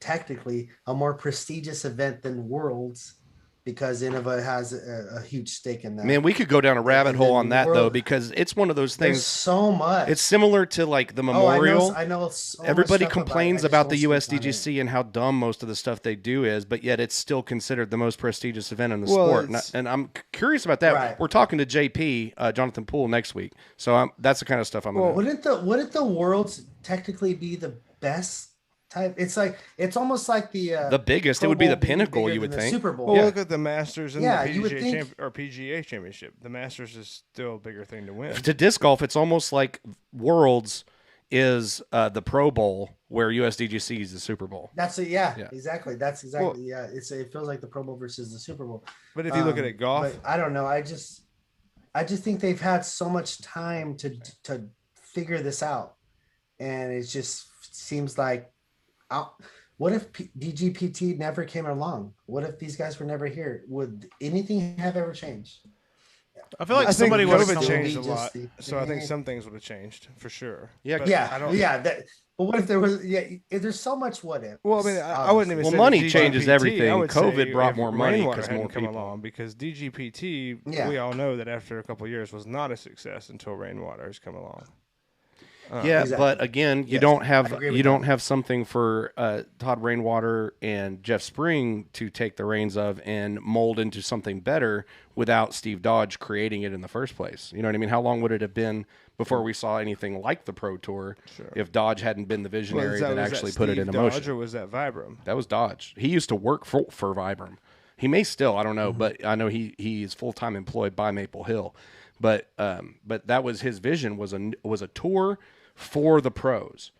technically a more prestigious event than Worlds, because Innova has a huge stake in that. Man, we could go down a rabbit hole on that though, because it's one of those things. There's so much. It's similar to like the Memorial. I know so everybody complains about the USDGC and how dumb most of the stuff they do is, but yet it's still considered the most prestigious event in the sport. And I'm curious about that. Right. We're talking to JP, Jonathan Poole, next week, so that's the kind of stuff I'm. Well, wouldn't the Worlds technically be the best type? It's almost like the biggest. It would be the pinnacle, you would think. Super Bowl. Well, look at the Masters and the PGA PGA Championship. The Masters is still a bigger thing to win. To disc golf, it's almost like Worlds is the Pro Bowl, where USDGC is the Super Bowl. Exactly. That's exactly it feels like the Pro Bowl versus the Super Bowl. But if you look at it, golf. I don't know. I just think they've had so much time to figure this out, and it just seems like. What if DGPT never came along? What if these guys were never here? Would anything have ever changed? I feel like somebody would have changed a lot. So I think some things would have changed for sure. But what if there was? There's so much what if. Well, I mean, I wouldn't even. Well, say money DGPT, changes everything. COVID brought more money because more come people along. Because DGPT, we all know that after a couple of years was not a success until Rainwater has come along. Exactly. But again, you don't have something for Todd Rainwater and Jeff Spring to take the reins of and mold into something better without Steve Dodge creating it in the first place. You know what I mean? How long would it have been before we saw anything like the Pro Tour if Dodge hadn't been the visionary that actually put it in motion? Dodge, or was that Vibram? That was Dodge. He used to work for Vibram. He may still, I don't know, but I know he's full-time employed by Maple Hill. But that was his vision, was a tour for the pros,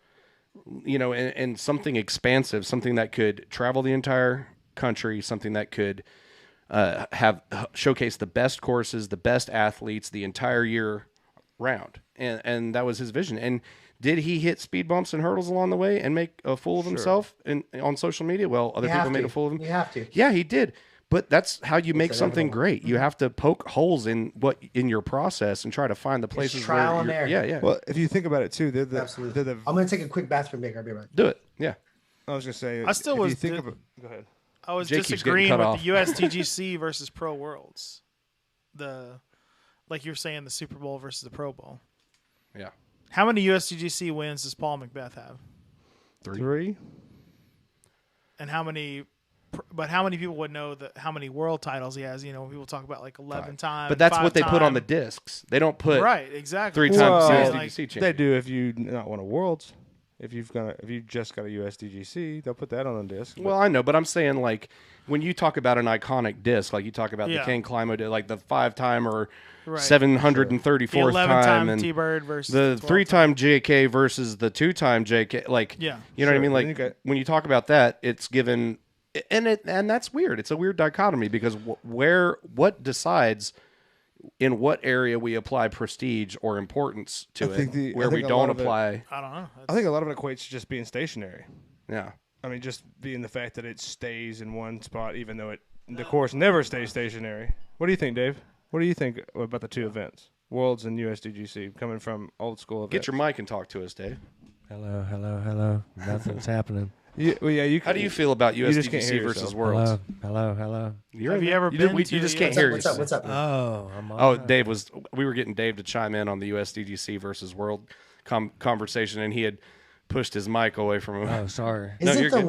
you know, and something expansive, something that could travel the entire country, something that could showcase the best courses, the best athletes the entire year round, and that was his vision. And did he hit speed bumps and hurdles along the way and make a fool of himself on social media? Well, other people made a fool of him. You have to. Yeah, he did. But that's how you make something great. You have to poke holes in your process and try to find the places it's trial where and error. Yeah. Well, if you think about it too, Absolutely. I'm going to take a quick bathroom break. I'll be right back. Do it. Yeah. I was gonna say. I still was. Go ahead. I was Jake keeps disagreeing getting with cut the USDGC versus Pro Worlds. Like you were saying, the Super Bowl versus the Pro Bowl. Yeah. How many USDGC wins does Paul Macbeth have? 3. And how many? But how many people would know how many world titles he has? You know, people talk about like 11 times. But that's what they put on the discs. They don't put right exactly 3 times Well, USDGC champion. They do if you not won a Worlds. If you just got a USDGC, they'll put that on the disc. Well, I know, but I'm saying like when you talk about an iconic disc, like you talk about the Ken Climo, like the 5-time or 734th the 11-time time, and T-Bird versus the 3-time JK versus the 2-time JK, like you know what I mean? Like when you talk about that, it's given, and that's weird. It's a weird dichotomy because what decides in what area we apply prestige or importance to where we don't apply. I don't know. I think a lot of it equates to just being stationary. Yeah. I mean, just being the fact that it stays in one spot, even though the course never stays stationary. What do you think, Dave? What do you think about the two events, Worlds and USDGC, coming from old school events? Get your mic and talk to us, Dave. Hello. Nothing's happening. How do you feel about USDGC versus Worlds? Hello. Have you ever been? You just can't hear yourself. What's up? Oh, I'm on. Oh, we were getting Dave to chime in on the USDGC versus World conversation, and he had pushed his mic away from him. Oh, sorry. Isn't the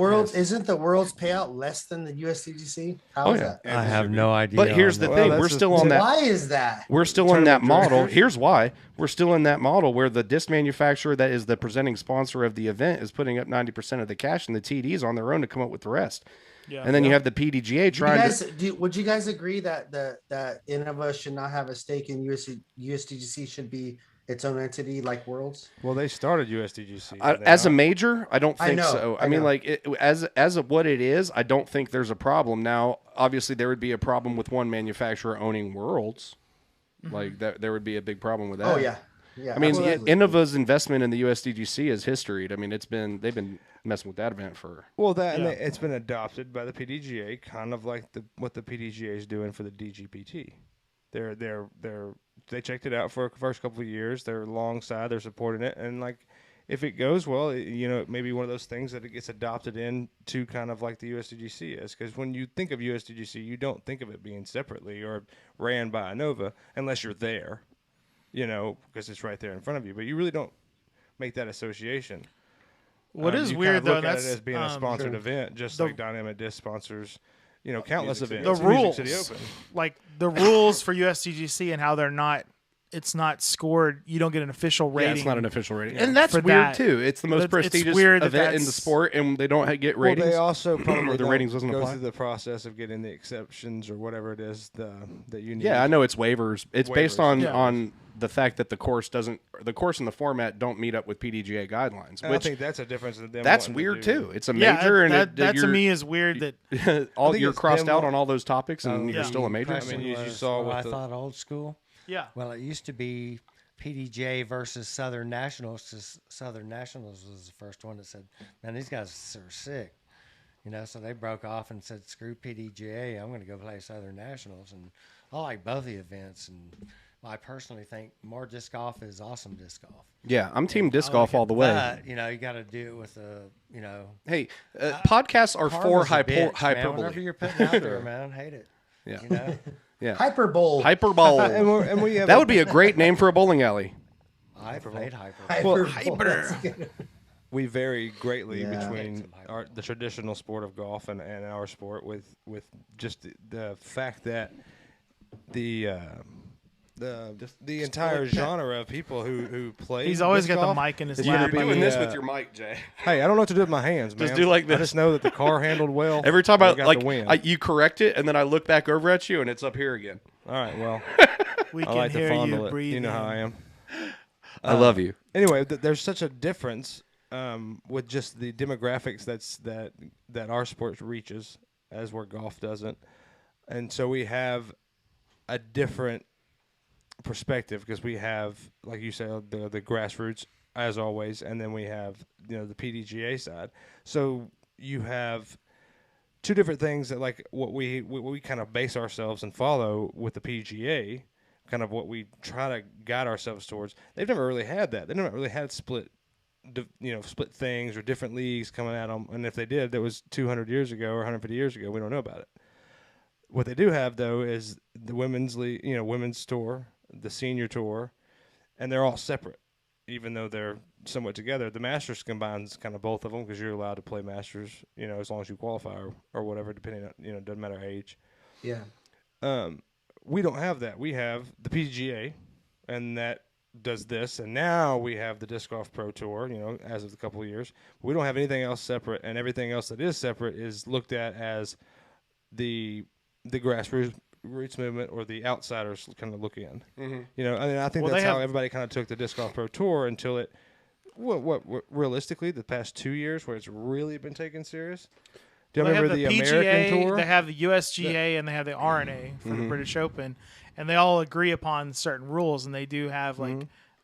World's payout less than the USDGC? How is that? I have no idea. But here's the thing: we're still on that. Why is that? We're still in that model. Here's why: we're still in that model where the disc manufacturer that is the presenting sponsor of the event is putting up 90% of the cash, and the TDs on their own to come up with the rest. Yeah. And then you have the PDGA trying would you guys agree that that Innova should not have a stake in USDGC? Should be its own entity like Worlds? Well, they started USDGC. As a major, I don't think so. I mean, like as of what it is, I don't think there's a problem. Now, obviously, there would be a problem with one manufacturer owning Worlds. Mm-hmm. Like that, there would be a big problem with that. Oh yeah. Yeah, I mean, Innova's investment in the USDGC is historied. I mean, they've been messing with that event for and it's been adopted by the PDGA, kind of like what the PDGA is doing for the DGPT. They checked it out for the first couple of years. They're alongside. They're supporting it, and like if it goes well, it may be one of those things that it gets adopted into kind of like the USDGC is. Because when you think of USDGC, you don't think of it being separately or ran by Innova unless you're there. Because it's right there in front of you. But you really don't make that association. What is you weird, kind of though, look at it as being a sponsored event, just like Dynamic Disc sponsors, countless events. The rules, Music City Open. like the rules for USDGC and how it's not scored. You don't get an official rating. Yeah, it's not an official rating. And that's weird, too. It's the most prestigious event in the sport, and they don't get ratings. Well, they also probably the ratings doesn't go apply. through the process of getting the exceptions or whatever it is that you need. Yeah, I know it's waivers. It's based on the fact that the course and the format don't meet up with PDGA guidelines. Which I think that's a difference in them. That's weird too. It's a major, and that to me is weird. That you're crossed out on all those topics, and you're still a major. I mean, you saw what I thought old school. Yeah. Well, it used to be PDGA versus Southern Nationals. Because Southern Nationals was the first one that said, "Man, these guys are sick." So they broke off and said, "Screw PDGA. I'm going to go play Southern Nationals." And I like both the events, and I personally think more disc golf is awesome disc golf. Yeah, I'm team disc golf all the way. But, you got to do it with Hey, podcasts are for hyperbole. Whatever you're putting out there, man, hate it. Yeah. Yeah. Hyperbole. and we have that would be a great name for a bowling alley. I played hyperbole. Hyper. We vary greatly between the traditional sport of golf and our sport with just the fact that the entire genre of people who play. He's always got golf the mic in his You're lap. doing this with your mic, Jay. Hey, I don't know what to do with my hands, man. Just do like this. I just know that the car handled well. Every time you correct it, and then I look back over at you, and it's up here again. All right, well, we I can like to hear fondle you it. breathing. You know how I am. I love you. Anyway, there's such a difference with just the demographics that our sport reaches, as where golf doesn't, and so we have a different perspective, because we have, like you said, the grassroots as always, and then we have the PDGA side. So you have two different things that like what we kind of base ourselves and follow with the PDGA, kind of what we try to guide ourselves towards. They've never really had that. They never really had split things or different leagues coming at them. And if they did, that was 200 years ago or 150 years ago. We don't know about it. What they do have though is the women's league, women's tour, the senior tour, and they're all separate, even though they're somewhat together. The Masters combines kind of both of them because you're allowed to play Masters, as long as you qualify or whatever, depending on, doesn't matter age. Yeah. We don't have that. We have the PDGA, and that does this, and now we have the Disc Golf Pro Tour, as of a couple of years. But we don't have anything else separate, and everything else that is separate is looked at as the grassroots movement or the outsiders kind of look in. Mm-hmm. I think that's how everybody kind of took the Disc Golf Pro Tour until it, what realistically, the past 2 years where it's really been taken serious. Do you remember the PGA, American Tour? They have the USGA and they have the RNA for the British Open, and they all agree upon certain rules, and they do have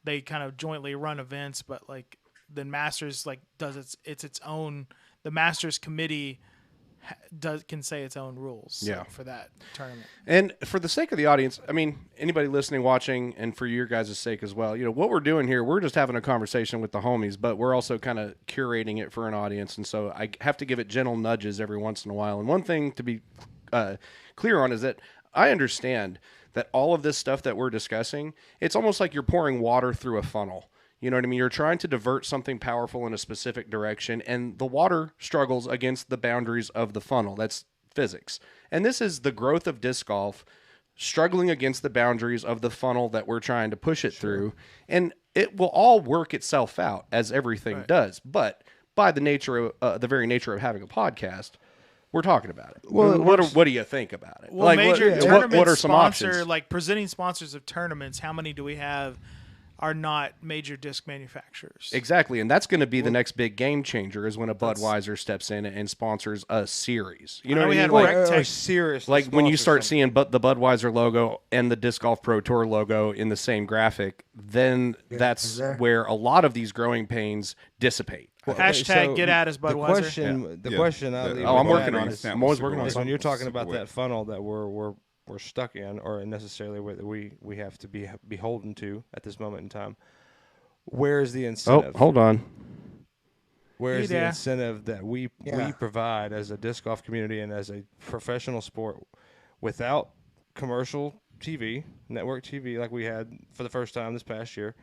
they kind of jointly run events, but like the Masters does its own. The Masters committee can say its own rules for that tournament. And for the sake of the audience, I mean, anybody listening, watching, and for your guys' sake as well, what we're doing here, we're just having a conversation with the homies, but we're also kind of curating it for an audience, and so I have to give it gentle nudges every once in a while. And one thing to be clear on is that I understand that all of this stuff that we're discussing, it's almost like you're pouring water through a funnel. You know what I mean? You're trying to divert something powerful in a specific direction, and the water struggles against the boundaries of the funnel. That's physics. And this is the growth of disc golf struggling against the boundaries of the funnel that we're trying to push it through. And it will all work itself out, as everything does. But by the nature of the very nature of having a podcast, we're talking about it. Well, what do you think about it? Well, major tournament what are some options? Like presenting sponsors of tournaments, how many do we have are not major disc manufacturers? Exactly, and that's going to be the next big game changer is when a Budweiser steps in and sponsors a series. You know what I mean? Like serious, like when you start seeing the Budweiser logo and the Disc Golf Pro Tour logo in the same graphic, then that's where a lot of these growing pains dissipate. Well, hashtag get at us, Budweiser. The question. I'm working on it. I'm always working on it. When you're talking about that funnel that we're stuck in, or necessarily that we have to be beholden to at this moment in time, where is the incentive? Oh, hold on. Where is the incentive that we provide as a disc golf community and as a professional sport without commercial TV, network TV like we had for the first time this past year?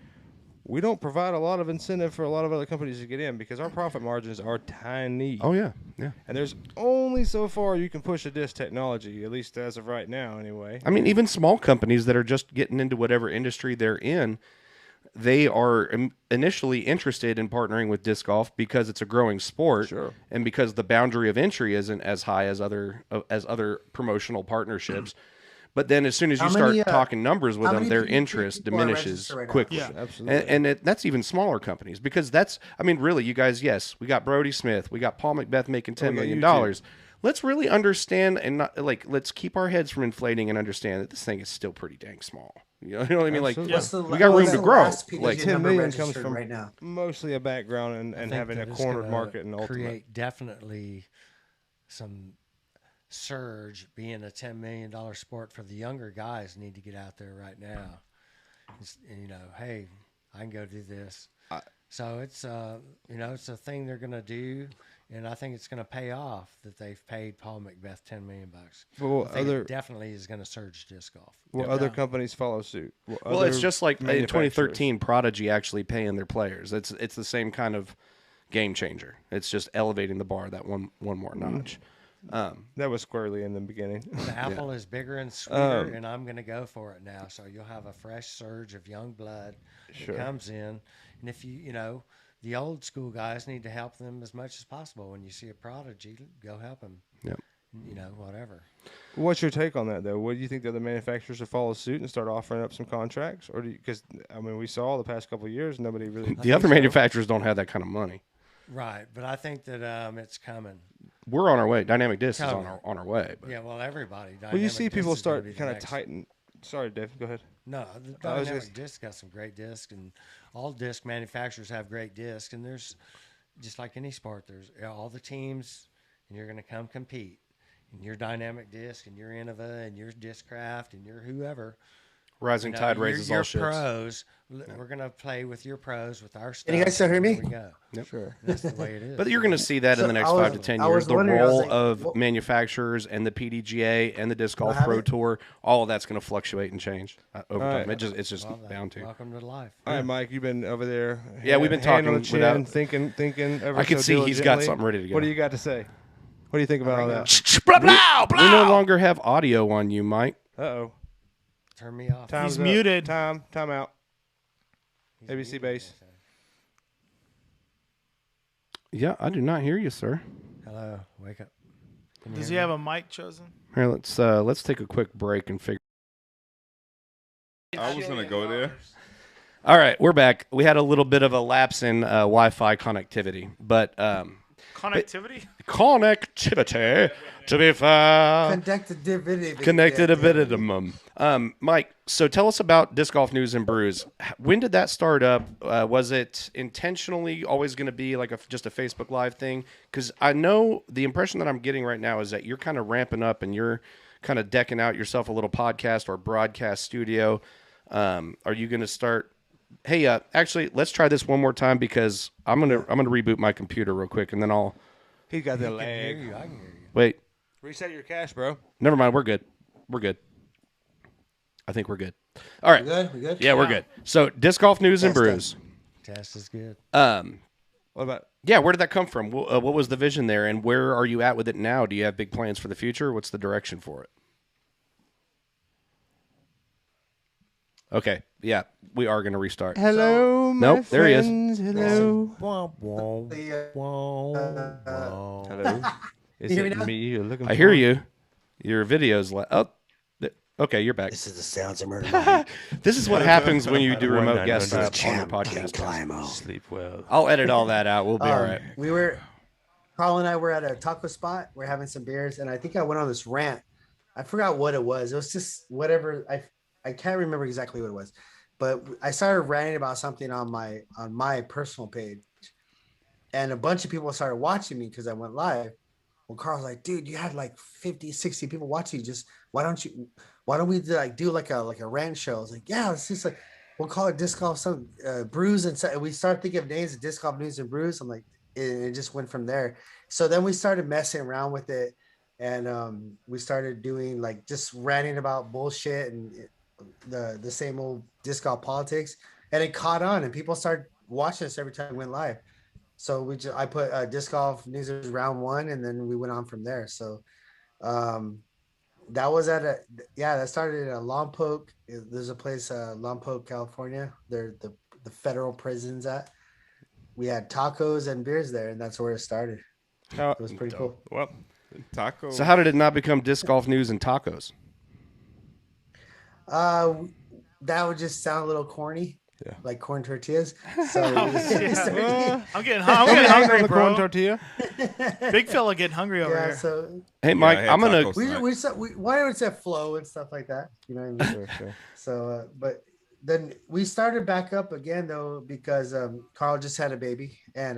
We don't provide a lot of incentive for a lot of other companies to get in because our profit margins are tiny. Oh, yeah. And there's only so far you can push a disc technology, at least as of right now anyway. I mean, even small companies that are just getting into whatever industry they're in, they are initially interested in partnering with disc golf because it's a growing sport and because the boundary of entry isn't as high as other promotional partnerships. But then as soon as you start talking numbers with them, their interest diminishes quickly. Yeah, absolutely. And that's even smaller companies because really, you guys, yes, we got Brody Smith. We got Paul Macbeth making $10 million. Let's really understand and let's keep our heads from inflating and understand that this thing is still pretty dang small. You know what I mean? Like, we got room to grow. Like 10 million comes from right now. Mostly a background and having a cornered market and ultimate. Create definitely some surge. Being a $10 million sport for the younger guys need to get out there right now. Hey, I can go do this. So it's it's a thing they're gonna do, and I think it's gonna pay off that they've paid Paul Macbeth $10 million. Well, it definitely is gonna surge disc golf. Well, other companies follow suit. Well, it's just like in 2013, Prodigy actually paying their players. It's the same kind of game changer. It's just elevating the bar that one more notch. That was squarely in the beginning. The apple is bigger and sweeter, and I'm going to go for it now. So you'll have a fresh surge of young blood that comes in. And if the old school guys need to help them as much as possible. When you see a prodigy, go help them. Yep. Whatever. What's your take on that, though? What do you think the other manufacturers will follow suit and start offering up some contracts? Or because, we saw the past couple of years, nobody really... The other manufacturers don't have that kind of money. Right, but I think that it's coming. We're on our way. Dynamic Disc is on our way. But. Yeah, well, everybody. Well, you see people start kind of tighten. Sorry, Dave. Go ahead. No, the dynamic disc got some great discs, and all disc manufacturers have great discs. And there's just like any sport, there's all the teams, and you're going to come compete. And your dynamic disc, and your Innova, and your Discraft, and your whoever. Rising tide raises all ships. Your pros. We're going to play with your pros, with our stuff. Can you guys still hear me? There we go. Yep. Sure. That's the way it is. But you're going to see that in the next 5 to 10 years. The role of manufacturers and the PDGA and the Disc Golf Pro Tour, all of that's going to fluctuate and change over time. It's just bound to. Welcome to life. All right, Mike, you've been over there. Yeah, we've been talking without thinking. I can see he's got something ready to go. What do you got to say? What do you think about all that? We no longer have audio on you, Mike. Uh-oh. Turn me off. He's muted. Time out. ABC base. Yeah, I do not hear you, sir. Hello, wake up. Does he have a mic chosen? Here, let's take a quick break and figure. I was gonna go there. All right, we're back. We had a little bit of a lapse in Wi-Fi connectivity, but connectivity to be found. Connected a bit of them. Mike, so tell us about Disc Golf News and Brews. When did that start up? Was it intentionally always going to be like just a Facebook Live thing? Because I know the impression that I'm getting right now is that you're kind of ramping up and you're kind of decking out yourself a little podcast or broadcast studio. Are you going to start? Hey, actually, let's try this one more time because I'm gonna reboot my computer real quick and then I'll. He's got the I can lag. hear you. Wait. Reset your cache, bro. Never mind. We're good. I think we're good. All right. We good? Yeah, we're good. So, Disc Golf News and Brews. Test is good. What about? Yeah, where did that come from? What was the vision there, and where are you at with it now? Do you have big plans for the future? What's the direction for it? Okay. Yeah, we are going to restart. Hello, my Nope, there he is. Hello. Hello. Hello. Is You hear me it now? me you're looking I hear for? you. Your video's okay, you're back. This is the sounds of murder. This is what happens when you do remote guests on your podcast. Sleep well. I'll edit all that out. We'll be all right. Carl and I were at a taco spot. We're having some beers, and I think I went on this rant. I forgot what it was. It was just whatever. I can't remember exactly what it was, but I started ranting about something on my personal page, and a bunch of people started watching me because I went live. Well, Carl's like, dude, you had like 50, 60 people watching you. Just why don't we do like a rant show? I was like, yeah, it's just like we'll call it Disc Golf Brews, and we started thinking of names of Disc Golf News and Brews. I'm like, it just went from there. So then we started messing around with it, and we started doing like just ranting about bullshit and the same old disc golf politics, and it caught on, and people started watching us every time we went live. So I put Disc Golf News round 1, and then we went on from there. So that was that started at a Lompoc. There's a place, Lompoc, California. They're the federal prisons at. We had tacos and beers there, and that's where it started. It was pretty cool. Well, Taco. So how did it not become Disc Golf News and Tacos? That would just sound a little corny. Yeah. Like corn tortillas. So I'm getting hungry, the bro. corn tortilla. Big fella getting hungry over here. So Hey, Mike, I'm gonna. why don't we say flow and stuff like that? You know what I mean? Sure. So, but then we started back up again though because Carl just had a baby and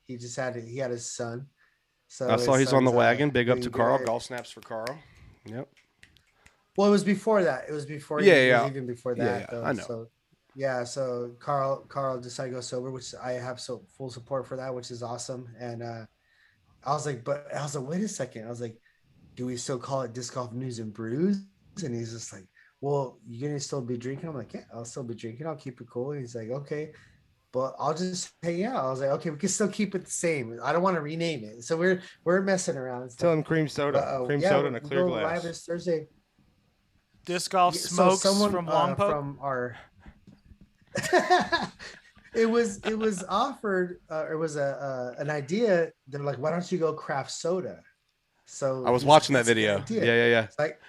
he had his son. So I saw he's on the wagon. Big up to Carl. Good. Golf snaps for Carl. Yep. Well, it was before that. It was before. Even before that. Yeah, though. I know. So, so Carl decided to go sober, which I have full support for that, which is awesome. And I was like, wait a second. I was like, do we still call it Disc Golf News and Brews? And he's just like, well, you're gonna still be drinking? I'm like, yeah, I'll still be drinking. I'll keep it cool. And he's like, okay, but I'll just hang out. I was like, okay, we can still keep it the same. I don't want to rename it. So we're messing around. Tell him cream soda, soda in a clear glass. Live this Thursday. Disc Golf Smokes from Lompoc. From our it was offered it was an idea. They're like, why don't you go craft soda? So I was watching that video. Yeah. It's like,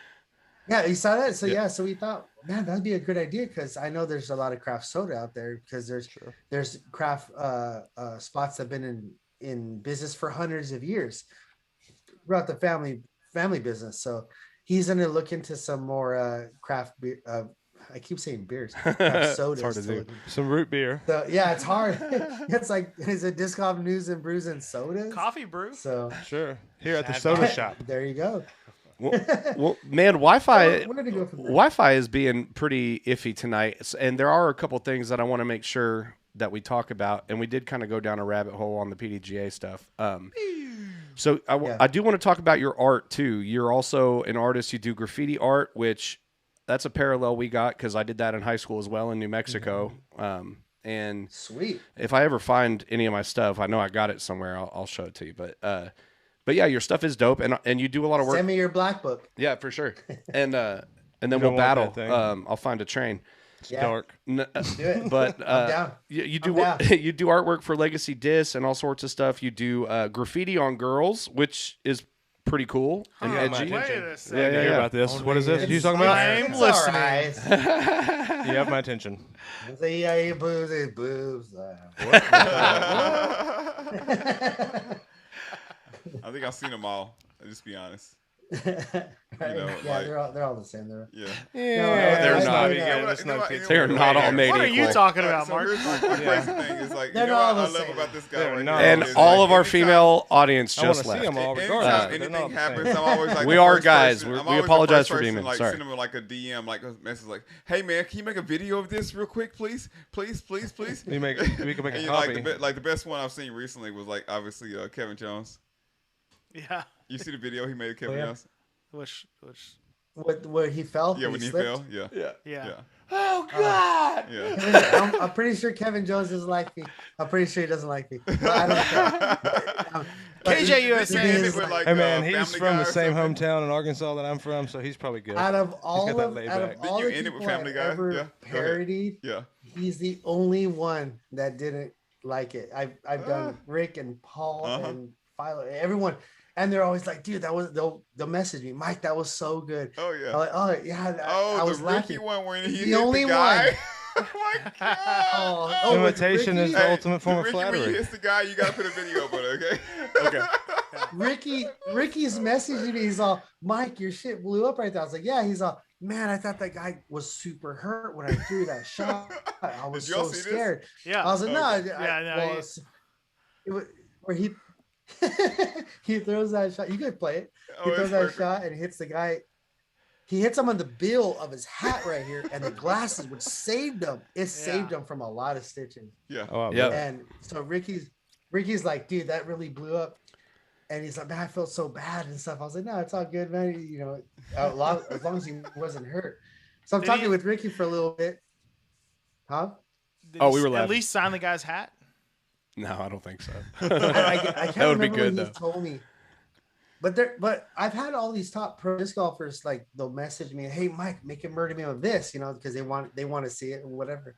yeah, you saw that. So so we thought, man, that'd be a good idea because I know there's a lot of craft soda out there because there's craft spots that have been in business for hundreds of years throughout the family business. So he's going to look into some more craft beer, I keep saying beers. Have sodas. Hard to do. Some root beer. So yeah, it's hard. It's like is it Disc Golf News and Brews and Sodas? Coffee brew. So sure, here at the soda shop. There you go. Well, man, Wi-Fi. Where did it go from there? Wi-Fi is being pretty iffy tonight, and there are a couple things that I want to make sure that we talk about. And we did kind of go down a rabbit hole on the PDGA stuff. So I do want to talk about your art too. You're also an artist. You do graffiti art, which that's a parallel we got because I did that in high school as well in New Mexico. And Sweet. if I ever find any of my stuff, I know I got it somewhere. I'll show it to you. But yeah, your stuff is dope, and you do a lot of work. Send me your black book. Yeah, for sure. And then we'll battle. I'll find a train. It's dark. Do it. But I'm down. you do down. you do artwork for Legacy Disc and all sorts of stuff. You do graffiti on girls, which is pretty cool and edgy. Wait a second. Yeah, hear about this. What is this? You talking about? I'm It's listening. all right. You have my attention. Say, yeah, you boobs, they boobs. I think I've seen them all. I'll just be honest. Yeah, like- they're all the same. They're Yeah. They're not. They're not all made What are equal. you talking about, So Mark? here's my crazy thing is like, They're you know not what all I the love same. about this guy They're right not. here And is, all like, of our anytime- female audience I want just to see left. them all Anytime regardless. They're not anything the happens, same. I'm always like, We the are first guys. person- We I'm always the apologize first for person, Demon. like, Sorry. sending them like a DM, like a message, like, "Hey man, can you make a video of this real quick, please, please, please, please?" We can make And a you know, like copy. the best one I've seen recently was like obviously Kevin Jones. Yeah. You see the video he made of Kevin yeah. Jones? Which. where he fell. Yeah, when he slipped? fell. Yeah. Yeah. Yeah. Oh God! Yeah. I'm pretty sure Kevin Jones doesn't like me. I'm pretty sure he doesn't like me. But I don't care. KJ USA. He With, is like, Hey man, he's Family from Guy the or same something. hometown in Arkansas that I'm from, so he's probably good. Out of all got that of laid out back. of Did all you the end it with people I've Family Guy? ever Yeah, go ahead. parodied, Yeah. he's the only one that didn't like it. I've done Rick and Paul and Philo, everyone, and they're always like, "Dude, that was." They'll message me, "Mike, that was so good." Oh yeah. I'm like, "Oh yeah." I was the Ricky laughing. one when he The hit only the guy. one. Oh my God. Oh, with Imitation is Ricky? the ultimate form of Ricky, when he flattery. hits the guy, you gotta put a video up on it, okay? Okay. Ricky's messaging me. He's all, "Mike, your shit blew up right there." I was like, "Yeah." He's all, "Man, I thought that guy was super hurt when I threw that shot. I was Did y'all so see this? scared." Yeah. I was like, "No." Yeah, It was where he he throws that shot. You could play it. He Oh, throws that's that perfect. shot and hits the guy. He hits him on the bill of his hat right here, and the glasses, which saved him. It saved him from a lot of stitching. Yeah. Oh, Yep. And so Ricky's like, "Dude, that really blew up." And he's like, "Man, I felt so bad and stuff." I was like, "No, it's all good, man. You know, as long as he wasn't hurt." So I'm Did talking he- with Ricky for a little bit. Huh? Did Oh, he we were at laughing. least sign the guy's hat. No, I don't think so. I can't That would be remember good what though. he told me. But I've had all these top pro disc golfers, like, they'll message me, "Hey Mike, make a murder me of this," you know, because they want to see it or whatever.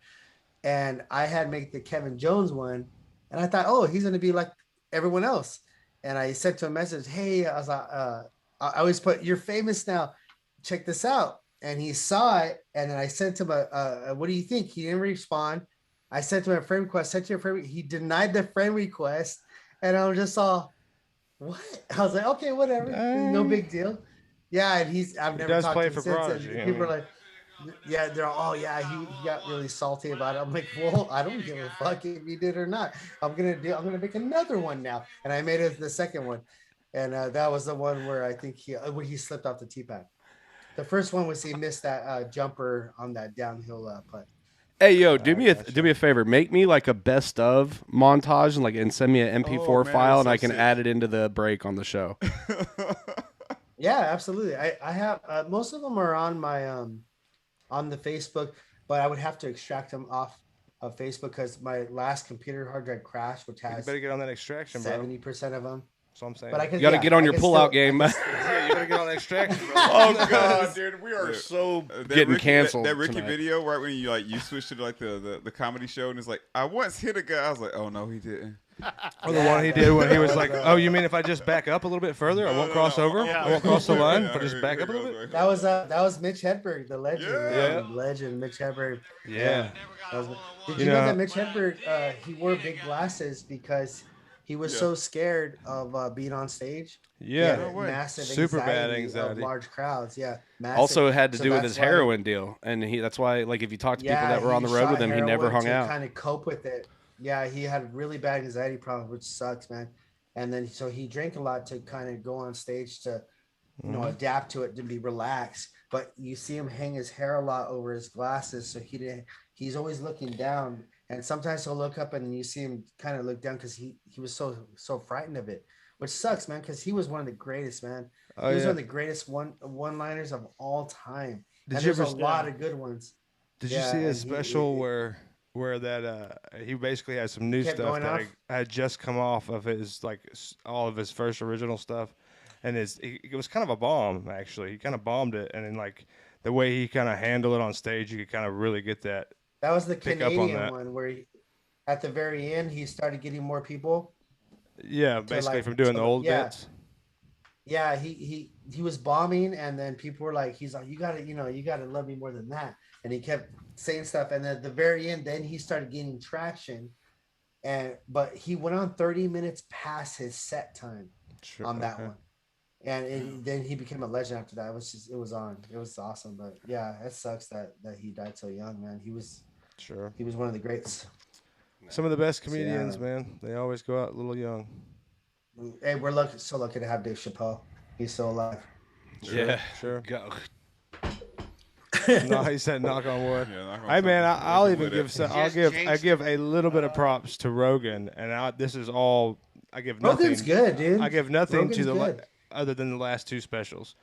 And I had make the Kevin Jones one, and I thought, oh, he's gonna be like everyone else. And I sent to a message, "Hey," I was like, I always put, "You're famous now. Check this out." And he saw it, and then I sent him a "What do you think?" He didn't respond. I sent him a friend request. Sent you a friend. He denied the friend request, and I was just all, "What?" I was like, "Okay, whatever, no big deal." Yeah, and I've never does talked play to him for since. Prodigy, And I people are mean. like, "Yeah," they're all, "Oh yeah, he got really salty about it." I'm like, "Well, I don't give a fuck if he did or not. I'm gonna make another one now." And I made it the second one, and that was the one where I think where he slipped off the tee pad. The first one was he missed that jumper on that downhill putt. Hey yo, do me a favor. Make me like a best of montage and send me an MP4 man, file, that's and so I can sick. add it into the break on the show. Yeah, absolutely. I have most of them are on my on the Facebook, but I would have to extract them off of Facebook because my last computer hard drive crashed, which You has better get on that extraction, bro. 70% of them. That's what I'm saying. But I can. You got to yeah, get on I your can pull-out still- game. Yeah, you better get on that extraction, bro. Oh god, dude, we are Yeah. so That getting Ricky, canceled. That Ricky tonight. video, right when you switch to like the comedy show, and it's like, "I once hit a guy." I was like, "Oh no, he didn't." Or the one he did when he was like, "Oh, you mean if I just back up a little bit further, I won't cross over? Yeah. I won't cross the line. Yeah, If I just here- back here up a little goes, bit." right. That was Mitch Hedberg, the legend. Yeah. Legend Mitch Hedberg. Yeah. That was- Did You you know know- that Mitch Hedberg he wore big glasses because he was so scared of being on stage. Yeah, No way. Massive Super bad of anxiety. large crowds. Yeah, massive. Also had to So do with that's his why- heroin deal, and that's why, like, if you talk to people Yeah, that were on he the road shot with him, he never heroin hung to out. kind of cope with it. Yeah, he had really bad anxiety problems, which sucks, man. And then so he drank a lot to kind of go on stage to, adapt to it, to be relaxed. But you see him hang his hair a lot over his glasses, so he's always looking down. And sometimes he'll look up and you see him kind of look down because he was so frightened of it, which sucks, man. Because he was one of the greatest, man. Oh, He was yeah. one of the greatest one-liners of all time. Did And you there's ever- a lot of good ones. Did you Yeah, see and his special where that he basically had some new Kept stuff going that off? had just come off of his all of his first original stuff, and it was kind of a bomb actually. He kind of bombed it, and then like the way he kind of handled it on stage, you could kind of really get that. That was the pick up on Canadian that. one where at the very end he started getting more people. Yeah, basically like- from doing the so, old yeah. bits. Yeah, he was bombing, and then people were like, he's like, you gotta love me more than that. And he kept saying stuff, and at the very end, then he started gaining traction. But he went on 30 minutes past his set time Sure, on that okay. one. And then he became a legend after that. It was awesome. But yeah, it sucks that he died so young, man. He was Sure. one of the greats. Some of the best comedians, Yeah. man. They always go out a little young. Hey, we're so lucky to have Dave Chappelle. He's still alive. Yeah, Sure. Go. No, he said knock on wood. Yeah, knock on Hey man, something. I'll We even can give with some, it. I give a little bit of props to Rogan, and this is all I give nothing. Rogan's good, dude. I give nothing to Rogan's good. other than the last two specials.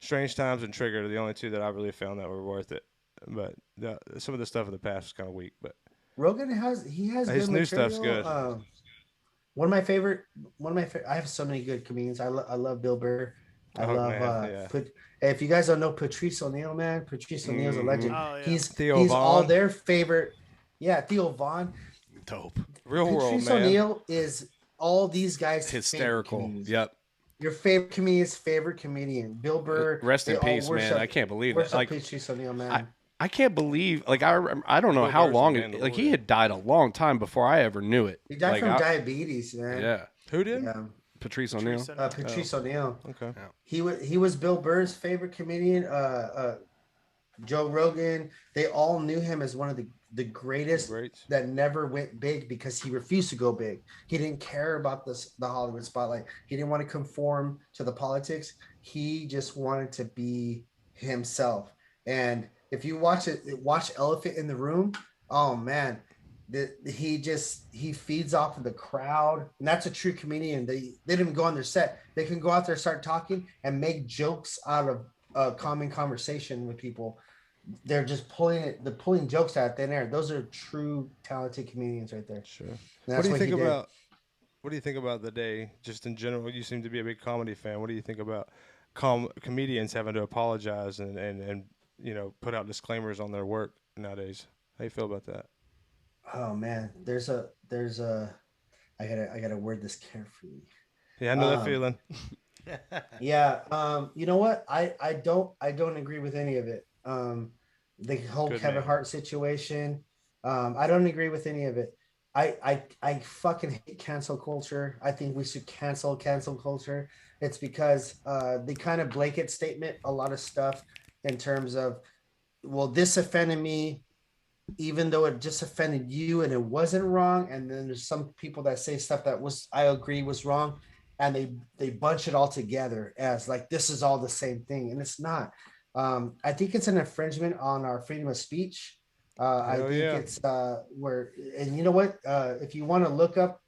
Strange Times and Trigger are the only two that I really found that were worth it. But some of the stuff in the past was kind of weak. But Rogan has his good new material. stuff's good. One of my favorite. I have so many good comedians. I love Bill Burr. I Oh, love. man, yeah. If you guys don't know Patrice O'Neill, man, Patrice O'Neill's a legend. Oh, yeah. He's Theo all Von. their favorite. Yeah, Theo Vaughn. Dope. Real world, Patrice man. O'Neill is all these guys' Hysterical. favorite comedians. Yep. Your favorite comedian's favorite comedian, Bill Burr. Rest in they all peace, man. worship- I can't believe that. worship Like, Patrice O'Neill, man. I can't believe, like, I don't know Bill how Burr's long, the man of the like, he Lord. had died a long time before I ever knew it. He died Like, from diabetes, man. Yeah. Who did? Yeah. Patrice O'Neill. Patrice O'Neill. Okay. He was Bill Burr's favorite comedian. Joe Rogan. They all knew him as one of the greatest Greats. that never went big because he refused to go big. He didn't care about the Hollywood spotlight. He didn't want to conform to the politics. He just wanted to be himself. And if you watch Elephant in the Room, oh man, he feeds off of the crowd, and that's a true comedian. They didn't even go on their set. They can go out there, start talking, and make jokes out of a common conversation with people. They're just pulling jokes out of thin air. Those are true talented comedians right there. Sure. And What that's do you think he did. What do you think about the day, just in general? You seem to be a big comedy fan. What do you think about comedians having to apologize and put out disclaimers on their work nowadays? How you feel about that? Oh man, there's a I gotta word this carefully. Yeah, I know that feeling. Yeah, you know what? I don't agree with any of it. The whole Good Kevin man. Hart situation. I don't agree with any of it. I fucking hate cancel culture. I think we should cancel culture. It's because they kind of blanket statement a lot of stuff in terms of, well, this offended me, even though it just offended you and it wasn't wrong. And then there's some people that say stuff that I agree was wrong, and they bunch it all together as like this is all the same thing, and it's not. I think it's an infringement on our freedom of speech. I think it's where, and you know what? If you want to look up,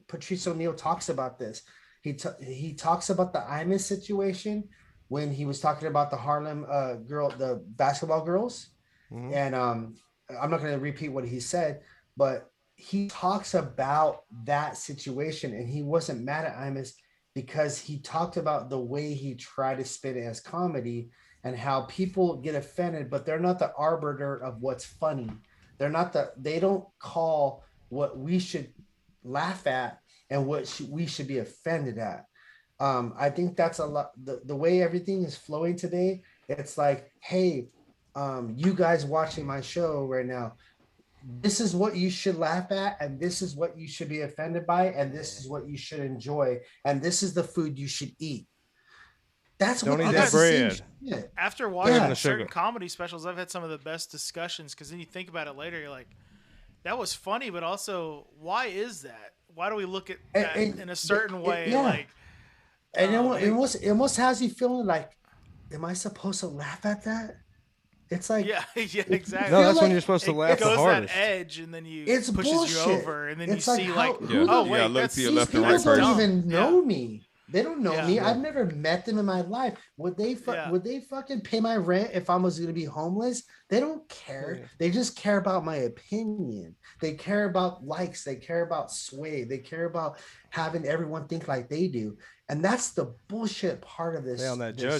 Patrice O'Neill talks about this. He talks about the Imus situation when he was talking about the Harlem the basketball girls. Mhm. And I'm not going to repeat what he said, but he talks about that situation, and he wasn't mad at Imus because he talked about the way he tried to spin it as comedy and how people get offended, but they're not the arbiter of what's funny. They don't call what we should laugh at and what we should be offended at. I think that's a lot. The way everything is flowing today, it's like, hey, you guys watching my show right now, this is what you should laugh at, and this is what you should be offended by, and this is what you should enjoy, and this is the food you should eat. That's Don't what eat that bread. After watching certain comedy specials, I've had some of the best discussions because then you think about it later, you're like, that was funny, but also, why is that? Why do we look at that in a certain way? Like, and it almost has you feeling like, am I supposed to laugh at that? It's like, yeah, exactly. No, that's when you're supposed to laugh the hardest. That edge, and then it pushes bullshit. You over, and then it's you see like, oh wait, look to your left and right people don't first. even know me. They don't know me. I've never met them in my life. Would they fucking pay my rent if I was going to be homeless? They don't care. Yeah. They just care about my opinion. They care about likes. They care about sway. They care about having everyone think like they do. And that's the bullshit part of this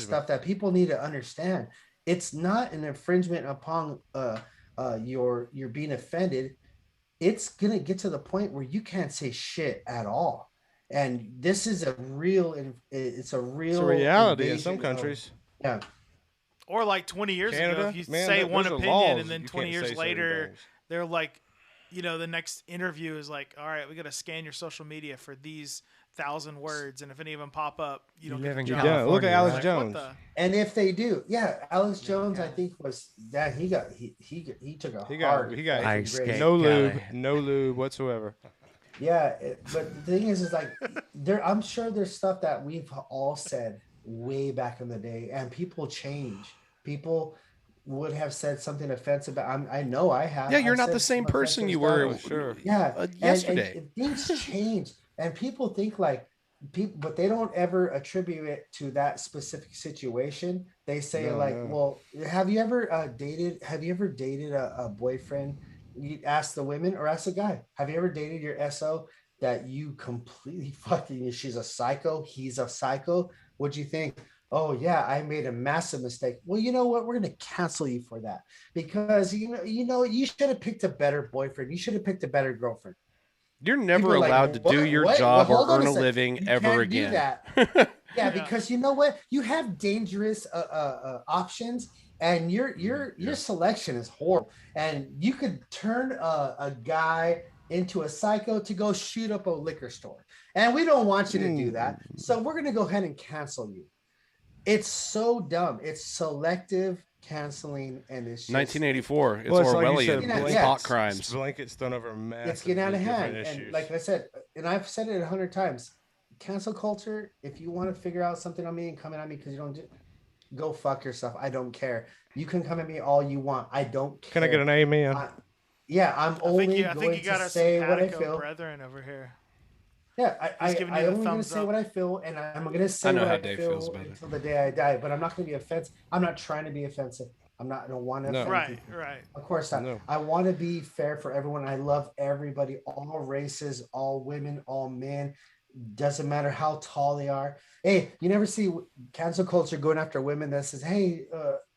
stuff that people need to understand. It's not an infringement upon your being offended. It's going to get to the point where you can't say shit at all. And this is a reality in some countries. Or like 20 years ago, if you say one opinion and then 20 years later, they're like, the next interview is like, all right, we got to scan your social media for these 1,000 words. And if any of them pop up, you don't get the job. Yeah, look at Alex Jones. And if they do, Alex Jones, I think was that he took a hard. He got no lube whatsoever. Yeah, but the thing is like I'm sure there's stuff that we've all said way back in the day, and people change. People would have said something offensive. I know I have. Yeah, you're not the same person you were. Sure. Yeah, yesterday. And things change, and people think like people, but they don't ever attribute it to that specific situation. They say well, have you ever dated a boyfriend? You ask the women or ask the guy, have you ever dated your SO that you completely fucking, she's a psycho, he's a psycho? What'd you think? Oh yeah, I made a massive mistake. Well, you know what? We're going to cancel you for that because you should have picked a better boyfriend. You should have picked a better girlfriend. You're never allowed to do your job or earn a living ever again. Do that. Yeah, because you know what? You have dangerous options. And your selection is horrible. And you could turn a guy into a psycho to go shoot up a liquor store. And we don't want you to do that. So we're going to go ahead and cancel you. It's so dumb. It's selective canceling. And it's just, 1984. It's Orwellian. Like it's thought crimes. Blankets thrown over massive. It's getting out of hand. And like I said, and I've said it 100 times, cancel culture, if you want to figure out something on me and come at me because you don't do, go fuck yourself. I don't care. You can come at me all you want. I don't care. Can I get an amen? I'm only going to say what I feel. Brethren over here. Yeah, I only going to say what I feel, and I'm going to say what I feel until the day I die. But I'm not going to be offensive. I'm not trying to be offensive. I don't want to offend people. Right. Of course not. No. I want to be fair for everyone. I love everybody, all races, all women, all men. Doesn't matter how tall they are. Hey, you never see cancel culture going after women that says, hey,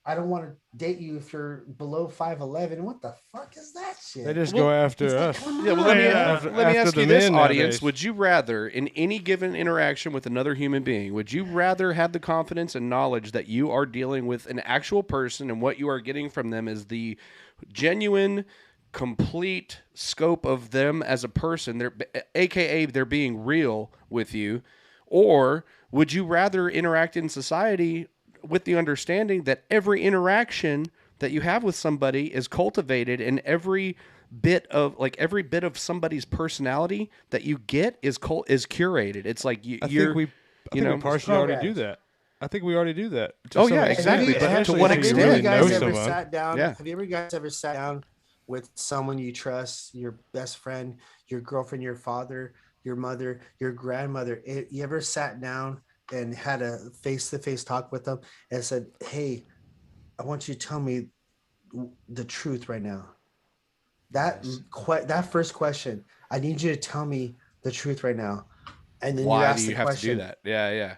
I don't want to date you if you're below 5'11". What the fuck is that shit? They just go after us. Yeah, well, let me ask you this, audience. Would you rather, in any given interaction with another human being, would you rather have the confidence and knowledge that you are dealing with an actual person and what you are getting from them is the genuine, complete scope of them as a person, aka they're being real with you, or would you rather interact in society with the understanding that every interaction that you have with somebody is cultivated and every bit of somebody's personality that you get is curated? It's like I think we partially already do that. I think we already do that. Oh yeah, exactly. But to what extent? Have you ever guys ever sat down with someone you trust, your best friend, your girlfriend, your father, your mother, your grandmother? You ever sat down and had a face-to-face talk with them and said, hey, I want you to tell me the truth right now? That first question, I need you to tell me the truth right now. And then why do you have to do that? Yeah.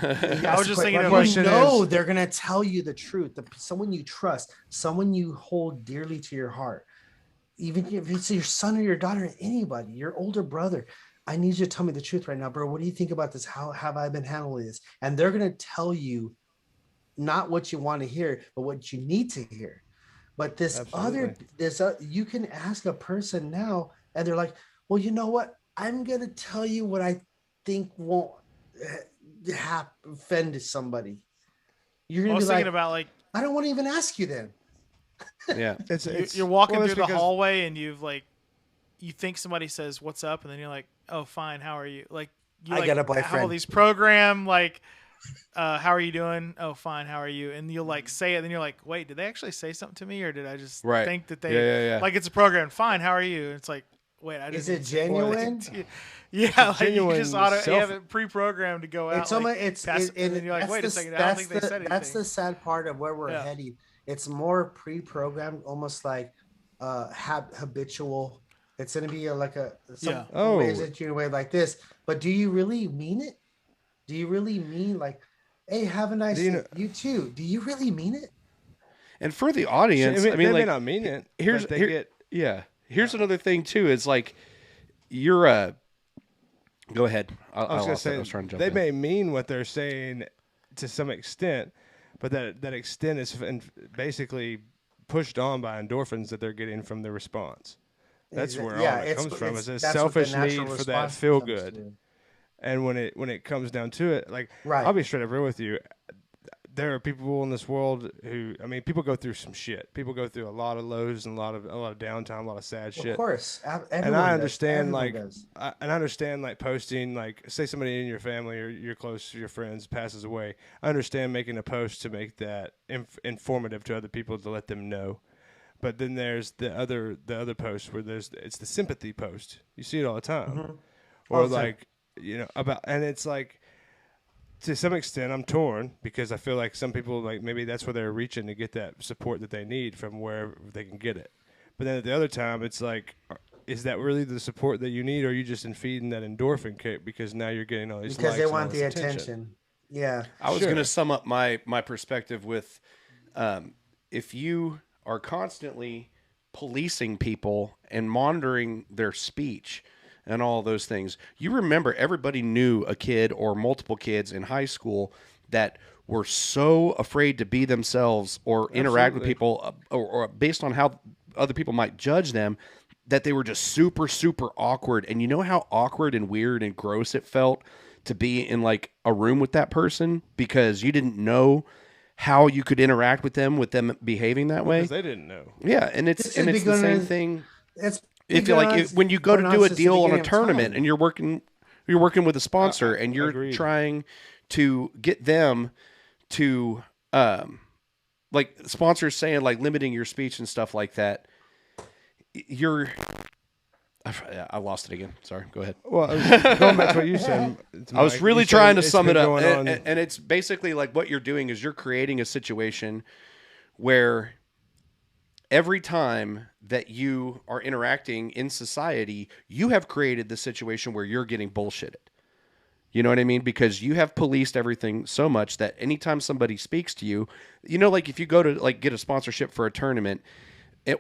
I was just thinking they're going to tell you the truth. Someone you trust, someone you hold dearly to your heart, even if it's your son or your daughter, anybody, your older brother. I need you to tell me the truth right now, bro. What do you think about this? How have I been handling this? And they're going to tell you not what you want to hear, but what you need to hear. But this you can ask a person now, and they're like, well, you know what? I'm gonna tell you what I think won't offend somebody. You're gonna be thinking like, about like, I don't want to even ask you then. Yeah, you're walking through the hallway and you think somebody says what's up, and then you're like, oh, fine, how are you? Like I got a boyfriend. Have all these program like, how are you doing? Oh, fine, how are you? And you'll like say it, then you're like, wait, did they actually say something to me, or did I just think that they like it's a program? Fine, how are you? And it's like, wait, I didn't. Is it genuine? Yeah, like genuine, you just you have it pre-programmed to go out. And then you're like, wait a second, I don't think they said anything. That's the sad part of where we're heading. It's more pre-programmed, almost like habitual. It's going to be ways that you way like this. But do you really mean it? Do you really mean like, hey, have a nice day? You too. Do you really mean it? And for the audience, they may not mean it. Here's another thing too. Is like you're Go ahead. I was trying to jump in. May mean what they're saying to some extent, but that extent is basically pushed on by endorphins that they're getting from the response. That's where all that comes from. Is a selfish need for that feel good. And when it comes down to it, like I'll be straight up real with you. There are people in this world who, I mean, people go through some shit. People go through a lot of lows and a lot of downtime, a lot of sad shit. Of course, and I understand I understand posting, like, say somebody in your family or you're close to your friends passes away. I understand making a post to make that informative to other people to let them know. But then there's the other post where it's the sympathy post. You see it all the time, or and it's like. To some extent, I'm torn because I feel like some people, like, maybe that's where they're reaching to get that support that they need from wherever they can get it. But then at the other time, it's like, is that really the support that you need, or are you just feeding that endorphin kick because now you're getting all these because likes they want the attention. Yeah. I was going to sum up my perspective with, if you are constantly policing people and monitoring their speech and all those things. You remember everybody knew a kid or multiple kids in high school that were so afraid to be themselves or interact with people or based on how other people might judge them, that they were just super, super awkward. And you know how awkward and weird and gross it felt to be in like a room with that person because you didn't know how you could interact with them behaving that way. Because they didn't know. Yeah, and it's the same thing. If you when you go to do a deal on a tournament and you're working with a sponsor and you're trying to get them to like sponsors saying like limiting your speech and stuff like that, I lost it again. Sorry, go ahead. Well, going back to what you said, I was really trying to sum it up, and it's basically like what you're doing is you're creating a situation where every time that you are interacting in society, you have created the situation where you're getting bullshitted. You know what I mean? Because you have policed everything so much that anytime somebody speaks to you, like if you go to like get a sponsorship for a tournament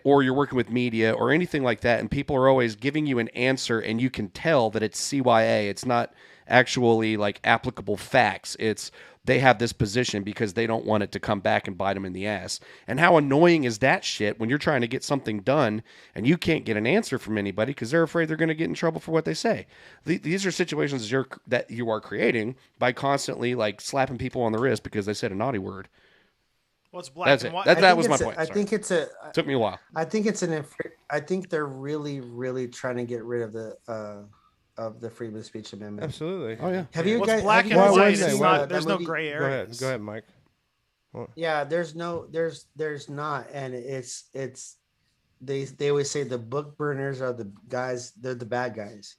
or you're working with media or anything like that, and people are always giving you an answer and you can tell that it's CYA. It's not actually like applicable facts. It's they have this position because they don't want it to come back and bite them in the ass. And how annoying is that shit when you're trying to get something done and you can't get an answer from anybody because they're afraid they're going to get in trouble for what they say. These are situations that you are creating by constantly like slapping people on the wrist because they said a naughty word. Well, it's black That's and it. white. That was my point. I think it's a. Took me a while. I think they're really, really trying to get rid of the freedom of speech amendment. Absolutely. Oh yeah. Have you What's guys? black and white? It's not. There's no gray areas. Go ahead, Mike. Yeah, there's not, and it's they always say the book burners are the guys. They're the bad guys,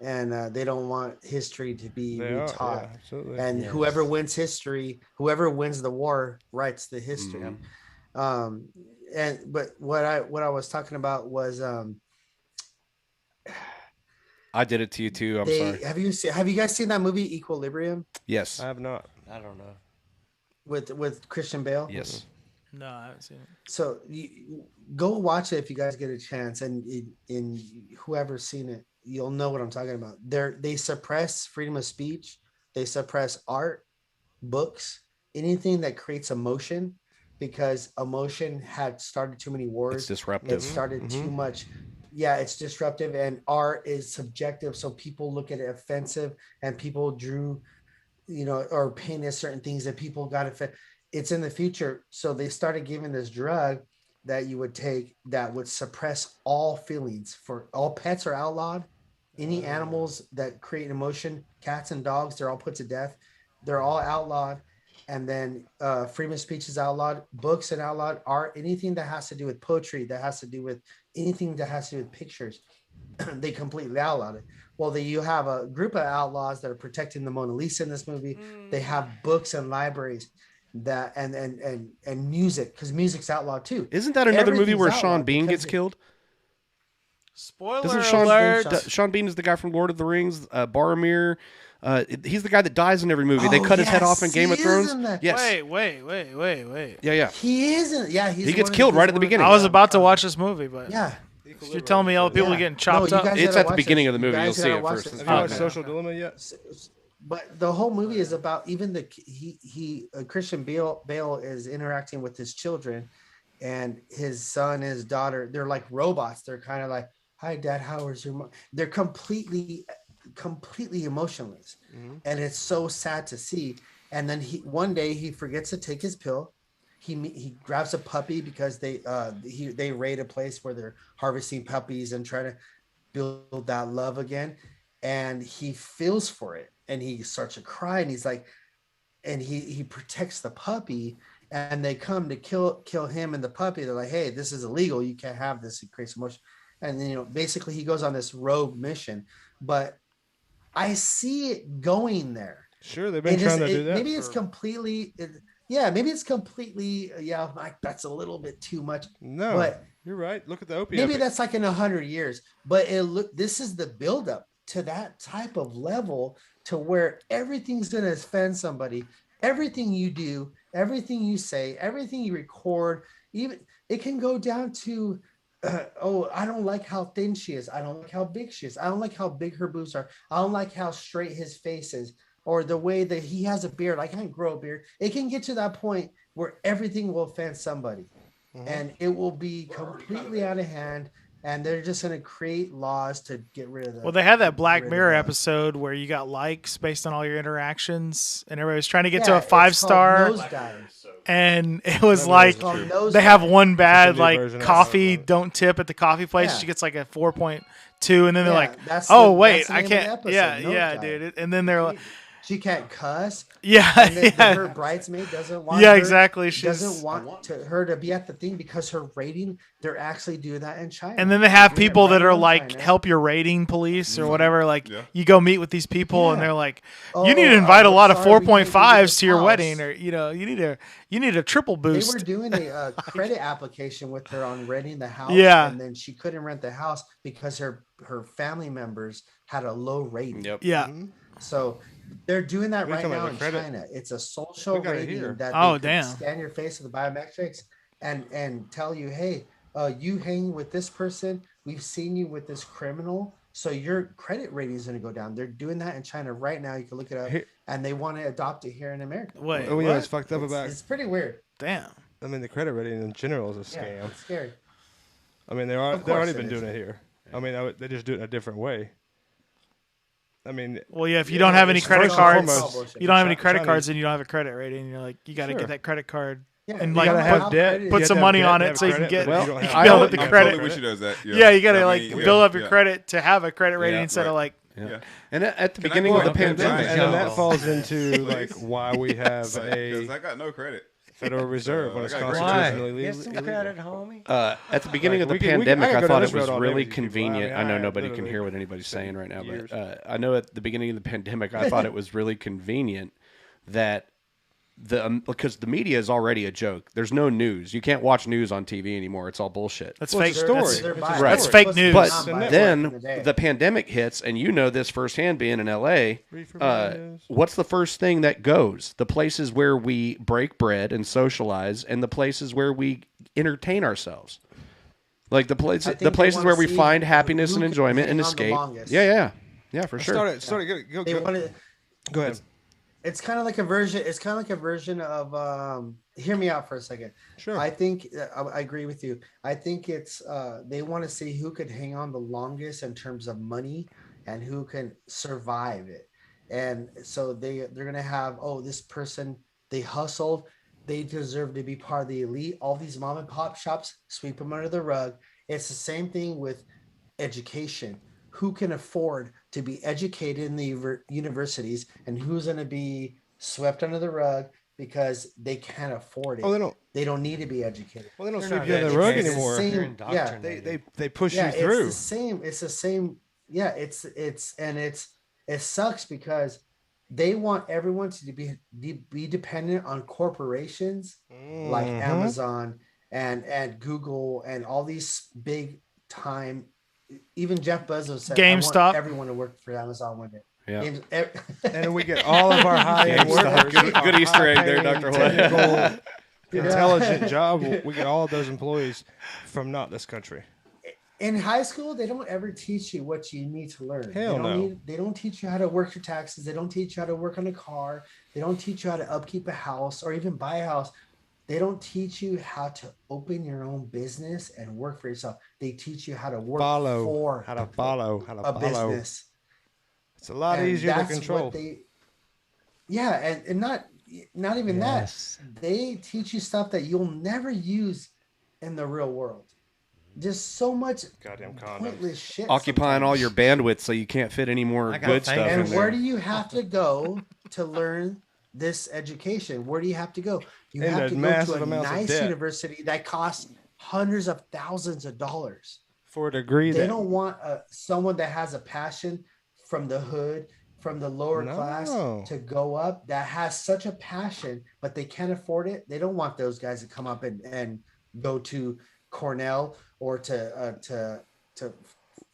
and they don't want history to be retaught. Yeah, absolutely. And whoever wins the war writes the history. Mm-hmm. But what I was talking about was I did it to you too. I'm sorry. Have you guys seen that movie Equilibrium? Yes. I have not. I don't know. With Christian Bale? Yes. No, I haven't seen it. So go watch it if you guys get a chance, and in whoever's seen it, you'll know what I'm talking about. They suppress freedom of speech. They suppress art, books, anything that creates emotion. because emotion had started too many wars. It's disruptive. It started too much. Yeah, it's disruptive, and art is subjective. So people look at it offensive, and people drew, or painted certain things that people got offended. It's in the future. So they started giving this drug that you would take that would suppress all feelings. For all pets are outlawed. Any animals that create emotion, cats and dogs, they're all put to death. They're all outlawed. And then freedom of speech is outlawed. Books and outlawed. Art, anything that has to do with poetry, that has to do with anything that has to do with pictures, they completely outlawed it. Well, you have a group of outlaws that are protecting the Mona Lisa in this movie. They have books and libraries that and music, because music's outlawed too. Isn't that another movie where Sean Bean gets killed? Spoiler alert! Sean Bean is the guy from Lord of the Rings, Boromir. He's the guy that dies in every movie. They cut his head off in Game of Thrones. Yes. Wait. Yeah. He isn't. Yeah, he gets killed right at the beginning. I was about to watch this movie, but yeah. You're telling me all the people are getting chopped up? It's at the beginning of the movie. You'll see it first. Have you watched Social Dilemma yet? But the whole movie is about even Christian Bale is interacting with his children, and his son, his daughter. They're like robots. They're kind of like, "Hi, Dad. How is your mom?" They're completely emotionless, and it's so sad to see. And then one day he forgets to take his pill. He grabs a puppy because they raid a place where they're harvesting puppies and trying to build that love again. And he feels for it, and he starts to cry, and he's like, and he protects the puppy, and they come to kill him and the puppy. They're like, "Hey, this is illegal. You can't have this. It creates emotion." And then, basically he goes on this rogue mission, but I see it going there. Sure, they've been trying to do that. Maybe it's completely, like that's a little bit too much. No, but you're right. Look at the opiate. Maybe that's like in 100 years. But this is the buildup to that type of level, to where everything's going to offend somebody. Everything you do, everything you say, everything you record, even it can go down to, I don't like how thin she is. I don't like how big she is. I don't like how big her boobs are. I don't like how straight his face is, or the way that he has a beard. I can't grow a beard. It can get to that point where everything will offend somebody, and it will be completely out of hand. And they're just going to create laws to get rid of them. Well, they had that Black Mirror episode where you got likes based on all your interactions, and everybody was trying to get to a 5-star. And it was like they have one bad like coffee don't tip at the coffee place. Yeah. She gets like a 4.2, and then they're like, "Oh wait, I can't." Yeah, dude. And then they're like, she can't cuss. Yeah, her bridesmaid doesn't want. Yeah, exactly. She doesn't want her to be at the thing because her rating. They're actually doing that in China. And then they have people that are like, help your rating police or whatever. Like you go meet with these people, and they're like, you need to invite a lot of 4.5s to your wedding, or you need a triple boost. They were doing a credit application with her on renting the house. Yeah, and then she couldn't rent the house because her family members had a low rating. Yep. Yeah. So they're doing that right now in China. It's a social rating that they can scan your face with the biometrics and tell you, hey, you hang with this person. We've seen you with this criminal. So your credit rating is going to go down. They're doing that in China right now. You can look it up. And they want to adopt it here in America. Wait, it's fucked up about. It's pretty weird. Damn. I mean, the credit rating in general is a scam. Yeah, it's scary. I mean, they've already been doing it here. I mean, they just do it in a different way. I mean, if you don't have any credit cards, then you don't have a credit rating. And you're like, you got to get that credit card. Yeah, and like have debt, put some money on it so you can get build up the credit. Totally wish she does that. Yeah, you got to build up your credit to have a credit rating instead of like. Yeah. And at the beginning of the pandemic, and then that falls into like why we have because I got no credit. Federal Reserve when it's constitutionally legal. Get some credit, homie. At the beginning of the pandemic, I thought it was really convenient. I know nobody can hear what anybody's saying right now, but I know at the beginning of the pandemic, I thought it was really convenient that because the media is already a joke. There's no news. You can't watch news on TV anymore. It's all bullshit. That's fake story. That's fake news. But then the pandemic hits, and you know this firsthand being in LA. What's the first thing that goes? The places where we break bread and socialize, and the places where we entertain ourselves. Like the places where we find happiness and enjoyment and escape. Yeah, for sure. Go ahead. It's kind of like a version. It's kind of like a version of. Hear me out for a second. Sure. I think I agree with you. I think it's they want to see who could hang on the longest in terms of money and who can survive it. And so they're gonna have, oh, this person, they hustled, they deserve to be part of the elite. All these mom and pop shops, sweep them under the rug. It's the same thing with education. Who can afford to be educated in the universities, and who's going to be swept under the rug because they can't afford it? Oh, they don't need to be educated. Well, they don't sweep you under the rug anymore. Yeah, they push you through. It's the same. Yeah, it sucks because they want everyone to be dependent on corporations like Amazon and Google and all these big time. Even Jeff Bezos said, GameStop. I want everyone to work for Amazon one day. Yeah. And we get all of our high-end workers. Good Easter egg there, Dr. White. Intelligent job. We get all of those employees from not this country. In high school, they don't ever teach you what you need to learn. They don't teach you how to work your taxes. They don't teach you how to work on a car. They don't teach you how to upkeep a house or even buy a house. They don't teach you how to open your own business and work for yourself. They teach you how to work for a business. It's a lot easier to control. And not even that. They teach you stuff that you'll never use in the real world. Just so much goddamn pointless shit. Occupying all your bandwidth so you can't fit any more good stuff in there. And where do you have to go to learn this education? Where do you have to go? You have to go to a nice university that costs hundreds of thousands of dollars for a degree. They don't want someone that has a passion from the hood, from the lower class to go up, that has such a passion, but they can't afford it. They don't want those guys to come up and go to Cornell or to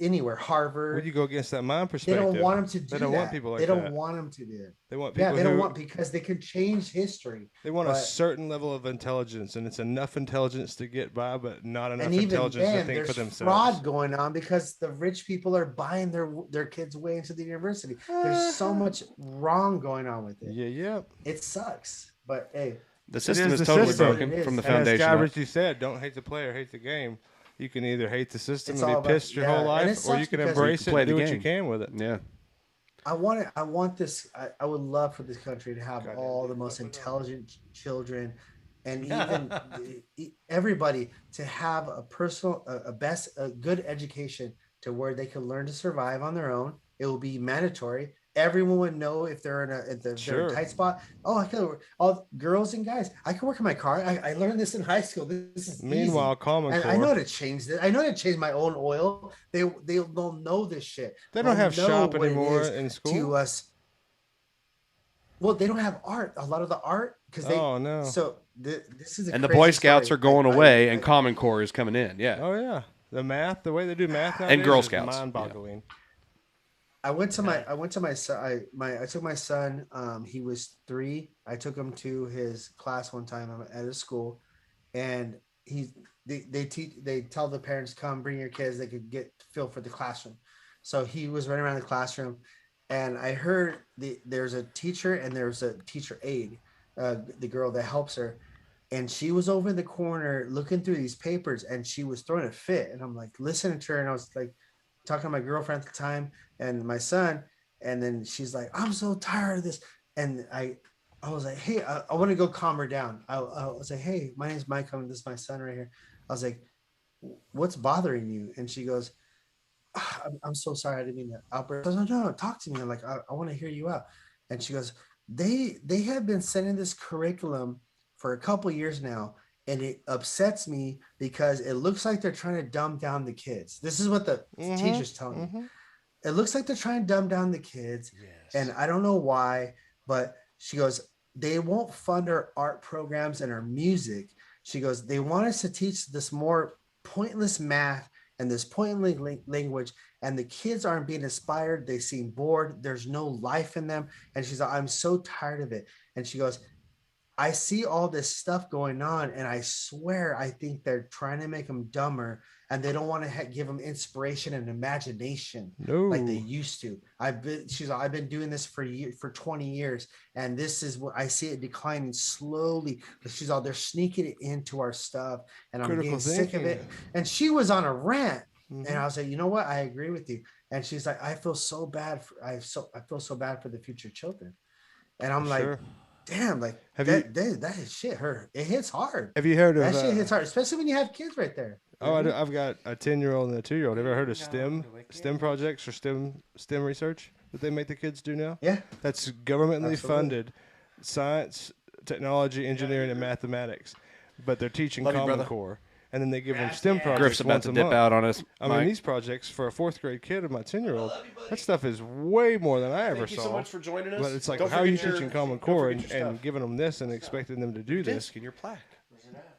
anywhere, Harvard. Would you go against that mind perspective? They don't want them to do that. They don't want people like that. They don't want them to do it. They want people. Yeah, they don't want, because they could change history. They want a certain level of intelligence, and it's enough intelligence to get by, but not enough intelligence to think for themselves. Fraud going on because the rich people are buying their kids' way into the university. There's so much wrong going on with it. Yeah. It sucks, but hey, the system is totally broken from the foundation. As Guy Ritchie said, don't hate the player, hate the game. You can either hate the system and be pissed your whole life, or you can embrace it and do what you can with it. Yeah. I want this. I would love for this country to have all the most intelligent children, and even everybody to have a good education to where they can learn to survive on their own. It will be mandatory. Everyone would know if they're in a tight spot. Oh, I can. All girls and guys, I can work in my car. I learned this in high school. This is meanwhile easy. Common Core. I know how to change this. I know how to change my own oil. They'll know this shit. They don't have shop anymore in school. To us. Well, they don't have art. A lot of the art because they. Oh no. So this is. And the Boy Scouts are going away, and Common Core is coming in. Yeah. Oh yeah. The way they do math nowadays and Girl Scouts. Mind-boggling. Yeah. I took my son. He was 3. I took him to his class one time at his school, and they tell the parents, come bring your kids. They could get feel for the classroom. So he was running around the classroom, and I heard there's a teacher and there's a teacher aide, the girl that helps her, and she was over in the corner looking through these papers, and she was throwing a fit. And I'm like listening to her, and I was like talking to my girlfriend at the time and my son, and then she's like, I'm so tired of this. And I was like, hey, I want to go calm her down. I was like, hey, my name's Mike, this is my son right here. I was like, what's bothering you? And she goes, I'm so sorry, I didn't mean that outburst. I was like, no, talk to me. I'm like, I want to hear you out. And she goes, they have been sending this curriculum for a couple of years now, and it upsets me because it looks like they're trying to dumb down the kids. This is what the teacher's telling me. It looks like they're trying to dumb down the kids. Yes. And I don't know why, but she goes, they won't fund our art programs and our music. She goes, they want us to teach this more pointless math and this pointless language, and the kids aren't being inspired. They seem bored. There's no life in them. And she's like, I'm so tired of it. And she goes, I see all this stuff going on, and I swear I think they're trying to make them dumber, and they don't want to give them inspiration and imagination like they used to. I've been doing this for 20 years, and this is what I see it declining slowly. They're sneaking it into our stuff, and I'm getting sick of it. And she was on a rant, and I was like, you know what? I agree with you. And she's like, I feel so bad. I feel so bad for the future children, and I'm like. Damn, like that shit hurt. It hits hard. Have you heard of that shit hits hard, especially when you have kids right there. Oh, I've got a 10-year-old and a 2-year-old. Have you ever heard of STEM projects or STEM research that they make the kids do now? Yeah, that's governmentally funded science, technology, engineering, and mathematics. But they're teaching Common Core. And then they give them STEM projects. Griff's about to dip out on us. I mean, these projects for a 4th grade kid of my 10-year-old, that stuff is way more than I ever saw. Thank you so much for joining us. But it's like, how are you teaching Common Core and giving them this and expecting them to do this? In your plaque.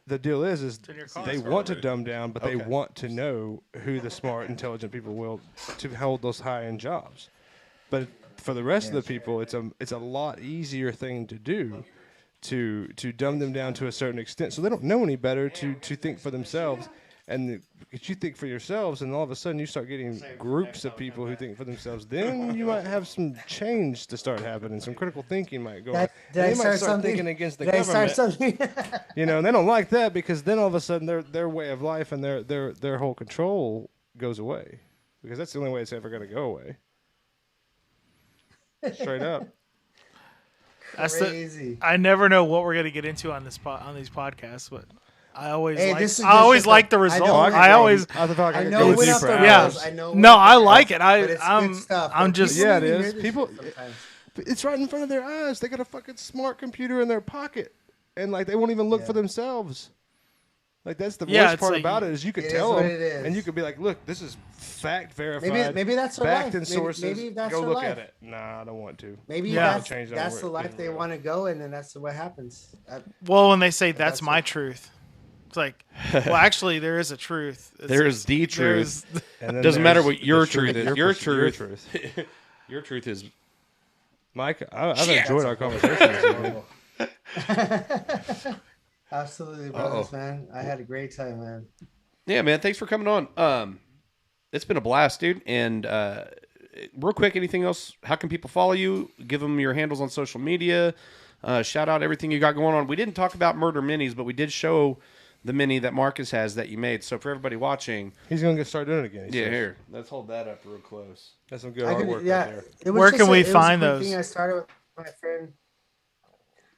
The deal is they want to dumb down, but they want to know who the smart, intelligent people will to hold those high-end jobs. But for the rest of the people, it's a lot easier thing to do. To dumb them down to a certain extent, so they don't know any better to think for themselves, and if you think for yourselves, and all of a sudden you start getting groups of people who think for themselves, then you might have some change to start happening, some critical thinking might go on. They might start thinking against the government, and they don't like that because then all of a sudden their way of life and their whole control goes away, because that's the only way it's ever going to go away. Straight up. That's crazy. I never know what we're going to get into on these podcasts, but I always like the result. I know it went off the rails. I know. No, I like it. I'm just it is. People, it's right in front of their eyes. They got a fucking smart computer in their pocket, and like they won't even look for themselves. Like that's the worst part about it is you could tell them, and you could be like, "Look, this is fact verified. Maybe that's backed in sources. Maybe that's go look at it." Nah, I don't want to. Maybe that's the life they want to go, and then that's what happens. Well, when they say that's my truth, it's like, well, actually, there is a truth. There is the truth. And doesn't matter what your truth is. Your truth. Your truth is. Mike, I've enjoyed our conversation. Absolutely, brothers, man. I had a great time, man. Yeah, man. Thanks for coming on. It's been a blast, dude. And real quick, anything else? How can people follow you? Give them your handles on social media. Shout out everything you got going on. We didn't talk about Murder Minis, but we did show the mini that Marcus has that you made. So for everybody watching, he's going to start doing it again. Here. Let's hold that up real close. That's some good artwork right there. Where can we find those? I started with my friend.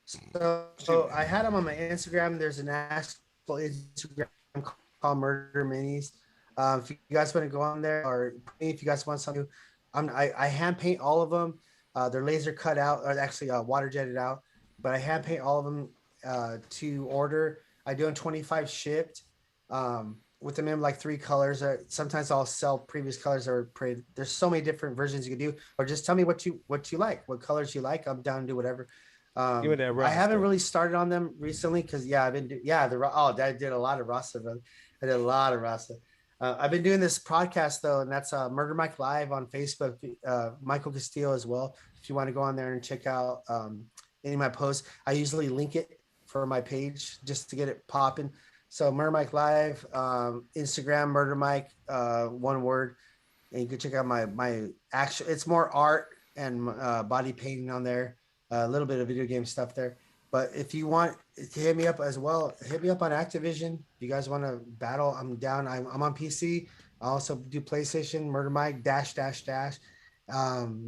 So I had them on my Instagram. There's an actual Instagram called Murder Minis. If you guys want to go on there, or if you guys want something, I hand paint all of them. They're laser cut out, or actually water jetted out. But I hand paint all of them to order. I do them 25 shipped. With them in like 3 colors. Sometimes I'll sell previous colors that are pretty. There's so many different versions you can do, or just tell me what you like, what colors you like. I'm down to do whatever. I haven't really started on them recently because I did a lot of Rasta, brother. I did a lot of Rasta. I've been doing this podcast though, and that's Murder Mike Live on Facebook. Michael Castillo as well. If you want to go on there and check out any of my posts, I usually link it for my page just to get it popping. So Murder Mike Live, Instagram Murder Mike, one word, and you can check out my actual. It's more art and body painting on there. A little bit of video game stuff there. But if you want to hit me up as well, hit me up on Activision. If you guys want to battle, I'm down. I'm on PC. I also do PlayStation, Murder Mike, .. You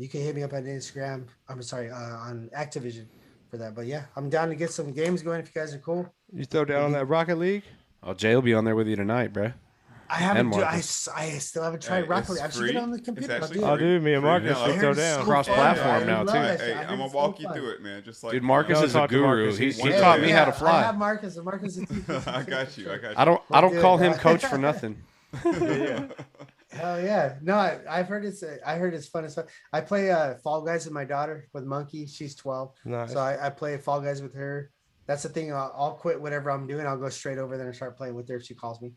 can hit me up on Instagram. On Activision for that. But yeah, I'm down to get some games going if you guys are cool. You throw down on that Rocket League? Oh, Jay will be on there with you tonight, bro. I still haven't tried Rocket League. I've just been on the computer. Dude, me and Marcus will throw down. Cross-platform now, too. Hey, I'm going to walk you through it, man. Just like dude, Marcus is a guru. He taught me how to fly. I have Marcus. Marcus is I got you. I don't call him coach for nothing. Hell yeah. No, I've heard it's fun as fuck. I play Fall Guys with my daughter, with Monkey. She's 12. Nice. So I play Fall Guys with her. That's the thing. I'll quit whatever I'm doing. I'll go straight over there and start playing with her if she calls me.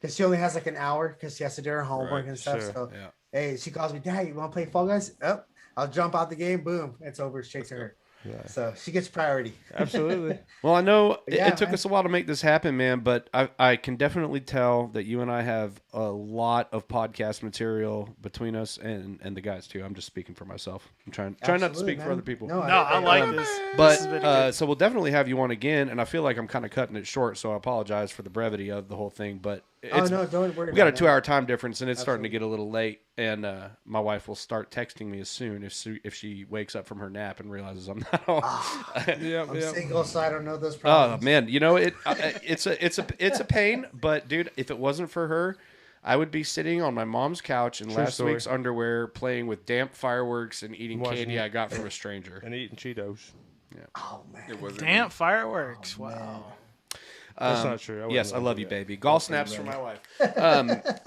Because she only has like an hour because she has to do her homework and stuff. Sure. So, hey, she calls me, Dad, you want to play Fall Guys? Oh, I'll jump out the game. Boom. It's over straight to her. Yeah. So she gets priority. Absolutely. Well, I know Yeah, it took us a while to make this happen, man, but I can definitely tell that you and I have a lot of podcast material between us and the guys too. I'm just speaking for myself. I'm trying not to speak for other people. No, I like this. But This has been good. so we'll definitely have you on again, and I feel like I'm kind of cutting it short, so I apologize for the brevity of the whole thing. But Oh no, don't worry. we got a about 2-hour time difference, and it's starting to get a little late. And my wife will start texting me as soon if she wakes up from her nap and realizes I'm not home. I'm single, so I don't know those Oh problems. man, you know it's a pain, but dude, if it wasn't for her, I would be sitting on my mom's couch in last week's underwear, playing with damp fireworks and eating candy I got from a stranger and eating Cheetos. Yeah. Oh man. Damn fireworks! Wow. That's not true. Yes, I love you, baby. Golf snaps for my wife.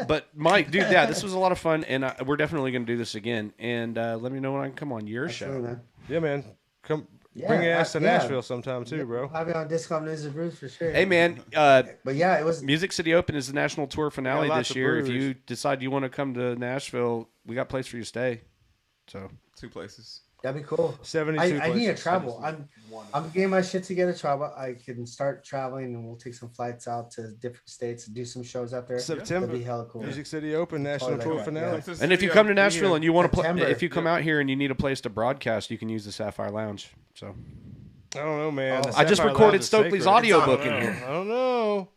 But Mike, dude, yeah, this was a lot of fun, and we're definitely going to do this again. And let me know when I can come on your show. Man. Yeah, man. Come Yeah, bring your ass to yeah. Nashville sometime too, bro. I'll be on Discount News and Brews for sure. Hey, man. But yeah, it was. Music City Open is the national tour finale lots this of year. If breweries. you decide you want to come to Nashville, we got a place for you to stay. So 2 places. That'd be cool. 72 I need to places. travel. I'm getting my shit together. Travel. I can start traveling, and we'll take some flights out to different states and do some shows out there. September. That'd be hella cool. Music City Open National like Tour that, finale. yeah. And if you come to Nashville and you want to play, September. if you come out here and you need a place to broadcast, you can use the Sapphire Lounge. So I don't know, man. The I just Sapphire recorded Lounge is Stokely's sacred. audiobook in here. I don't know.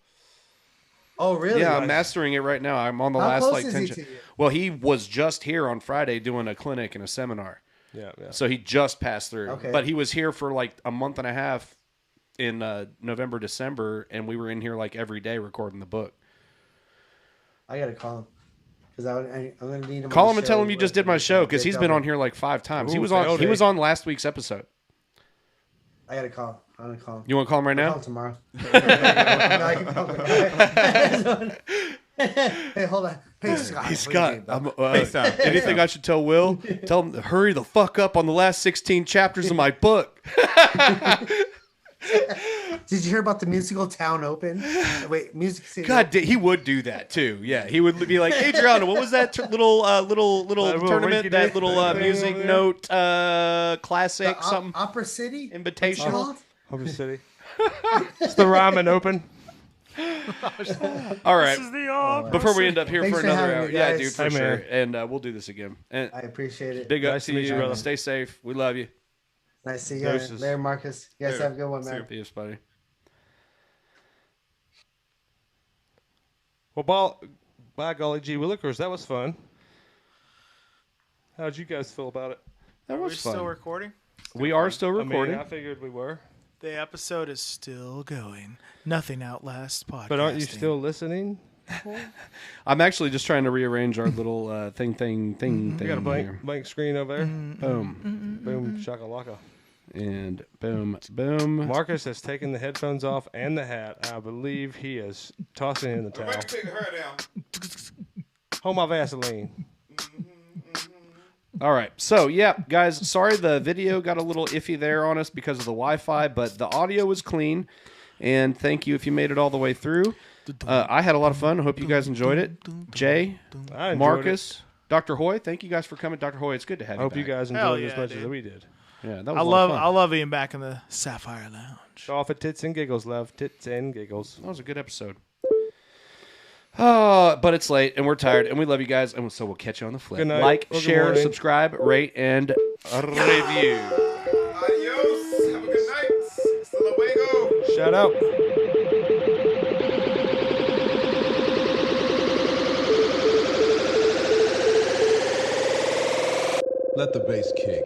Oh really? Yeah, I'm mastering it right now. I'm on the How last close like is 10. he to you? Well, he was just here on Friday doing a clinic and a seminar. Yeah, yeah. So he just passed through. Okay. But he was here for like a month and a half in November, December, and we were in here like every day recording the book. I gotta call him because I'm gonna need him. Call on him the and tell show him you just did my with show Big because he's been Double. on here like 5 times. Ooh, he was failed on last week's episode. I gotta call him. I'm gonna call him. You want to call him right I'll now? call him tomorrow. No, I can call him. Hey, hold on. Hey, Scott. Hey, what Scott, do you think, FaceTime. anything I should tell Will? Tell him to hurry the fuck up on the last 16 chapters of my book. Did you hear about the musical Town Open? Wait, Music City. God, he would do that too. Yeah, he would be like, Adriana, what was that little tournament? rinky-dink That little thing music over there? note classic The something Opera City? invitational. Hope City. It's the Ramen Open. All right. This is the opera. Before we end up here Thanks for for another having hour, me, yeah, guys. dude, for Hey, sure. man. And we'll do this again. And I appreciate it. big up Nice to to meet you. you, brother. Stay safe. We love you. Nice to see you guys. Doses. Later, Marcus. You guys Later. have a good one, See man. you. Peace, buddy. Well, by golly gee willikers, that was fun. How'd you guys feel about it? That Are we was still fun. recording? We are still I mean, recording. I figured we were. The episode is still going. Nothing outlasts podcasting. But aren't you still listening? I'm actually just trying to rearrange our little thing. We got a here. blank screen over there. Boom. Boom, shakalaka. And boom, boom. Marcus has taken the headphones off and the hat. I believe he is tossing in the towel. Take her down. Hold my Vaseline. All right. So, yeah, guys, sorry the video got a little iffy there on us because of the Wi-Fi, but the audio was clean. And thank you if you made it all the way through. I had a lot of fun. I hope you guys enjoyed it. Jay, I enjoyed Marcus, Dr. Hoy, thank you guys for coming. Dr. Hoy, it's good to have I hope you you back. guys Hell enjoyed it as yeah, much as dude. we did. Yeah, that was I a lot of love fun. I love being back in the Sapphire Lounge. Off at tits and giggles, love. Tits and giggles. That was a good episode. But it's late, and we're tired, and we love you guys, and so we'll catch you on the flip. Good night. Like, Or good share, morning. subscribe, rate, and review. Adios. Have a good night. Hasta luego. Shout out. Let the bass kick.